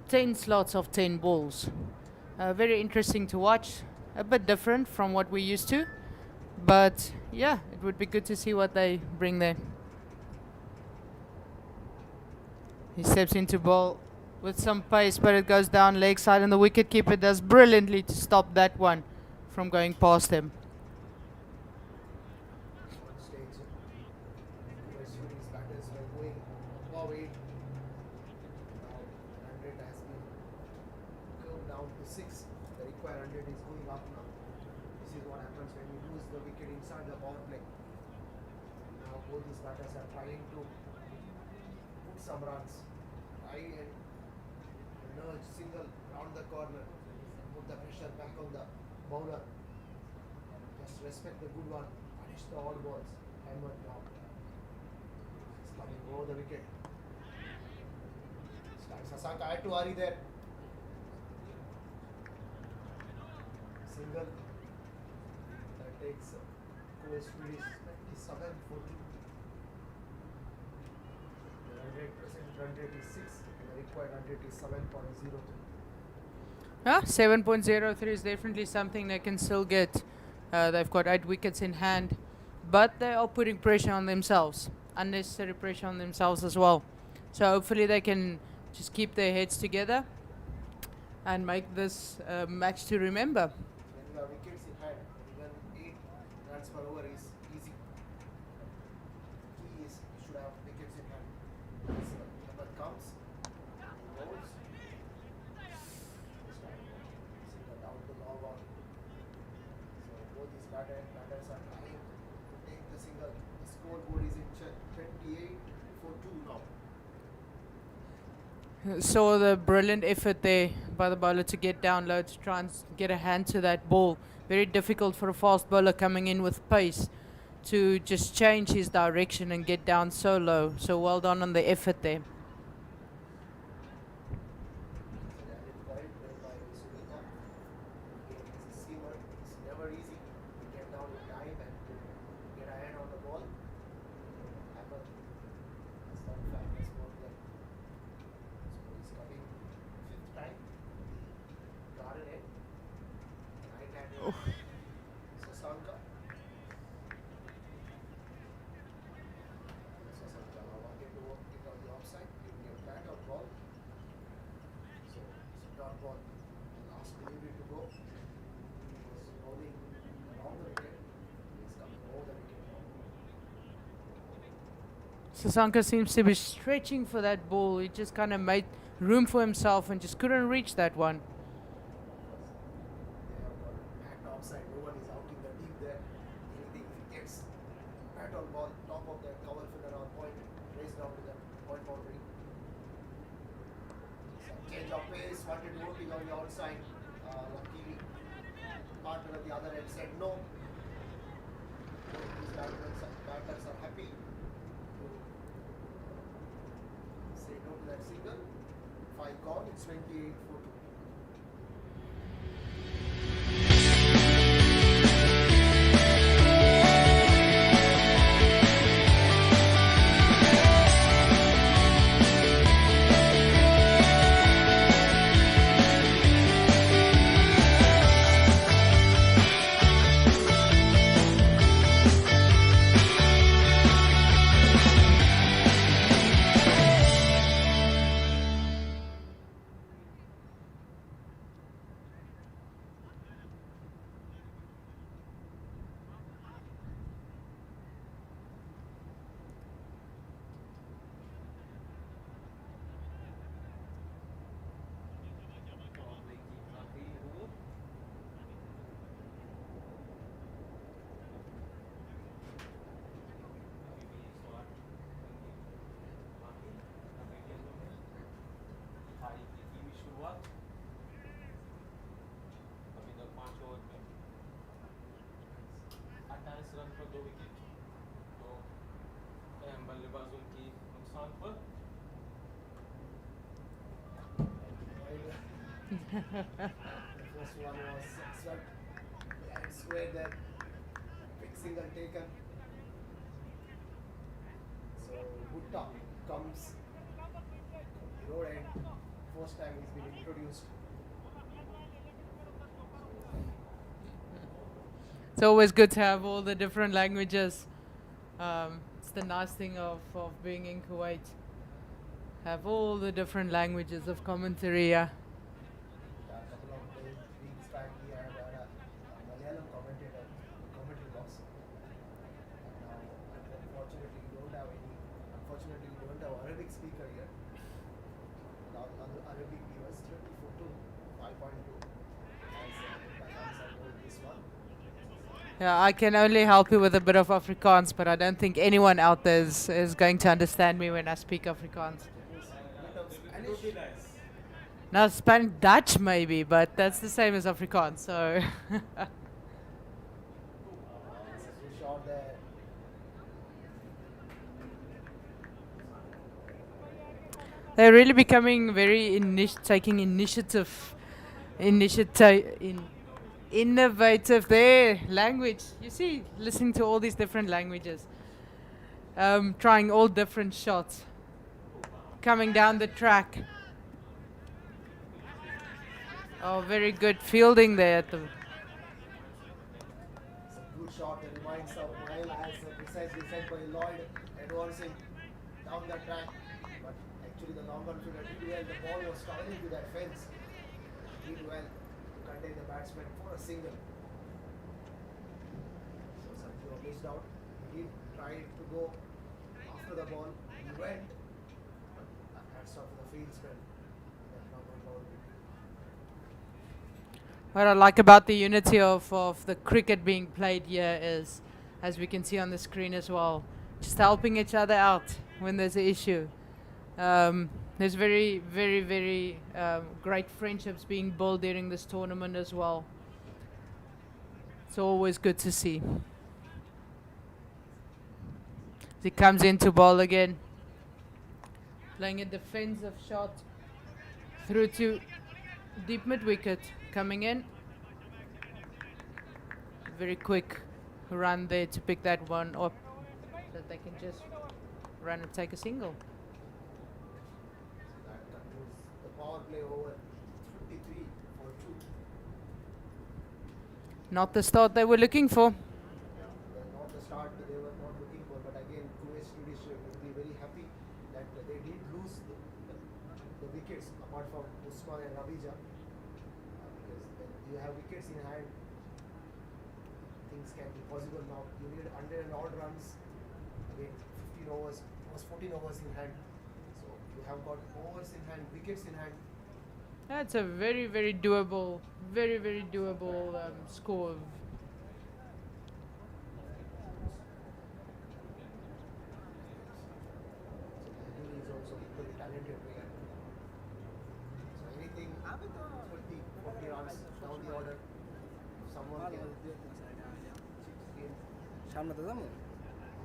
10 slots of 10 balls. Very interesting to watch, a bit different from what we're used to, but yeah, it would be good to see what they bring there. He steps into ball with some pace, but it goes down leg side, and the wicketkeeper does brilliantly to stop that one from going past him. On stage, KUWAIT Swedish batters were going above 8. Now 100 has been curved down to 6. The required 100 is going up now. This is what happens when you lose the wicket inside the power play. Now both these batters are trying to put some runs. Try and nudge single round the corner. Put the pressure back on the bowler. Just respect the good one. Punish the odd balls. Hammer down. He's coming over the wicket. Sasanka had to hurry there. Single. That takes KUWAIT Swedish 27 for 2. The 100% run rate is 6 and the required run rate is 7.03. 7.03 is definitely something they can still get. They've got 8 wickets in hand, but they are putting pressure on themselves, unnecessary pressure on themselves as well. So hopefully they can just keep their heads together and make this match to remember. When you have wickets in hand, even 8 runs per over is easy. Key is you should have wickets in hand. As the number comes, he rolls. This time, single down to long on. So both these batters are trying to take the single. The scoreboard is in check. 28 for 2 now. Saw the brilliant effort there by the bowler to get down low to try and get a hand to that ball. Very difficult for a fast bowler coming in with pace to just change his direction and get down so low. So well done on the effort there. Landed wide by Sulaibiya. Again, he's a seamer. It's never easy to get down in time and to get a hand on the ball. Hammer has done fabulous work there. So he's coming 5th time. Garden end. Right hand. Sasanka. Sasanka now wanted to work it on the offside. Giving a flat out ball. So it's a dot ball. Last delivery to go. He was bowling around the wicket. He's coming over the wicket now. Sasanka seems to be stretching for that ball. He just kind of made room for himself and just couldn't reach that one. They have got a back offside over raced down to the point boundary. Some change of pace, wanted to working on the outside. Luckily, partner at the other end said no. These batters are happy to say no to that single. 5 gone, it's 28 for 2. Run पर 2 wicket तो अहम बल्लेबाजों की नुकसान पर The first one was swept and square there. Big single taken. So Butta comes from the road end. First time he's been introduced. It's always good to have all the different languages. It's the nice thing of being in Kuwait. Have all the different languages of commentary. Yeah. A couple of weeks back we had a Malayalam commentator, commentary box. And now unfortunately we don't have Arabic speaker here. Arabic viewers 34 to 5.2 as I told this one. Yeah, I can only help you with a bit of Afrikaans, but I don't think anyone out there is going to understand me when I speak Afrikaans. Now, Spanish, Dutch maybe, but that's the same as Afrikaans, so. Shot there. They're really becoming very taking innovative. Their language, you see, listening to all these different languages, trying all different shots, coming down the track. Oh, very good fielding there at the. It's a good shot that reminds of Mile as precisely said by Lloyd, advancing down the track. But actually the non-confielder did well. The ball was traveling to that fence. Did well to contain the batsman for a single. So Sanju missed out. He did try to go after the ball. He went. But hats off to the fieldsman. That non-boundary. What I like about the unity of the cricket being played here is, as we can see on the screen as well, just helping each other out when there's an issue. There's very, very, very great friendships being built during this tournament as well. It's always good to see. He comes into ball again, playing a defensive shot through to deep mid wicket. Coming in, very quick run there to pick that one up, so that they can just run and take a single. That concludes the power play over 53 for 2. Not the start they were looking for. Not the start they were not looking for, but again, KUWAIT Swedish will be very happy that they did lose the wickets apart from Usman and Ravija. Because when you have wickets in hand, things can be possible now. You need 100 and odd runs. Again, 15 overs, it was 14 overs in hand. So you have got overs in hand, wickets in hand. That's a very, very doable, very, very doable score. wicket wicket. So anything 30, 40 runs down the order. Someone can game সামনে তো যাবো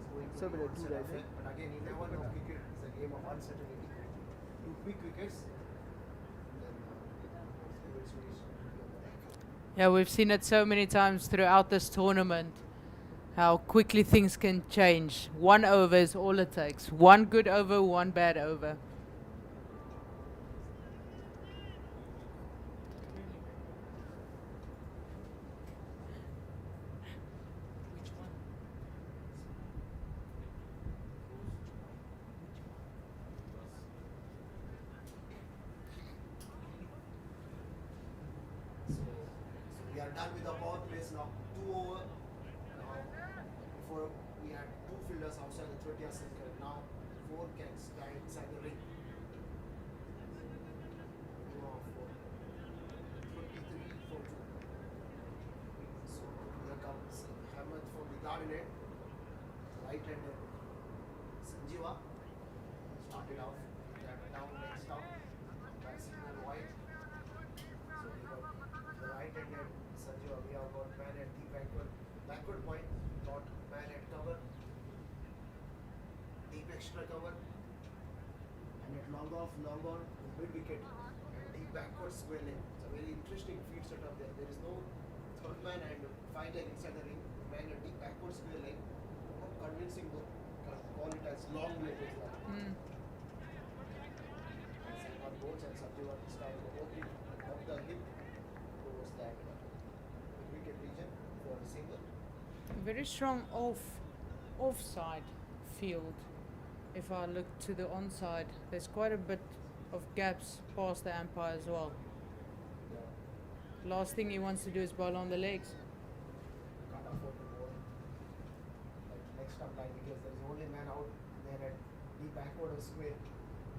is going to So, be but once two and guys, after. But again, you never know. Cricket is a game of uncertainty. Two quick wickets. Then Kuwait Swedish will be on the back. Yeah, we've seen it so many times throughout this tournament. How quickly things can change. One over is all it takes. One good over, one bad over. So we are done with the power plays now. 2 over. Now, before we had 2 fielders outside the 30 yard circle. Now 4 can stand inside the ring. Now 4. 23 for 2. So here comes Hamad from the garden end. Right-hander Sanjeeva started off that down next up by signal wide. So we got the right-handed Sanjeeva. We have got man at the backward point, got man at cover, deep extra cover, and at long off, long on, mid wicket, and deep backward square leg. It's a very interesting field setup there. There is no third man and 5 leg inside the ring. Man at deep backward square leg. Not convincing though. Call it as long leg as well. Saiman goes and Sanjeeva this time opening up the hip towards that wicket region for a single. Very strong offside field. If I look to the onside, there's quite a bit of gaps past the umpire as well. Last thing he wants to do is bowl on the legs. Can't afford to bowl like next up line because there is only man out there at deep backward or square.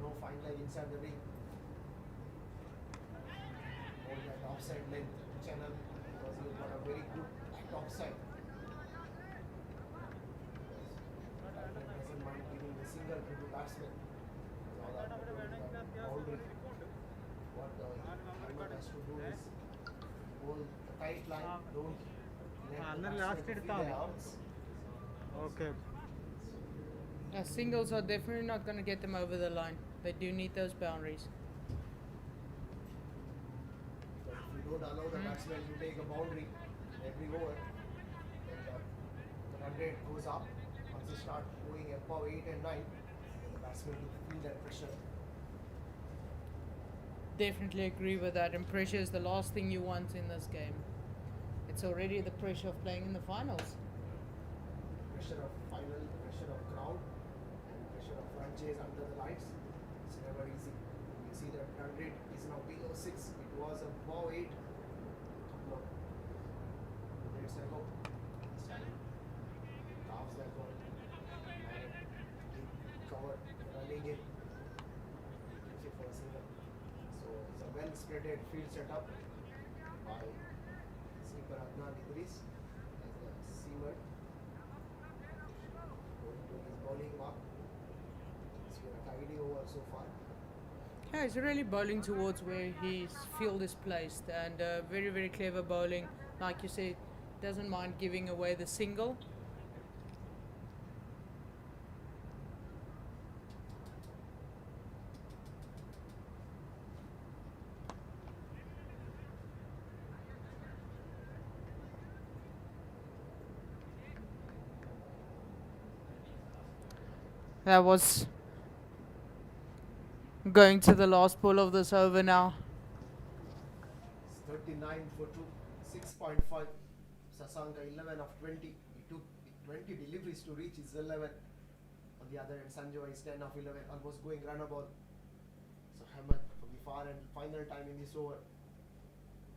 No fine leg inside the ring. Only at offside length channel because you've got a very good at offside. Doesn't mind giving the single to the batsman. Now that boundary. What the Hamad has to do is bowl the tight line. Don't let the batsman feel their arms. Okay. Singles are definitely not going to get them over the line. They do need those boundaries. Because if you don't allow the batsman to take a boundary every over, then the run rate goes up. Once you start going above 8 and 9, then the batsman will feel that pressure. Definitely agree with that. And pressure is the last thing you want in this game. It's already the pressure of playing in the finals. Pressure of final, pressure of crowd, and pressure of run chase under the lights. It's never easy. You see that run rate is now below 6. It was above 8 a couple of minutes ago. This time, calves that one. Deep cover, running in. Takes it for a single. So it's a well spreaded field setup by Sweeper Adnan Idris as a seamer. Going to his bowling mark. It's been a tidy over so far. Yeah, he's really bowling towards where his field is placed, and very, very clever bowling. Like you said, doesn't mind giving away the single. That was going to the last ball of this over now. It's 39 for 2, 6.5. Sasanka 11 of 20. He took 20 deliveries to reach his 11. On the other end, Sanjeeva is 10 of 11, almost going runner ball. So Hamad from the far end, final time in this over.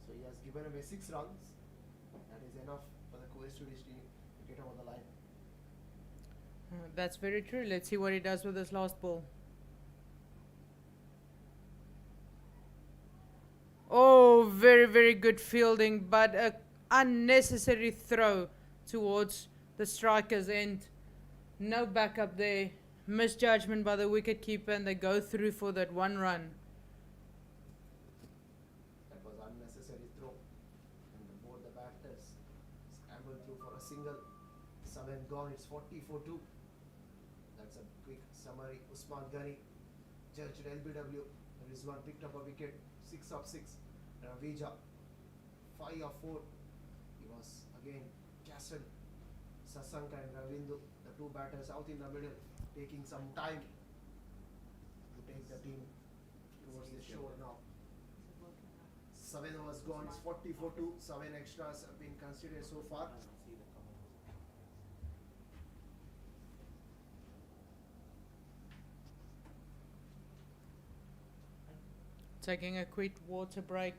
So he has given away 6 runs. That is enough for the Kuwait Swedish team to get over the line. That's very true. Let's see what he does with this last ball. Oh, very, very good fielding, but a unnecessary throw towards the striker's end. No backup there. misjudgment by the wicketkeeper, and they go through for that one run. That was unnecessary throw. And both the batters scrambled through for a single. 7 gone, it's 40-4-2. That's a quick summary. Usman Ghani judged LBW. Rizwan picked up a wicket. 6 of 6. Ravija 5 of 4. He was again castled. Sasanka and Ravindu, the two batters out in the middle, taking some time to take the team towards the shore now. 7 overs gone, it's 40-4-2. 7 extras have been considered so far. Taking a quick water break.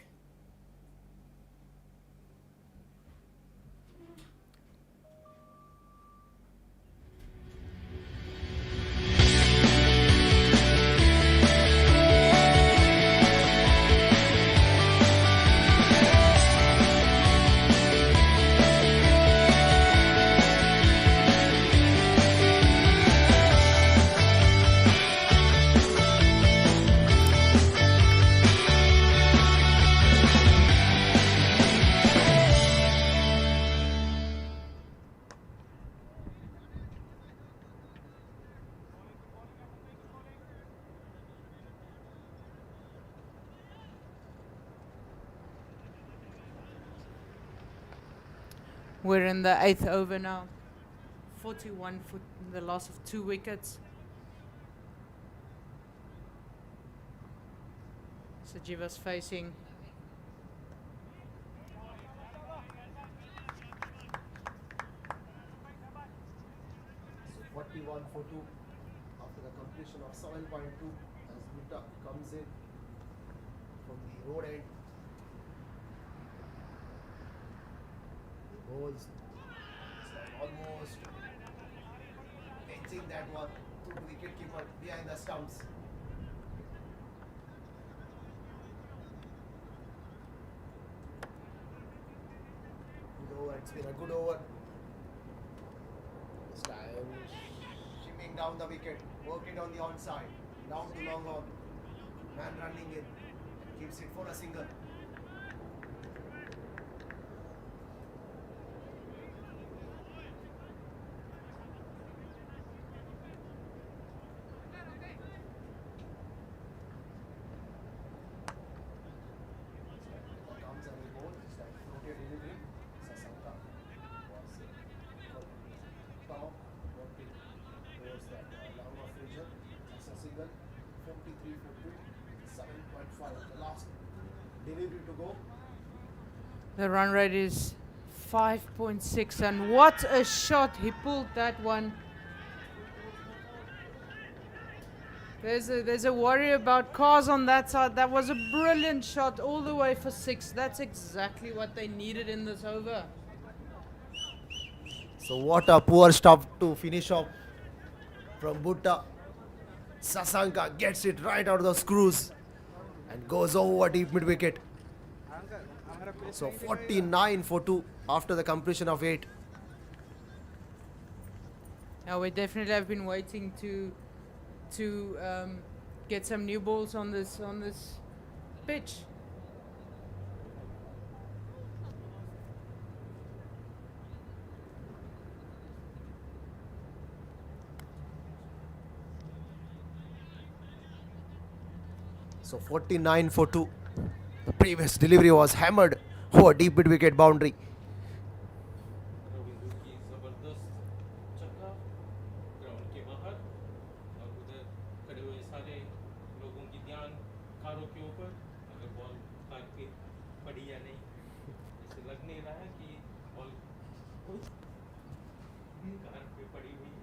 We're in the 8th over now. 41 for the loss of 2 wickets. Sajiva's facing. So 41-4-2 after the completion of 7.2 as Butta comes in from the road end. Bowls almost edging that one to the wicketkeeper behind the stumps. Good over, it's been a good over. This time shimming down the wicket, work it on the onside, down to long on. Man running in, keeps it for a single. The run rate is 5.6, and what a shot! He pulled that one. There's a worry about cars on that side. That was a brilliant shot all the way for 6. That's exactly what they needed in this over. So what a poor stop to finish off from Butta. Sasanka gets it right out of the screws and goes over deep mid wicket. So 49-4-2 after the completion of 8. Now we definitely have been waiting to get some new balls on this pitch. So 49-4-2. The previous delivery was hammered over deep mid wicket boundary. Ravindra की जबरदस्त छक्का ground के बाहर और उधर खड़े हुए सारे लोगों की ध्यान कारों के ऊपर अगर बॉल कार पे पड़ी या नहीं ऐसे लग नहीं रहा है कि बॉल कार पे पड़ी हुई है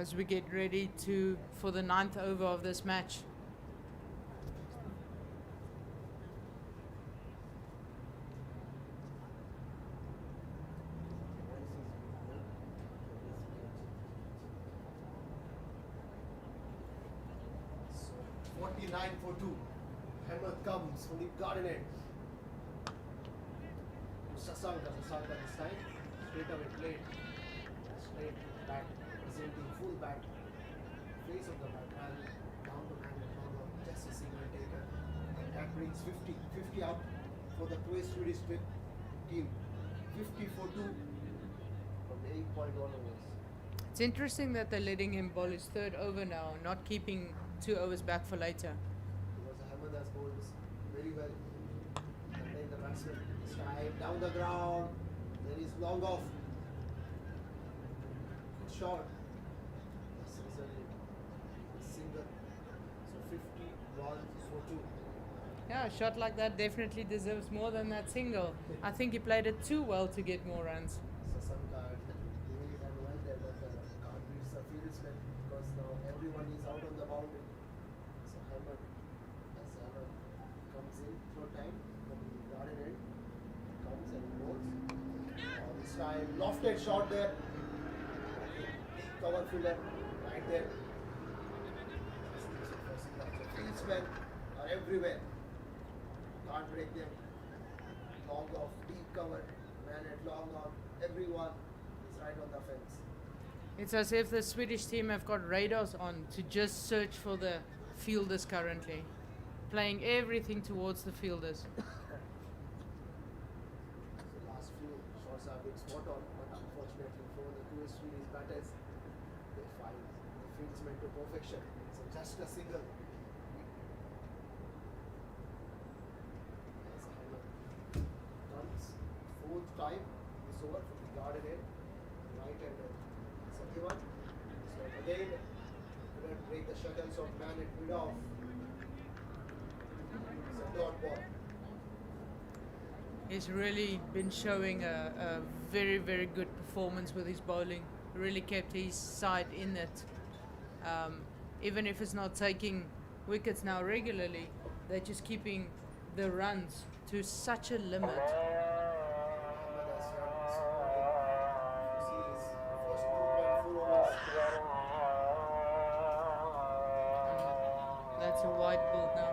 As we get ready for the 9th over of this match. 49 for 2. Hammer comes from the garden end. Sasanka this time. Straight away played. Straight back, presenting full back. Face of the back. And down to man and down. Just a single taker. And that brings 50. 50 out for the KUWAIT Swedish team. 50 for 2 from the 8.1 overs. It's interesting that they're letting him bowl his third over now, not keeping 2 overs back for later. Because Ahmed has bowled this very well. And then the batsman this time down the ground. There is long off. Good shot. This resulted a single. So 51 for 2. Yeah, a shot like that definitely deserves more than that single. I think he played it too well to get more runs. Sasanka really done well there, but can't reach the fieldsman because now everyone is out on the boundary. So Hammer, as Hammer comes in for time from the garden end, comes and bowls. This time lofted shot there. Deep cover fielder right there. The fieldsmen are everywhere. Can't break them. Long off, deep cover, man at long on. Everyone is right on the fence. It's as if the Swedish team have got radars on to just search for the fielders currently, playing everything towards the fielders. The last few shots have been spot on, but unfortunately for the KUWAIT Swedish batters, they find the fieldsmen to perfection. So just a single. Comes fourth time this over from the garden end, right-hander. Satywan. So again, couldn't break the shuttles of man at mid-off. It's a dot ball. He's really been showing a very, very good performance with his bowling. Really kept his side in it. Even if it's not taking wickets now regularly, they're just keeping the runs to such a limit. That's a wide ball now.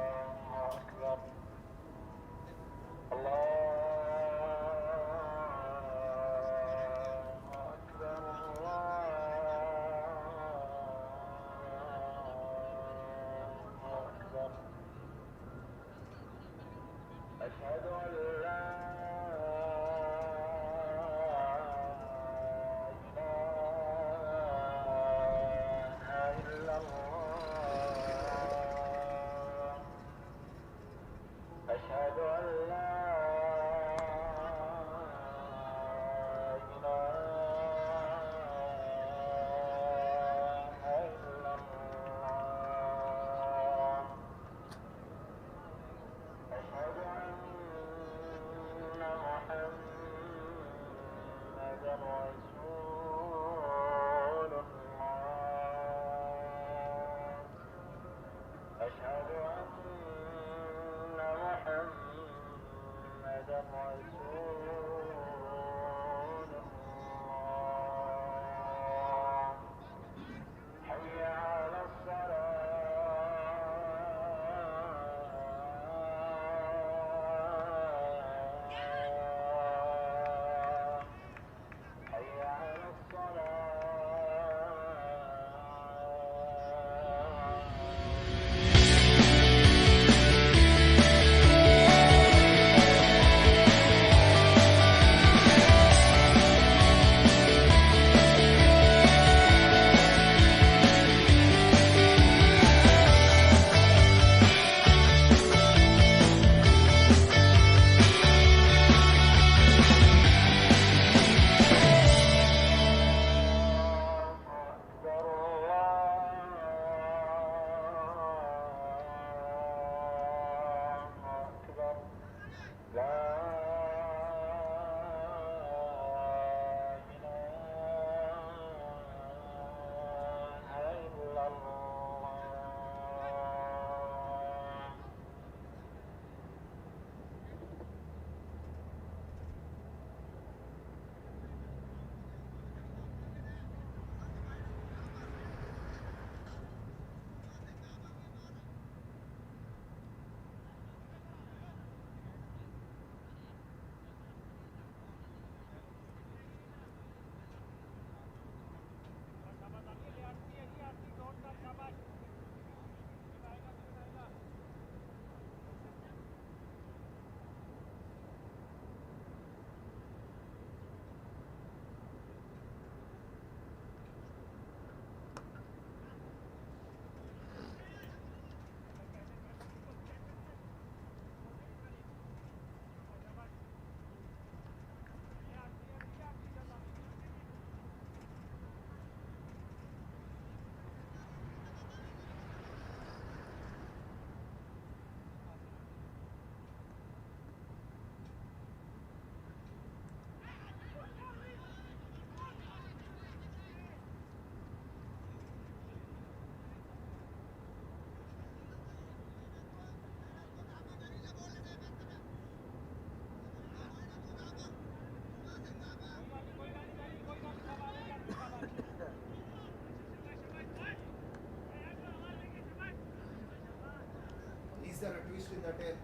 twist in the tail.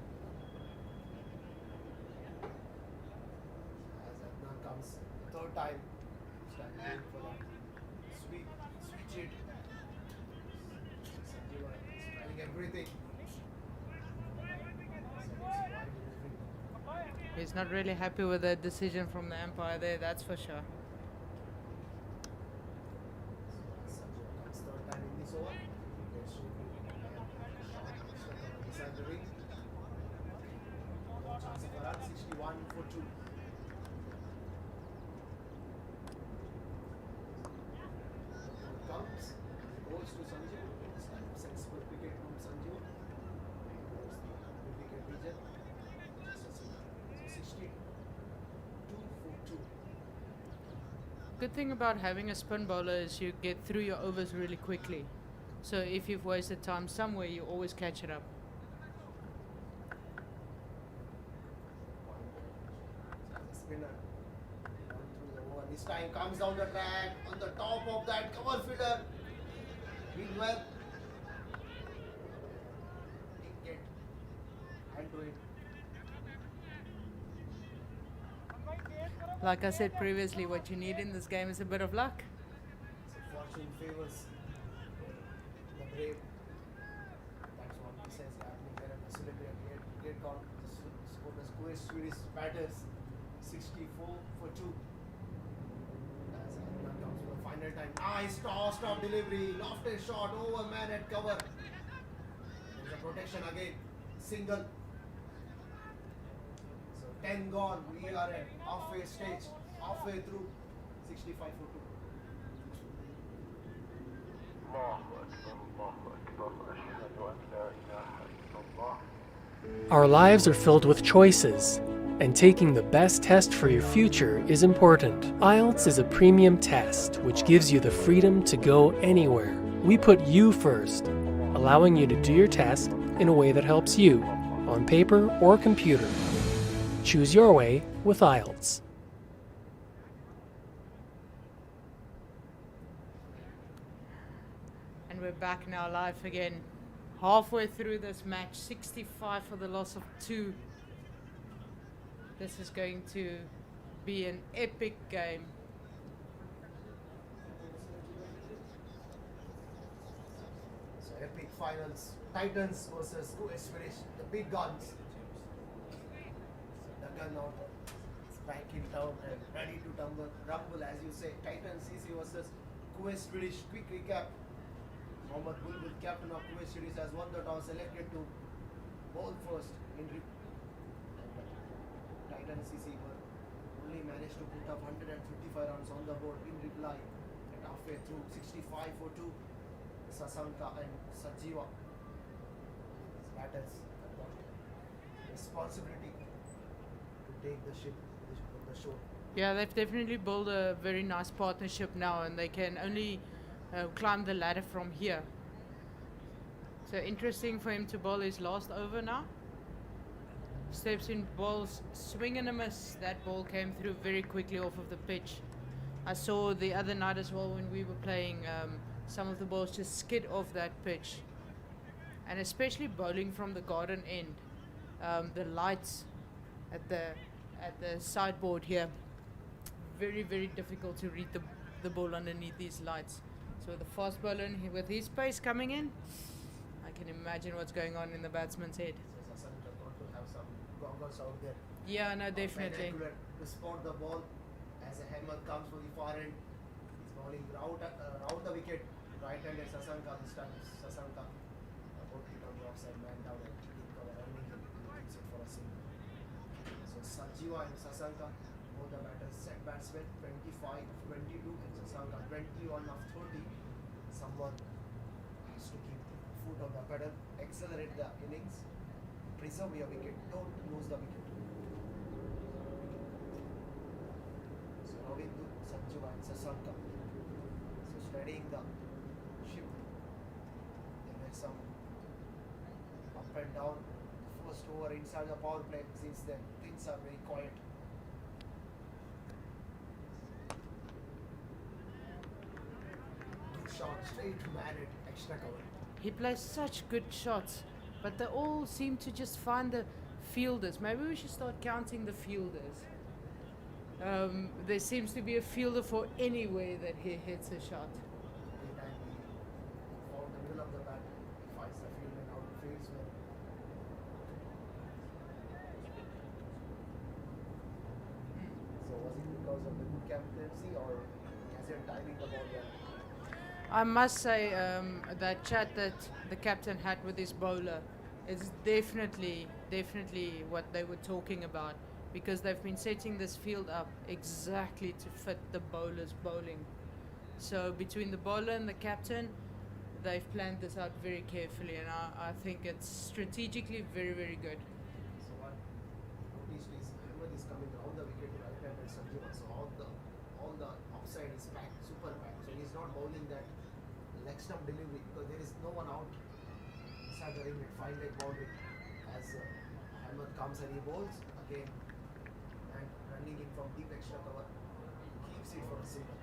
As Adnan comes third time, standing for that sweet hit. Sanjeeva is trying everything. He's not really happy with the decision from the umpire there, that's for sure. Sanjeeva comes third time in this over. Gets to beside the ring. No chance of a run, 61 for 2. Comes, goes to Sanjeeva. This time sensible wicket from Sanjeeva. Wicket region. So 62 for 2. Good thing about having a spin bowler is you get through your overs really quickly. So if you've wasted time somewhere, you always catch it up. Spinner down through the over. This time comes down the track on the top of that cover fielder. Did well. Didn't get hand to it. Like I said previously, what you need in this game is a bit of luck. So fortune favors the brave. That's what he says happening there at the Sulaibiya. Great call. For the KUWAIT Swedish batters, 64 for 2. As Adnan comes for the final time. Nice toss, top delivery, lofted shot, over man at cover. There's a protection again. Single. So 10 gone. We are at halfway stage, halfway through. 65 for 2. Our lives are filled with choices, and taking the best test for your future is important. IELTS is a premium test which gives you the freedom to go anywhere. We put you first, allowing you to do your test in a way that helps you, on paper or computer. Choose your way with IELTS. And we're back now live again. Halfway through this match, 65 for the loss of 2. This is going to be an epic game. So epic finals. Titans versus KUWAIT Swedish. The big guns. The gun out. It's back in town and ready to rumble, as you say. Titans CC versus KUWAIT Swedish. Quick recap. Mohammad Bulbul, captain of KUWAIT Swedish, has won the toss, selected to bowl first in Titans CC were only managed to put up 155 runs on the board in reply at halfway through. 65 for 2. Sasanka and Sanjeeva, as batters, have got responsibility to take the ship from the shore. Yeah, they've definitely built a very nice partnership now, and they can only climb the ladder from here. So interesting for him to bowl his last over now. Steps in, bowls, swing and a miss. That ball came through very quickly off of the pitch. I saw the other night as well when we were playing, some of the balls just skid off that pitch. And especially bowling from the garden end. The lights at the sideboard here, very, very difficult to read the ball underneath these lights. So the fast bowler with his pace coming in, I can imagine what's going on in the batsman's head. So Sasanka got to have some goggles out there. Yeah, no, definitely. To spot the ball as a hammer comes from the far end. He's bowling round the wicket. Right-handed Sasanka this time. Sasanka about to come offside, man down and keeping cover, earning him. Keeps it for a single. So Sanjeeva and Sasanka, both the batters, set batsmen, 25 of 22 and Sasanka 21 of 30. Someone has to keep foot on the pedal, accelerate the innings, preserve your wicket, don't lose the wicket. So Ravindu, Sanjeeva and Sasanka, so steadying the ship. There were some up and down. First over inside the power play. Since then things are very quiet. Good shot straight to man it, extra cover. He plays such good shots. but they all seem to just find the fielders. Maybe we should start counting the fielders. There seems to be a fielder for anywhere that he hits a shot. Every time he found the middle of the bat, he finds the field and out fields well. So was it because of the good captaincy or has he timing the ball well? I must say that chat that the captain had with his bowler is definitely what they were talking about, because they've been setting this field up exactly to fit the bowler's bowling. So between the bowler and the captain, they've planned this out very carefully, and I think it's strategically very good. So what noticed is Ahmed is coming round the wicket to right hand and Sanjuma. So all the offside is packed, super packed. So he's not bowling that leg stump delivery because there is no one out inside the ring with 5-leg boundary. As Ahmed comes and he bowls again and running in from deep extra cover, keeps it for a single.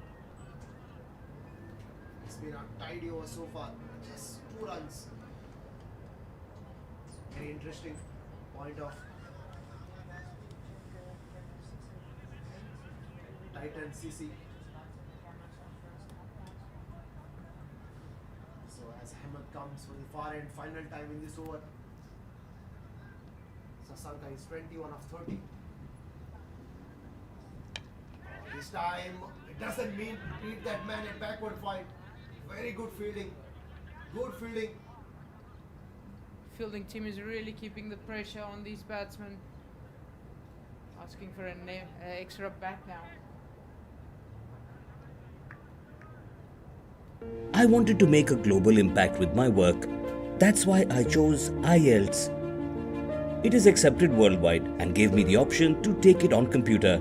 It's been a tidy over so far, just 2 runs. Very interesting point of Titan CC. So as Ahmed comes for the far end, final time in this over, Sasanka is 21 of 30. This time it doesn't mean beat that man in backward fight. Very good fielding. Good fielding. Fielding team is really keeping the pressure on these batsmen. Asking for an extra bat now. I wanted to make a global impact with my work. That's why I chose IELTS. It is accepted worldwide and gave me the option to take it on computer.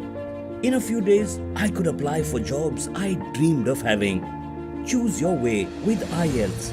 In a few days, I could apply for jobs I dreamed of having. Choose your way with IELTS.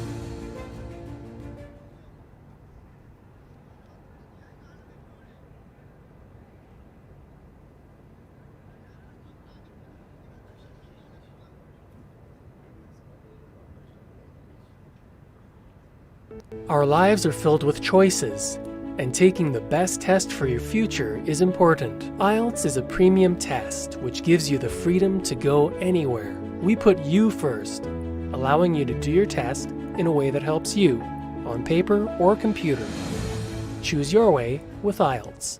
Our lives are filled with choices, and taking the best test for your future is important. IELTS is a premium test which gives you the freedom to go anywhere. We put you first, allowing you to do your test in a way that helps you, on paper or computer. Choose your way with IELTS.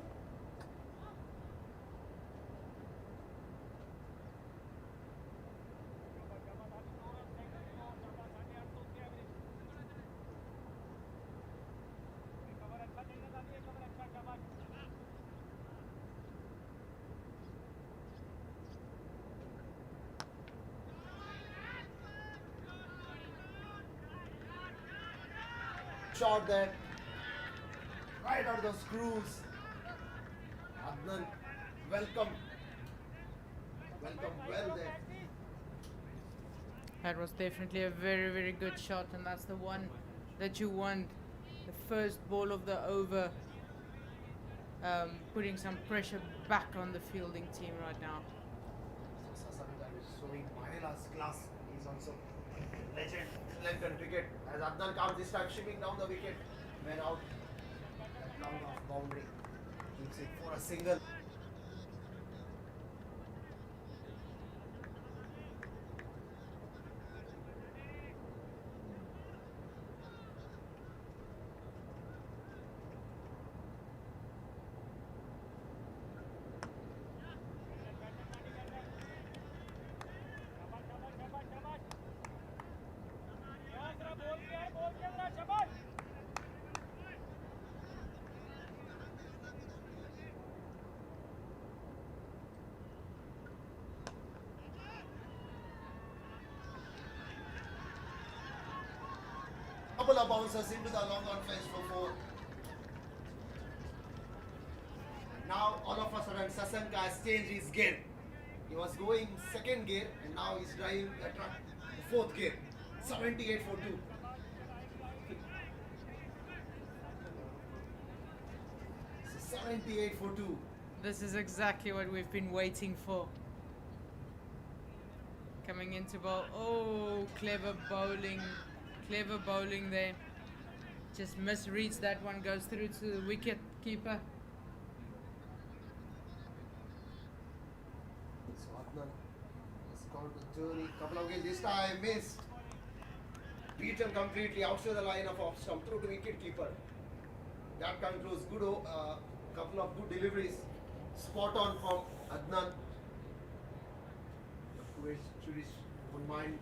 Shot there, right out of the screws. Adnan, welcome well there. That was definitely a very good shot, and that's the one that you want. The first ball of the over, putting some pressure back on the fielding team right now. Sasanka is showing Manila's class. He's also legend in Lankan cricket. As Adnan comes this time shipping down the wicket, went out that long off boundary, keeps it for a single. Couple of bouncers into the long on fence for 4. Now all of a sudden Sasanka has changed his gear. He was going second gear and now he's driving the truck to 4th gear. 78 for 2. So 78 for 2. This is exactly what we've been waiting for. Coming into bowl. Oh, clever bowling there. just misreads that one, goes through to the wicket keeper. So Adnan has gone to journey. Couple of games this time missed. Beaten completely outside the line of off stump through to wicket keeper. That concludes good. Couple of good deliveries. Spot on from Adnan. Kuwait Swedish won't mind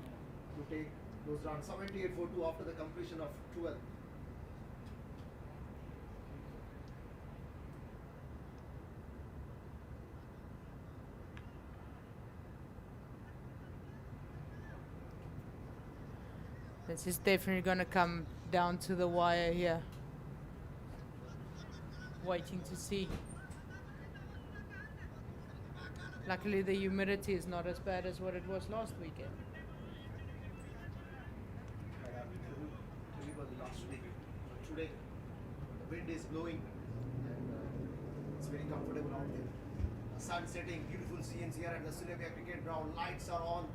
to take those runs. 78 for 2 after the completion of 12. This is definitely going to come down to the wire here. Waiting to see. Luckily the humidity is not as bad as what it was last weekend. Last week. Today the wind is blowing and it's very comfortable out there. The sun setting, beautiful scenes here at the Sulaibiya cricket ground. Lights are on.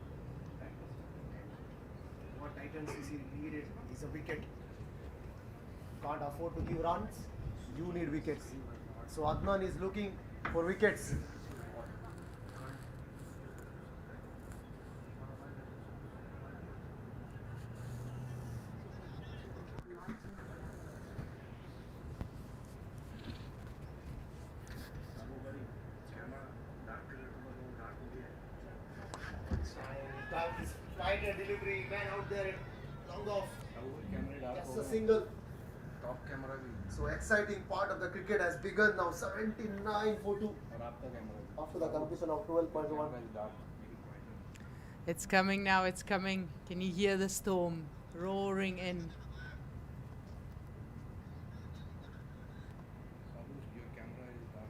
What Titans is needed is a wicket. Can't afford to give runs. You need wickets. So Adnan is looking for wickets. Fighter delivery, man out there, long off. Just a single. Top camera भी. So exciting part of the cricket has begun now. 79 for 2 after the completion of 12.1. It's coming now, it's coming. Can you hear the storm roaring in? Your camera is dark.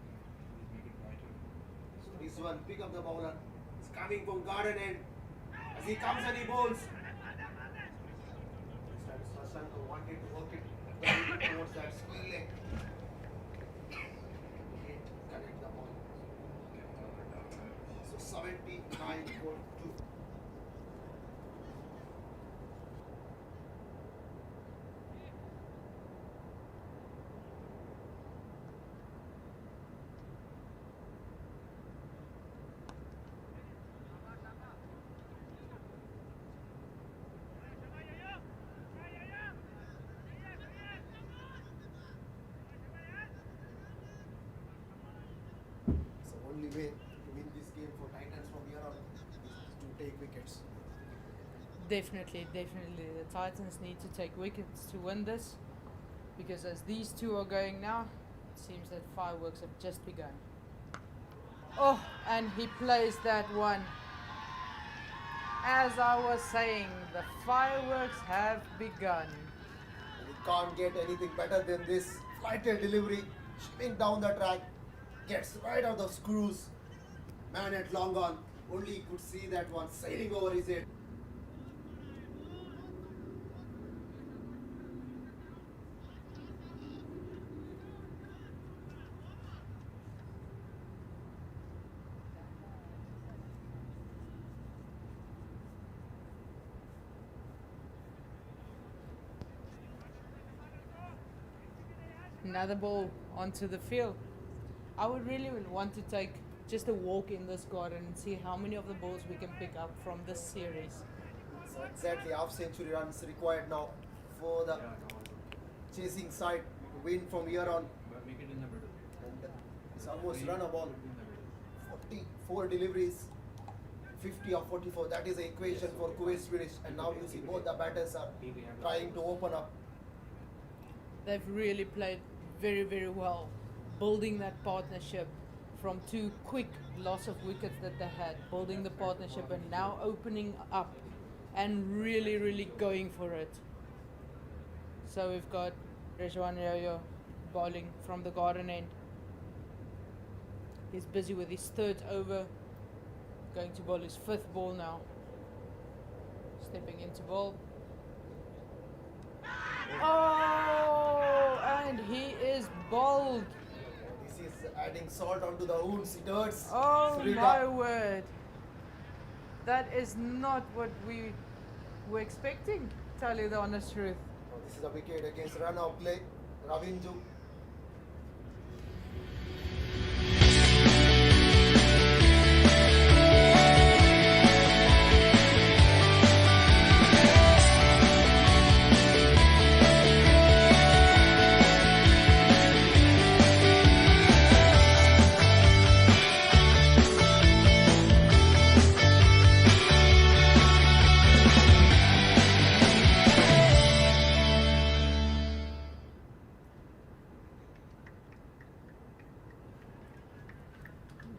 Make it brighter. So this one, pick up the bowler. It's coming from garden end. As he comes and he bowls. Sashanko wanted to work it towards that square leg. Can't connect the ball. So 79 for 2. Only way to win this game for Titans from here on is to take wickets. Definitely. The Titans need to take wickets to win this, because as these two are going now, it seems that fireworks have just begun. Oh, and he plays that one. As I was saying, the fireworks have begun. You can't get anything better than this. Flighted delivery, shipping down the track, gets right out the screws. Man at long on, only he could see that one sailing over his head. Another ball onto the field. I would really want to take just a walk in this garden and see how many of the balls we can pick up from this series. So exactly half century runs required now for the chasing side to win from here on. Make it in the middle. And it's almost run a ball. 44 deliveries, 50 or 44. That is the equation for Kuwait Swedish. And now you see both the batters are trying to open up. They've really played very, very well, building that partnership from two quick loss of wickets that they had, building the partnership and now opening up and really, really going for it. So we've got Rizwan Yo-Yo bowling from the garden end. He's busy with his third over, going to bowl his fifth ball now. Stepping into bowl. Oh, and he is bowled. This is adding salt onto the wounds. It hurts. Oh Sri my Lanka. word. That is not what we were expecting, tell you the honest truth. This is a wicket against run out play. Ravinju.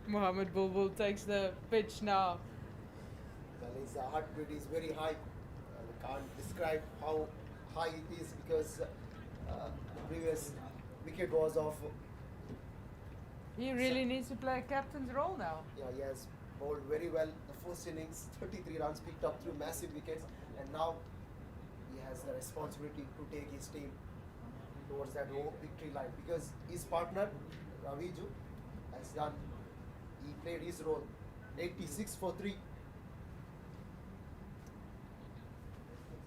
Mohammed Bulbul takes the pitch now. Well, his heartbeat is very high. We can't describe how high it is because the previous wicket was of. He really needs to play a captain's role now. Yeah, he has bowled very well. The first innings, 33 runs picked up through massive wickets, and now he has the responsibility to take his team towards that victory line because his partner Raviju has done. He played his role. 86 for 3.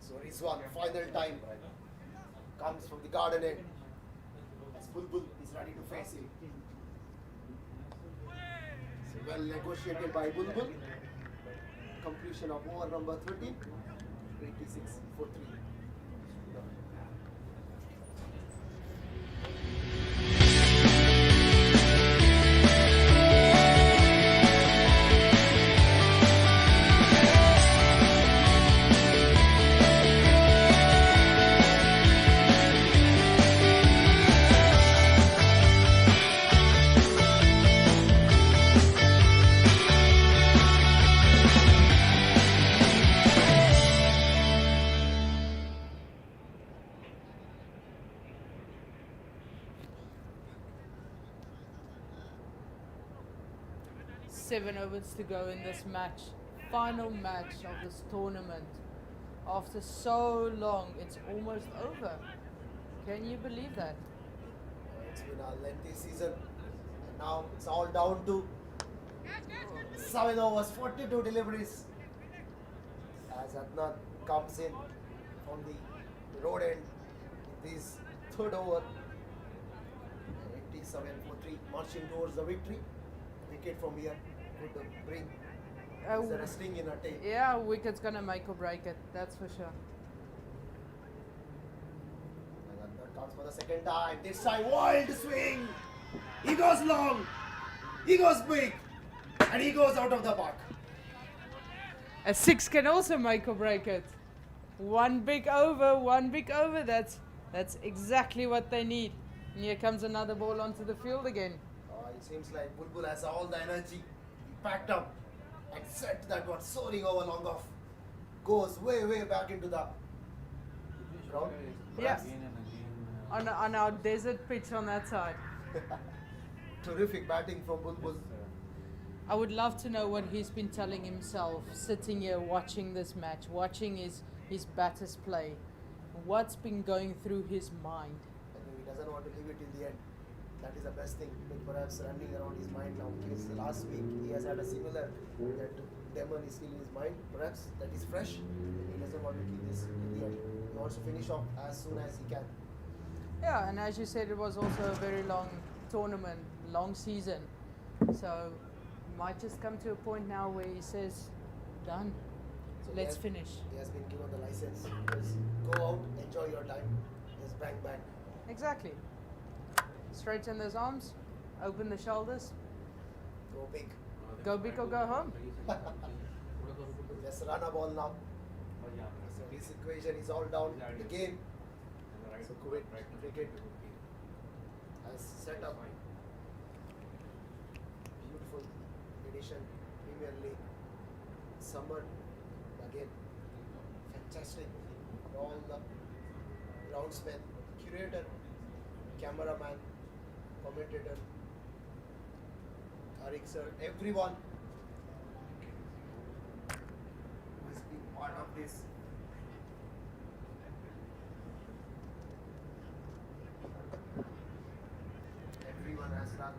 So Rizwan, final time, comes from the garden end. As Bulbul is ready to face him. So well negotiated by Bulbul. Completion of over number 13. 86 for 3. 7 overs to go in this match. Final match of this tournament. After so long, it's almost over. Can you believe that? It's been a lengthy season. And now it's all down to 7 overs, 42 deliveries. As Adnan comes in from the road end in this third over. 87 for 3, marching towards the victory. Wicket from here could bring a sting in her tail. Yeah, wicket's gonna make or break it, that's for sure. And Adnan comes for the second time. This time, wild swing. He goes long. He goes big. And he goes out of the park. A 6 can also make or break it. One big over, that's exactly what they need. And here comes another ball onto the field again. It seems like Bulbul has all the energy. He packed up and set that one soaring over long off. Goes way back into the ground. Yeah. On our desert pitch on that side. Terrific batting from Bulbul. I would love to know what he's been telling himself sitting here watching this match, watching his batters play. What's been going through his mind? I think he doesn't want to leave it till the end. That is the best thing, perhaps running around his mind now. Because last week he has had a similar that demon is still in his mind. Perhaps that is fresh. He doesn't want to keep this till the end. He wants to finish off as soon as he can. Yeah, and as you said, it was also a very long tournament, long season. So might just come to a point now where he says, done. So Let's finish. He has been given the license. Just go out, enjoy your time. Just bang. Exactly. Straighten those arms, open the shoulders, Go big. go big or go home. Just run a ball now. So this equation is all down again. So Kuwait cricket has set up beautiful edition Premier League summer again. Fantastic. All the groundsmen, curator, cameraman, commentator, Tariq sir, everyone who has been part of this. Everyone has done.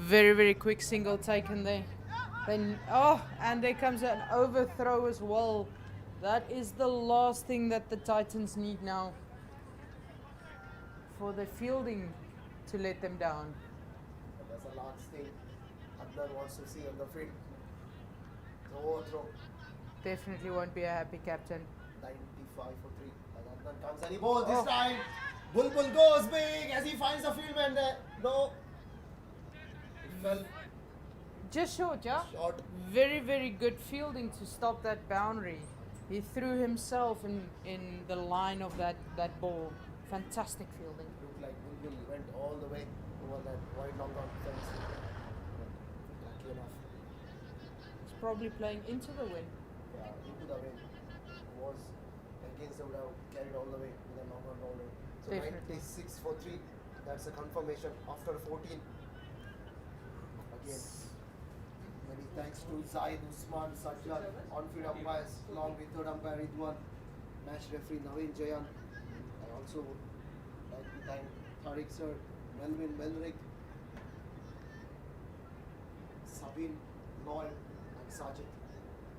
Very, very quick single taken there. Then, and there comes an overthrow as well. That is the last thing that the Titans need now. For the fielding to let them down. And that's the last thing Adnan wants to see on the field. The overthrow. Definitely won't be a happy captain. 95 for 3. And Adnan comes and he bowls this time. Bulbul goes big as he finds the fieldman there. No. It fell Just short, yeah? short. Very, very good fielding to stop that boundary. He threw himself in the line of that ball. Fantastic fielding. Looked like Bulbul went all the way over that wide long on fence. Lucky enough. He's probably playing into the wind. Yeah, into the wind. Was against the would have carried all the way with a long on bowler. So Definitely. 96 for 3. That's a confirmation after 14. Again. Many thanks to Zaid, Usman, Sajjad, on-field umpires, along with third umpire Ridwan, match referee Naveen Jayan. I also like to thank Tariq sir, Melvin Melrick, Sabine, Lloyd, and Sajid.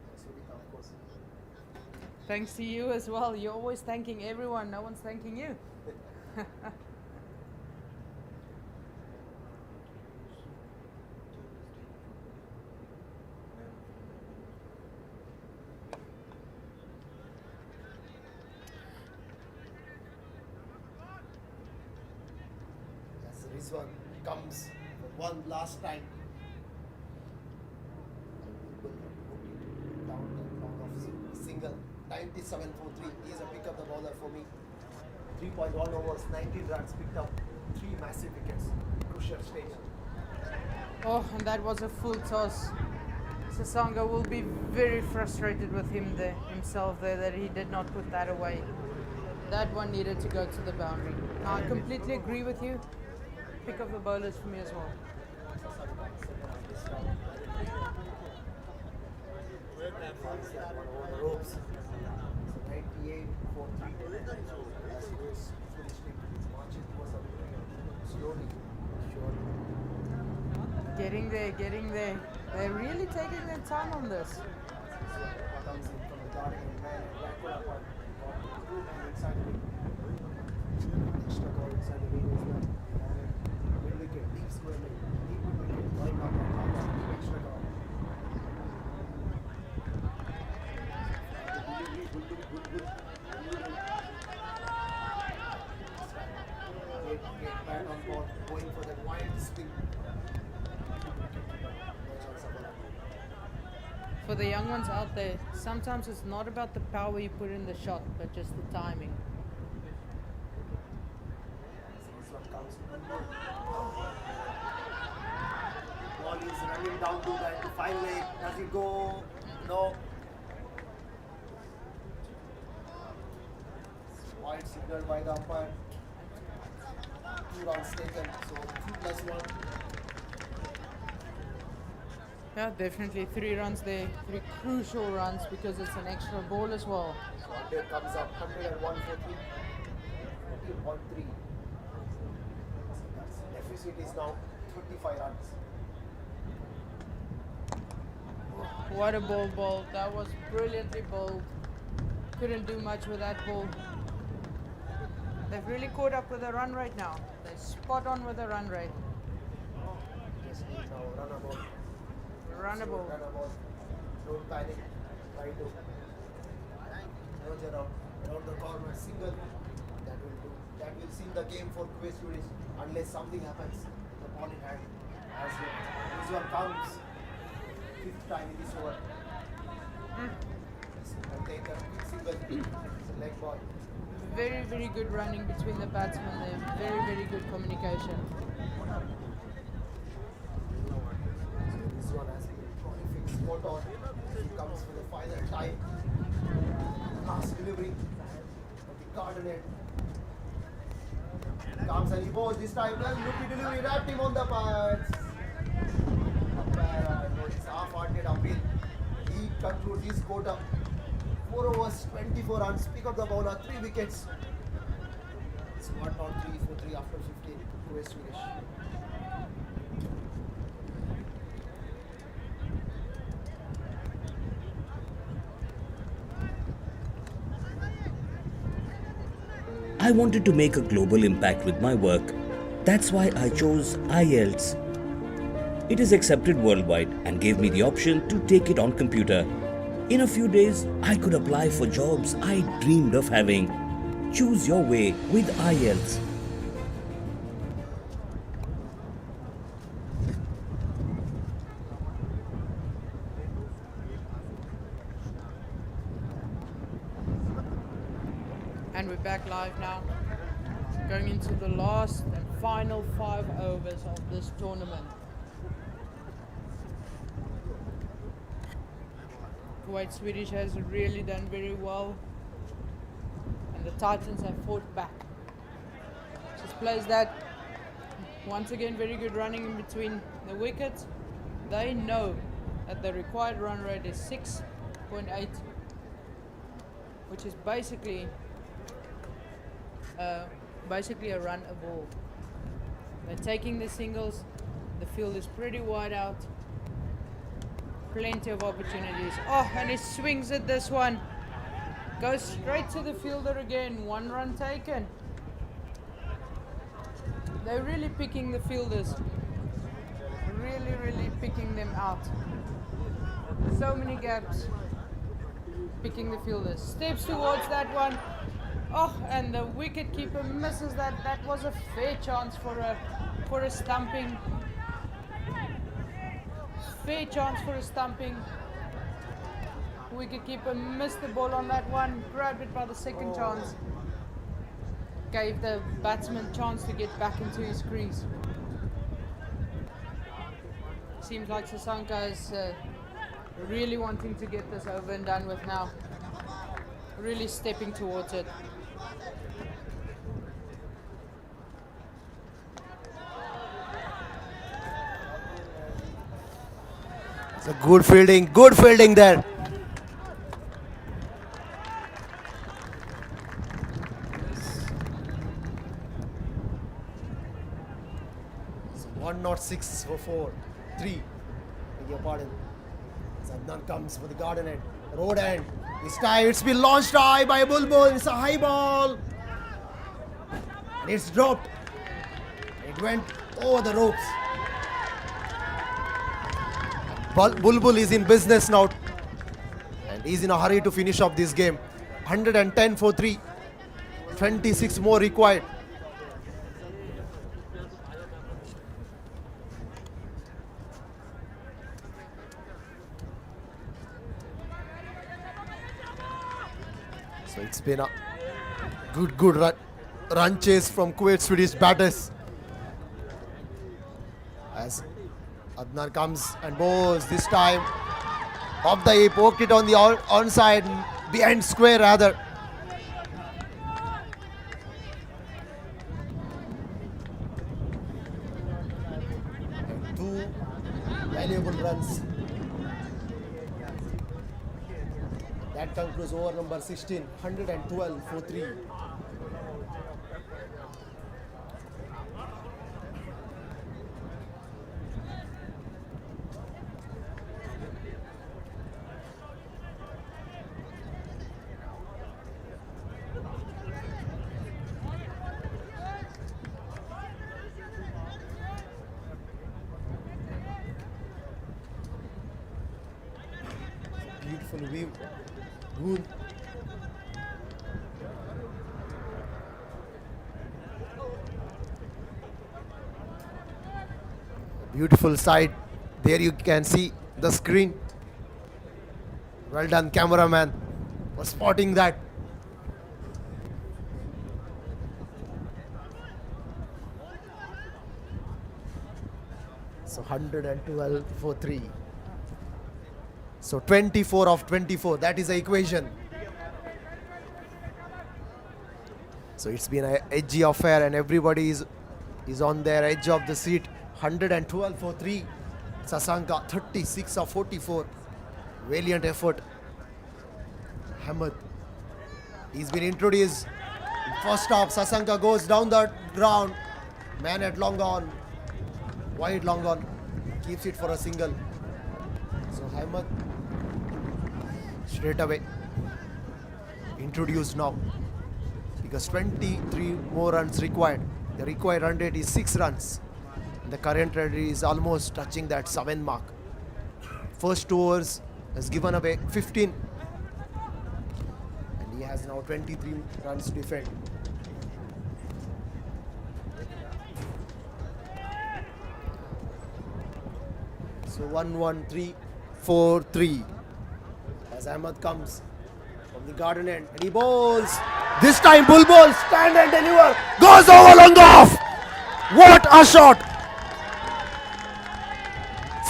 And Sunita, of course. Thanks to you as well. You're always thanking everyone. No one's thanking you. As Rizwan comes for one last time. Down the long of single. 97 for 3. He is a pick up the bowler for me. 3.1 overs, 19 runs picked up. 3 massive wickets. Crucial stage. Oh, and that was a full toss. Sasanga will be very frustrated with himself there that he did not put that away. That one needed to go to the boundary. I completely agree with you. Pick up the bowlers for me as well. Finds that one over the ropes. So 98 for 3. As Swedish team is marching towards the victory. Slowly, surely. Getting there. They're really taking their time on this. Comes in from the guarding and man backward apart. And inside the ring. Extra goal inside the ring as well. Mid wicket, deep square leg, deep mid wicket, going up and up, extra goal. Good. Get back on board, going for that wild spin. No chance of a For the young ones out there, sometimes it's not about the power you put in the shot, but just the timing. This one comes. Ball is running down to the fine leg. Does it go? No. Wide signal by the umpire. 2 runs taken, so 2+1. Yeah, definitely 3 runs there. 3 crucial runs because it's an extra ball as well. So there comes up 101 for 3. 14.3. Deficit is now 35 runs. What a ball bowled. That was brilliantly bowled. Couldn't do much with that ball. They've really caught up with the run rate now. They're spot on with the run rate. Just need now runabout. Runnable. Runabout. Don't panic. Try to nudge around the corner. Single. That will do. That will seal the game for KUWAIT Swedish unless something happens. The ball in hand. As this one comes. 5th time in this over. And take a quick single. It's a leg ball. Very, very good running between the batsmen there. Very, very good communication. This one has been prolific, spot on. He comes for the final time. Last delivery of the coordinate. Comes and he bowls this time. Well, look delivery, wrapped him on the pads. It's half-hearted appeal. He concludes his quota. 4 overs, 24 runs. Pick up the bowler, 3 wickets. It's 1 not 3 for 3 after 15. KUWAIT Swedish. I wanted to make a global impact with my work. That's why I chose IELTS. It is accepted worldwide and gave me the option to take it on computer. In a few days, I could apply for jobs I dreamed of having. Choose your way with IELTS. And we're back live now, going into the last and final 5 overs of this tournament. Kuwait Swedish has really done very well, and the Titans have fought back. Just plays that, once again very good running in between the wickets. They know that the required run rate is 6.8, which is basically a run a ball. They're taking the singles, the field is pretty wide out. Plenty of opportunities. Oh, and he swings at this one. Goes straight to the fielder again. 1 run taken. They're really picking the fielders. Really picking them out. So many gaps. Picking the fielders. Steps towards that one. Oh, and the wicket keeper misses that. That was a fair chance for a stumping. Fair chance for a stumping. Wicketkeeper missed the ball on that one, grabbed it by the second chance. Gave the batsman chance to get back into his crease. Seems like Sasanka is really wanting to get this over and done with now. Really stepping towards it. It's a good fielding there. So 106 for 4, 3. Beg your pardon. Adnan comes for the garden end, road end. This time it's been launched high by Bulbul. It's a high ball. And it's dropped. It went over the ropes. Bulbul is in business now, and he's in a hurry to finish off this game. 110 for 3, 26 more required. So it's been a good run chase from Kuwait Swedish batters. As Adnan comes and bowls this time off the hip, poked it on the onside, behind square rather. And 2 valuable runs. That concludes over number 16, 112 for 3. Beautiful view. Good. Beautiful side. There you can see the screen. Well done, cameraman, for spotting that. So 112 for 3. So 24 of 24, that is the equation. So it's been an edgy affair and everybody is on their edge of the seat. 112 for 3. Sasanka 36 of 44. Valiant effort. Hamad. He's been introduced. First off, Sasanka goes down the ground. Man at long on. Wide long on. Keeps it for a single. So Hamad straight away introduced now, because because 23 more runs required. The required run rate is 6 runs. The current run rate is almost touching that 7 mark. First 2 overs has given away 15, and he has now 23 runs to defend. So 1-1-3-4-3 as Ahmed comes from the garden end and he bowls. This time Bulbul stand and deliver, goes over on the off. What a shot!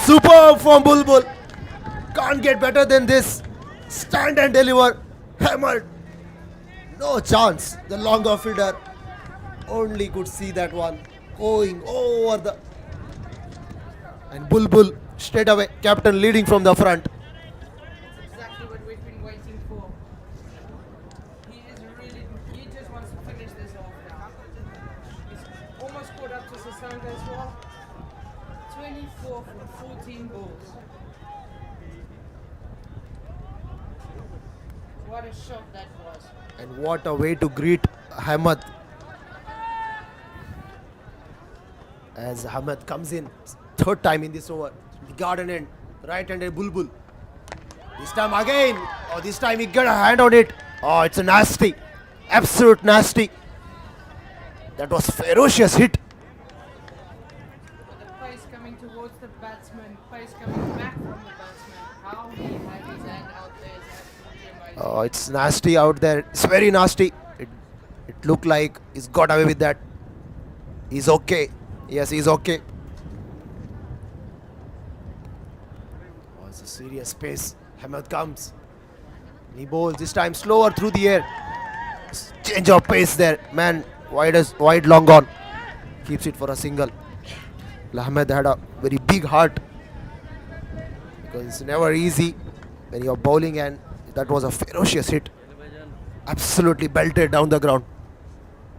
Superb from Bulbul. Can't get better than this. Stand and deliver, hammered. No chance. The longer fielder only could see that one going over the, and Bulbul straight away, captain leading from the front. That's exactly what we've been waiting for. He just wants to finish this off now. He's almost caught up to Sasanka as well. 24 from 14 balls. What a shot that was. And what a way to greet Ahmed as Ahmed comes in third time in this over. The garden end, right-handed Bulbul. This time again. Oh, this time he got a hand on it. Oh, it's a nasty, absolute nasty. That was ferocious hit. With the pace coming towards the batsman, pace coming back from the batsman. How he had his hand out there is absolutely amazing. Oh, it's nasty out there. It's very nasty. It looked like he's got away with that. He's okay. Yes, he's okay. Oh, it's a serious pace. Ahmed comes. He bowls this time slower through the air. Change of pace there. Man, wide long on. Keeps it for a single. Ahmed had a very big heart, because it's never easy when you're bowling, and that was a ferocious hit. Absolutely belted down the ground.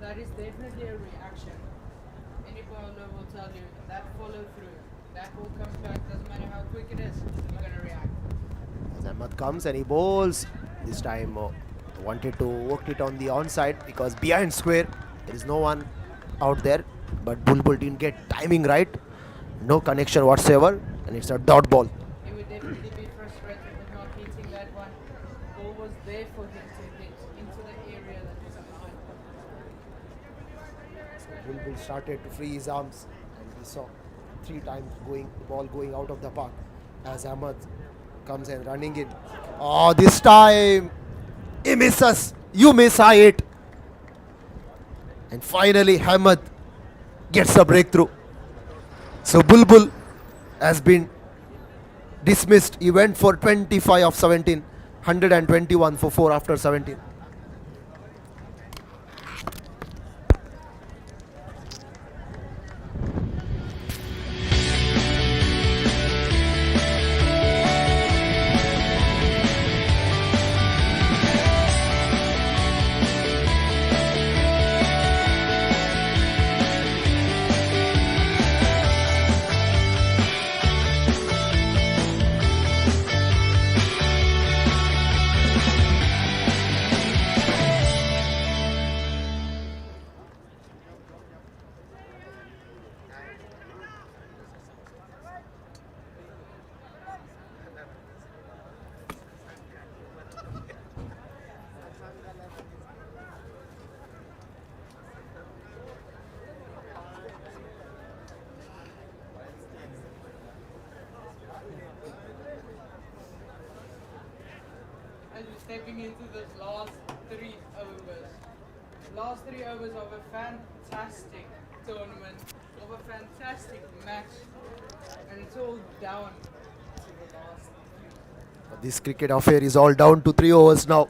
That is definitely a reaction. Any bowler will tell you that follow through. That ball comes back, doesn't matter how quick it is, you're going to react. As Ahmed comes and he bowls. This time wanted to work it on the onside, because behind square there is no one out there. But Bulbul didn't get timing right. No connection whatsoever, and it's a dot ball. He would definitely be frustrated with not hitting that one. Ball was there for him to hit into the area that was behind. So Bulbul started to free his arms, and we saw 3 times the ball going out of the park as Ahmed comes and running in. Oh, this time he misses. You miss, I hit. And finally Ahmed gets a breakthrough. So Bulbul has been dismissed. He went for 25 of 17, 121 for 4 after 17. As we're stepping into this last 3 overs. Last 3 overs of a fantastic tournament, of a fantastic match, and it's all down to the last 3. This cricket affair is all down to 3 overs now.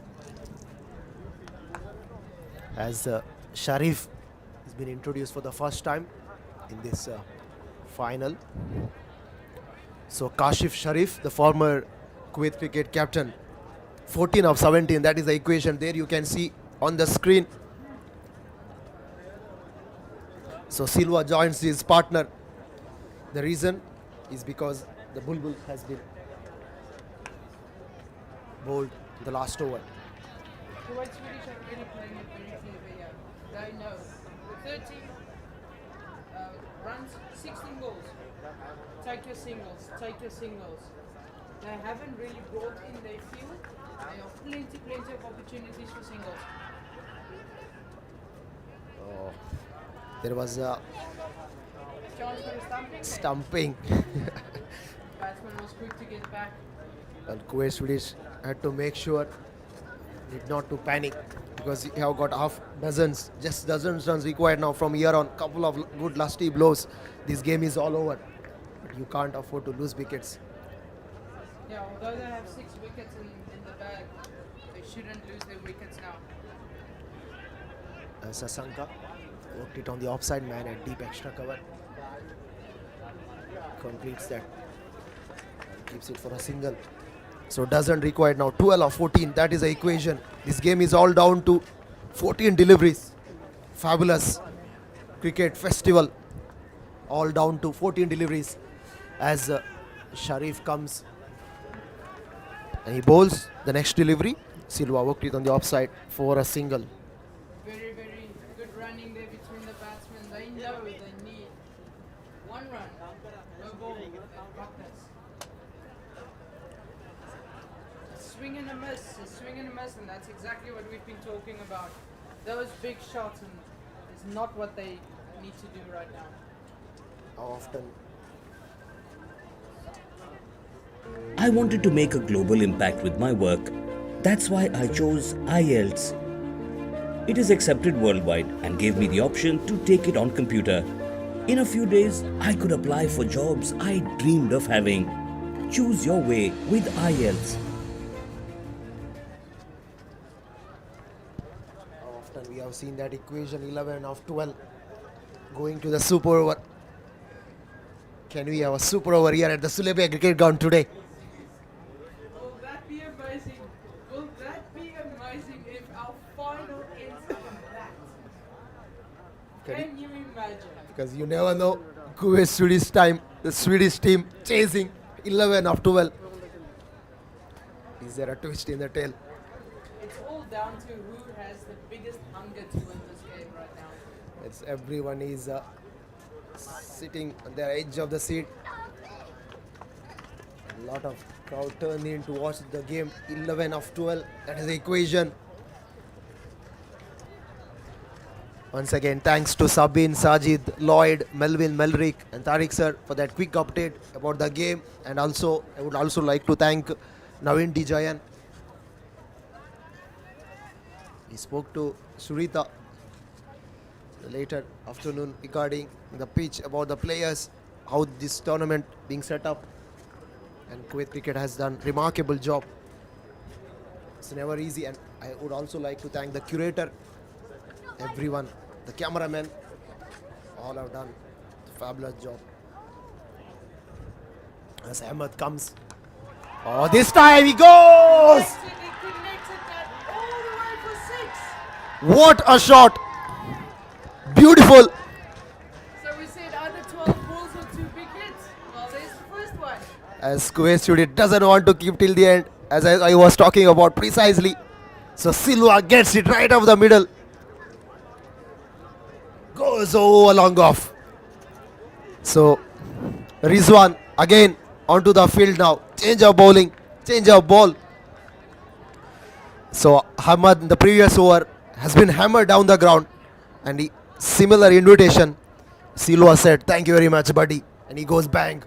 As Sharif has been introduced for the first time in this final. So Kashif Sharif, the former Kuwait cricket captain, 14 of 17, that is the equation there you can see on the screen. So Silva joins his partner. The reason is because the Bulbul has been bowled the last over. KUWAIT Swedish are really playing it very clever here. they know. 30 runs, 16 balls. Take your singles, take your singles. They haven't really brought in their field. There are plenty of opportunities for singles. Oh, there was a Chance for a stumping. stumping. Batsman was quick to get back. And Kuwait Swedish had to make sure did not to panic because you have got just dozens runs required now from here on. Couple of good lusty blows. This game is all over. But you can't afford to lose wickets. Yeah, although they have 6 wickets in the bag, they shouldn't lose their wickets now. Sasanka worked it on the offside man at deep extra cover. Completes that. And keeps it for a single. So doesn't require now 12 or 14. That is the equation. This game is all down to 14 deliveries. Fabulous cricket festival. All down to 14 deliveries. As Sharif comes and he bowls the next delivery. Silva worked it on the offside for a single. Very good running there between the batsmen. They know they need 1 run. No ball. They've got this. Swing and a miss, and that's exactly what we've been talking about. Those big shots is not what they need to do right now. How often? I wanted to make a global impact with my work. That's why I chose IELTS. It is accepted worldwide and gave me the option to take it on computer. In a few days, I could apply for jobs I dreamed of having. Choose your way with IELTS. How often we have seen that equation 11 of 12 going to the super over. Can we have a super over here at the Sulaibiya cricket ground today? Will that be amazing? Will that be amazing if our final ends on that? Can you imagine? Because you never know. KUWAIT Swedish time, the Swedish team chasing 11 of 12. Is there a twist in the tail? It's all down to who has the biggest hunger to win this game right now. It's everyone is sitting on the edge of the seat. A lot of crowd turned in to watch the game. 11 of 12. That is the equation. Once again, thanks to Sabin, Sajid, Lloyd, Melvin, Melrick and Tariq sir for that quick update about the game. And also, I would also like to thank Navin D. Jayan. He spoke to Surita later afternoon regarding the pitch, about the players, how this tournament being set up. And Kuwait cricket has done remarkable job. It's never easy, and I would also like to thank the curator, everyone, the cameramen, all have done a fabulous job. As Ahmed comes, oh, this time he goes! He connected that all the way for 6. What a shot! Beautiful! So we said either 12 balls or 2 big hits. Well, there's the first one. As Kuwait student doesn't want to keep till the end, as I was talking about precisely. So Silva gets it right off the middle. Goes over long off. So Rizwan again onto the field now. Change of bowling, change of ball. So Hamad in the previous over has been hammered down the ground, and he similar invitation. Silva said, "Thank you very much, buddy," and he goes bang.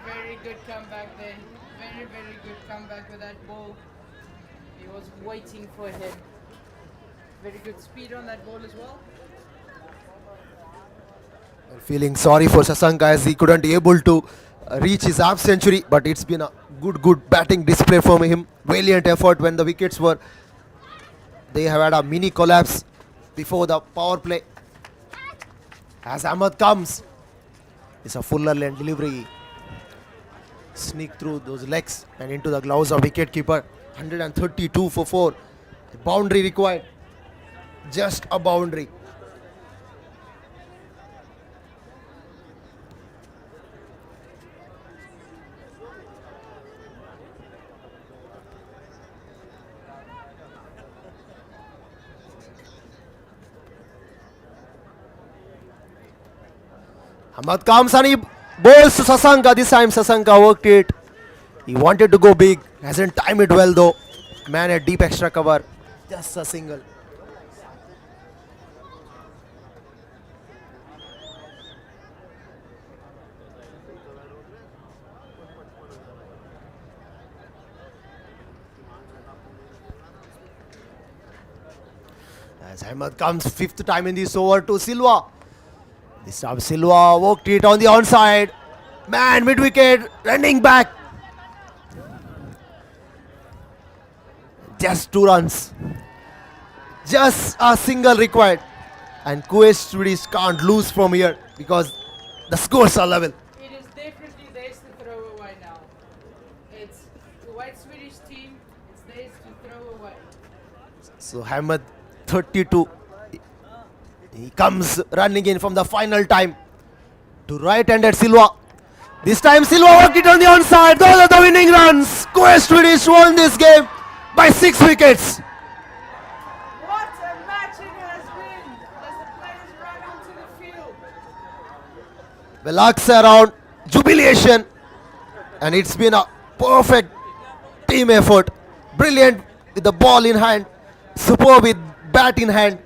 Very good comeback there. Very good comeback with that ball. He was waiting for him. Very good speed on that ball as well. And feeling sorry for Sasanka as he couldn't be able to reach his half century, but it's been a good batting display from him. Valiant effort when the wickets were. They have had a mini collapse before the power play. As Ahmed comes, it's a fuller lane delivery. Sneak through those legs and into the gloves of wicket keeper. 132 for 4. The boundary required. Just a boundary. Ahmad comes and he bowls to Sasanka. This time Sasanka worked it. He wanted to go big. Hasn't timed it well though. Man at deep extra cover. Just a single. As Ahmed comes fifth time in this over to Silva. This time Silva worked it on the onside. Man, mid wicket, running back. Just 2 runs. Just a single required. And KUWAIT Swedish can't lose from here because the scores are level. It is definitely theirs to throw away now. It's Kuwait Swedish team, it's theirs to throw away. So Ahmed 32. He comes running in from the final time to right-handed Silva. This time Silva worked it on the onside. Those are the winning runs. KUWAIT Swedish won this game by 6 wickets. What a match it has been as the players run onto the field. The Lux around, jubilation, and it's been a perfect team effort. Brilliant with the ball in hand, superb with bat in hand,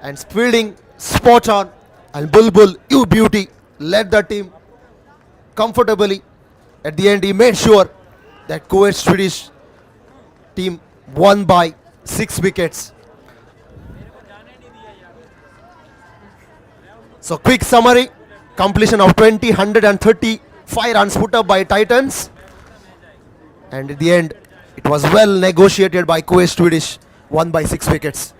and fielding spot on. And Bulbul, you beauty, led the team comfortably. At the end, he made sure that KUWAIT Swedish team won by 6 wickets. So quick summary, completion of 135 runs put up by Titans, and at the end it was well negotiated by KUWAIT Swedish, won by 6 wickets.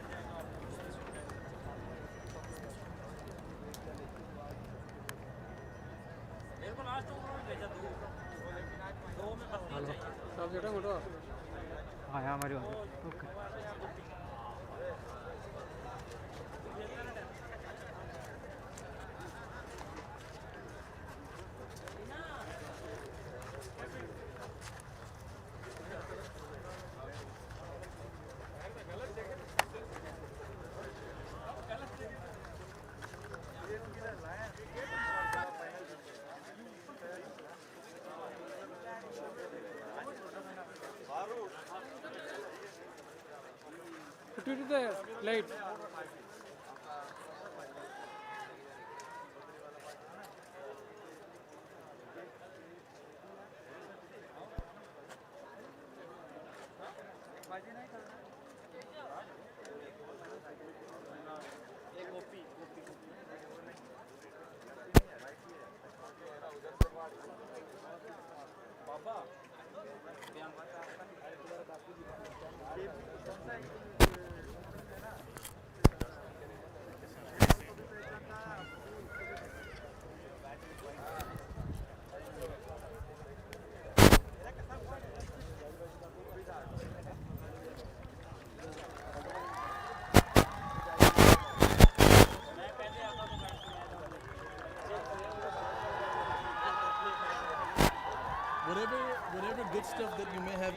Whatever good stuff that you may have.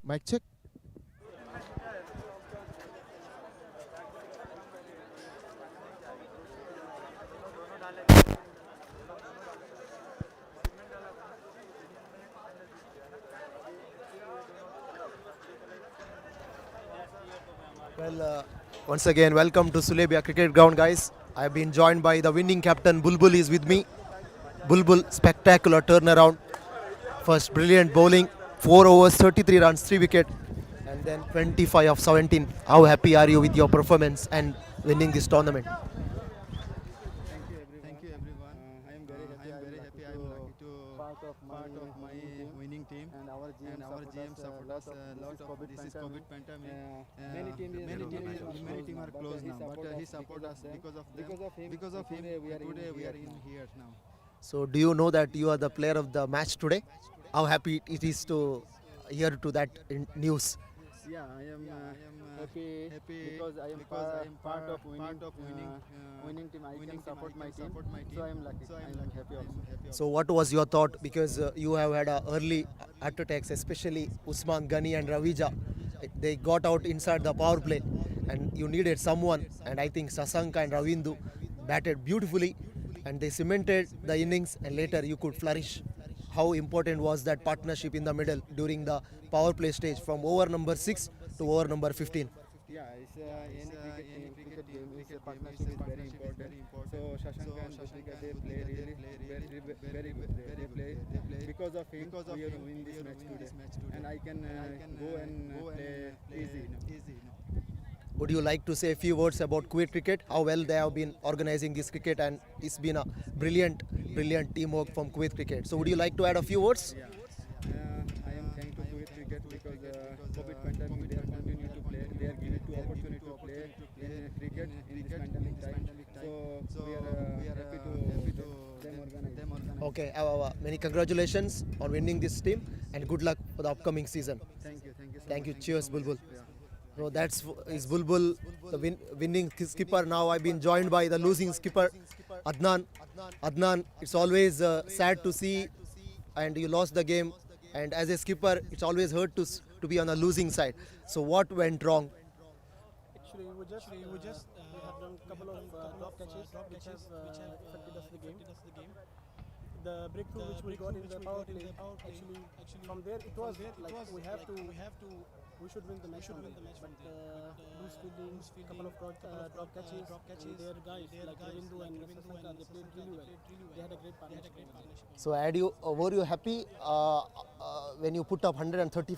Mic check. Well, once again, welcome to Sulaibiya cricket ground, guys. I have been joined by the winning captain Bulbul is with me. Bulbul, spectacular turnaround. First, brilliant bowling, 4 overs, 33 runs, 3 wicket, and then 25 of 17. How happy are you with your performance and winning this tournament? Thank you everyone. I am very happy. I am lucky to part of my winning team. And our GM support us a lot of. This is COVID pandemic. Many teams are closed now, but he support us because of them. Because of him, today we are in here now. So, do you know that you are the player of the match today? How happy it is to hear to that news. Yeah, I am happy because I am part of winning team. I can support my team. So I am lucky. I am happy also. So what was your thought? Because you have had early heart attacks, especially Usman Ghani and Ravija. They got out inside the power play and you needed someone, and I think Sasanka and Ravindu batted beautifully and they cemented the innings, and later you could flourish. How important was that partnership in the middle during the power play stage from over number 6 to over number 15? Yeah, it's any cricket game. It's a partnership is very important. So Shashanka and Dupika, they play really very good. They play because of him. We are winning this match today, and I can go and play easy. Would you like to say a few words about Kuwait cricket? How well they have been organizing this cricket, and it's been a brilliant teamwork from Kuwait cricket. So would you like to add a few words? Yeah, I am thankful to Kuwait cricket because COVID pandemic they are continue to play. They are given to opportunity to play in cricket in this pandemic time. So we are happy to them organize. Okay, many congratulations on winning this team, and good luck for the upcoming season. Thank you so Thank you. much. Cheers, Bulbul. Yeah. So that's is Bulbul, the winning skipper. Now I've been joined by the losing skipper, Adnan. Adnan, it's always sad to see, and you lost the game. And as a skipper, it's always hurt to be on the losing side. So what went wrong? Actually, we just have done a couple of drop catches which have affected us the game. The breakthrough which we got in the power play, actually from there it was like we should win the match. But loose fielding, couple of drop catches, and their guys like Ravindu and Sasanka, they played really well. They had a great partnership. So were you happy when you put up 135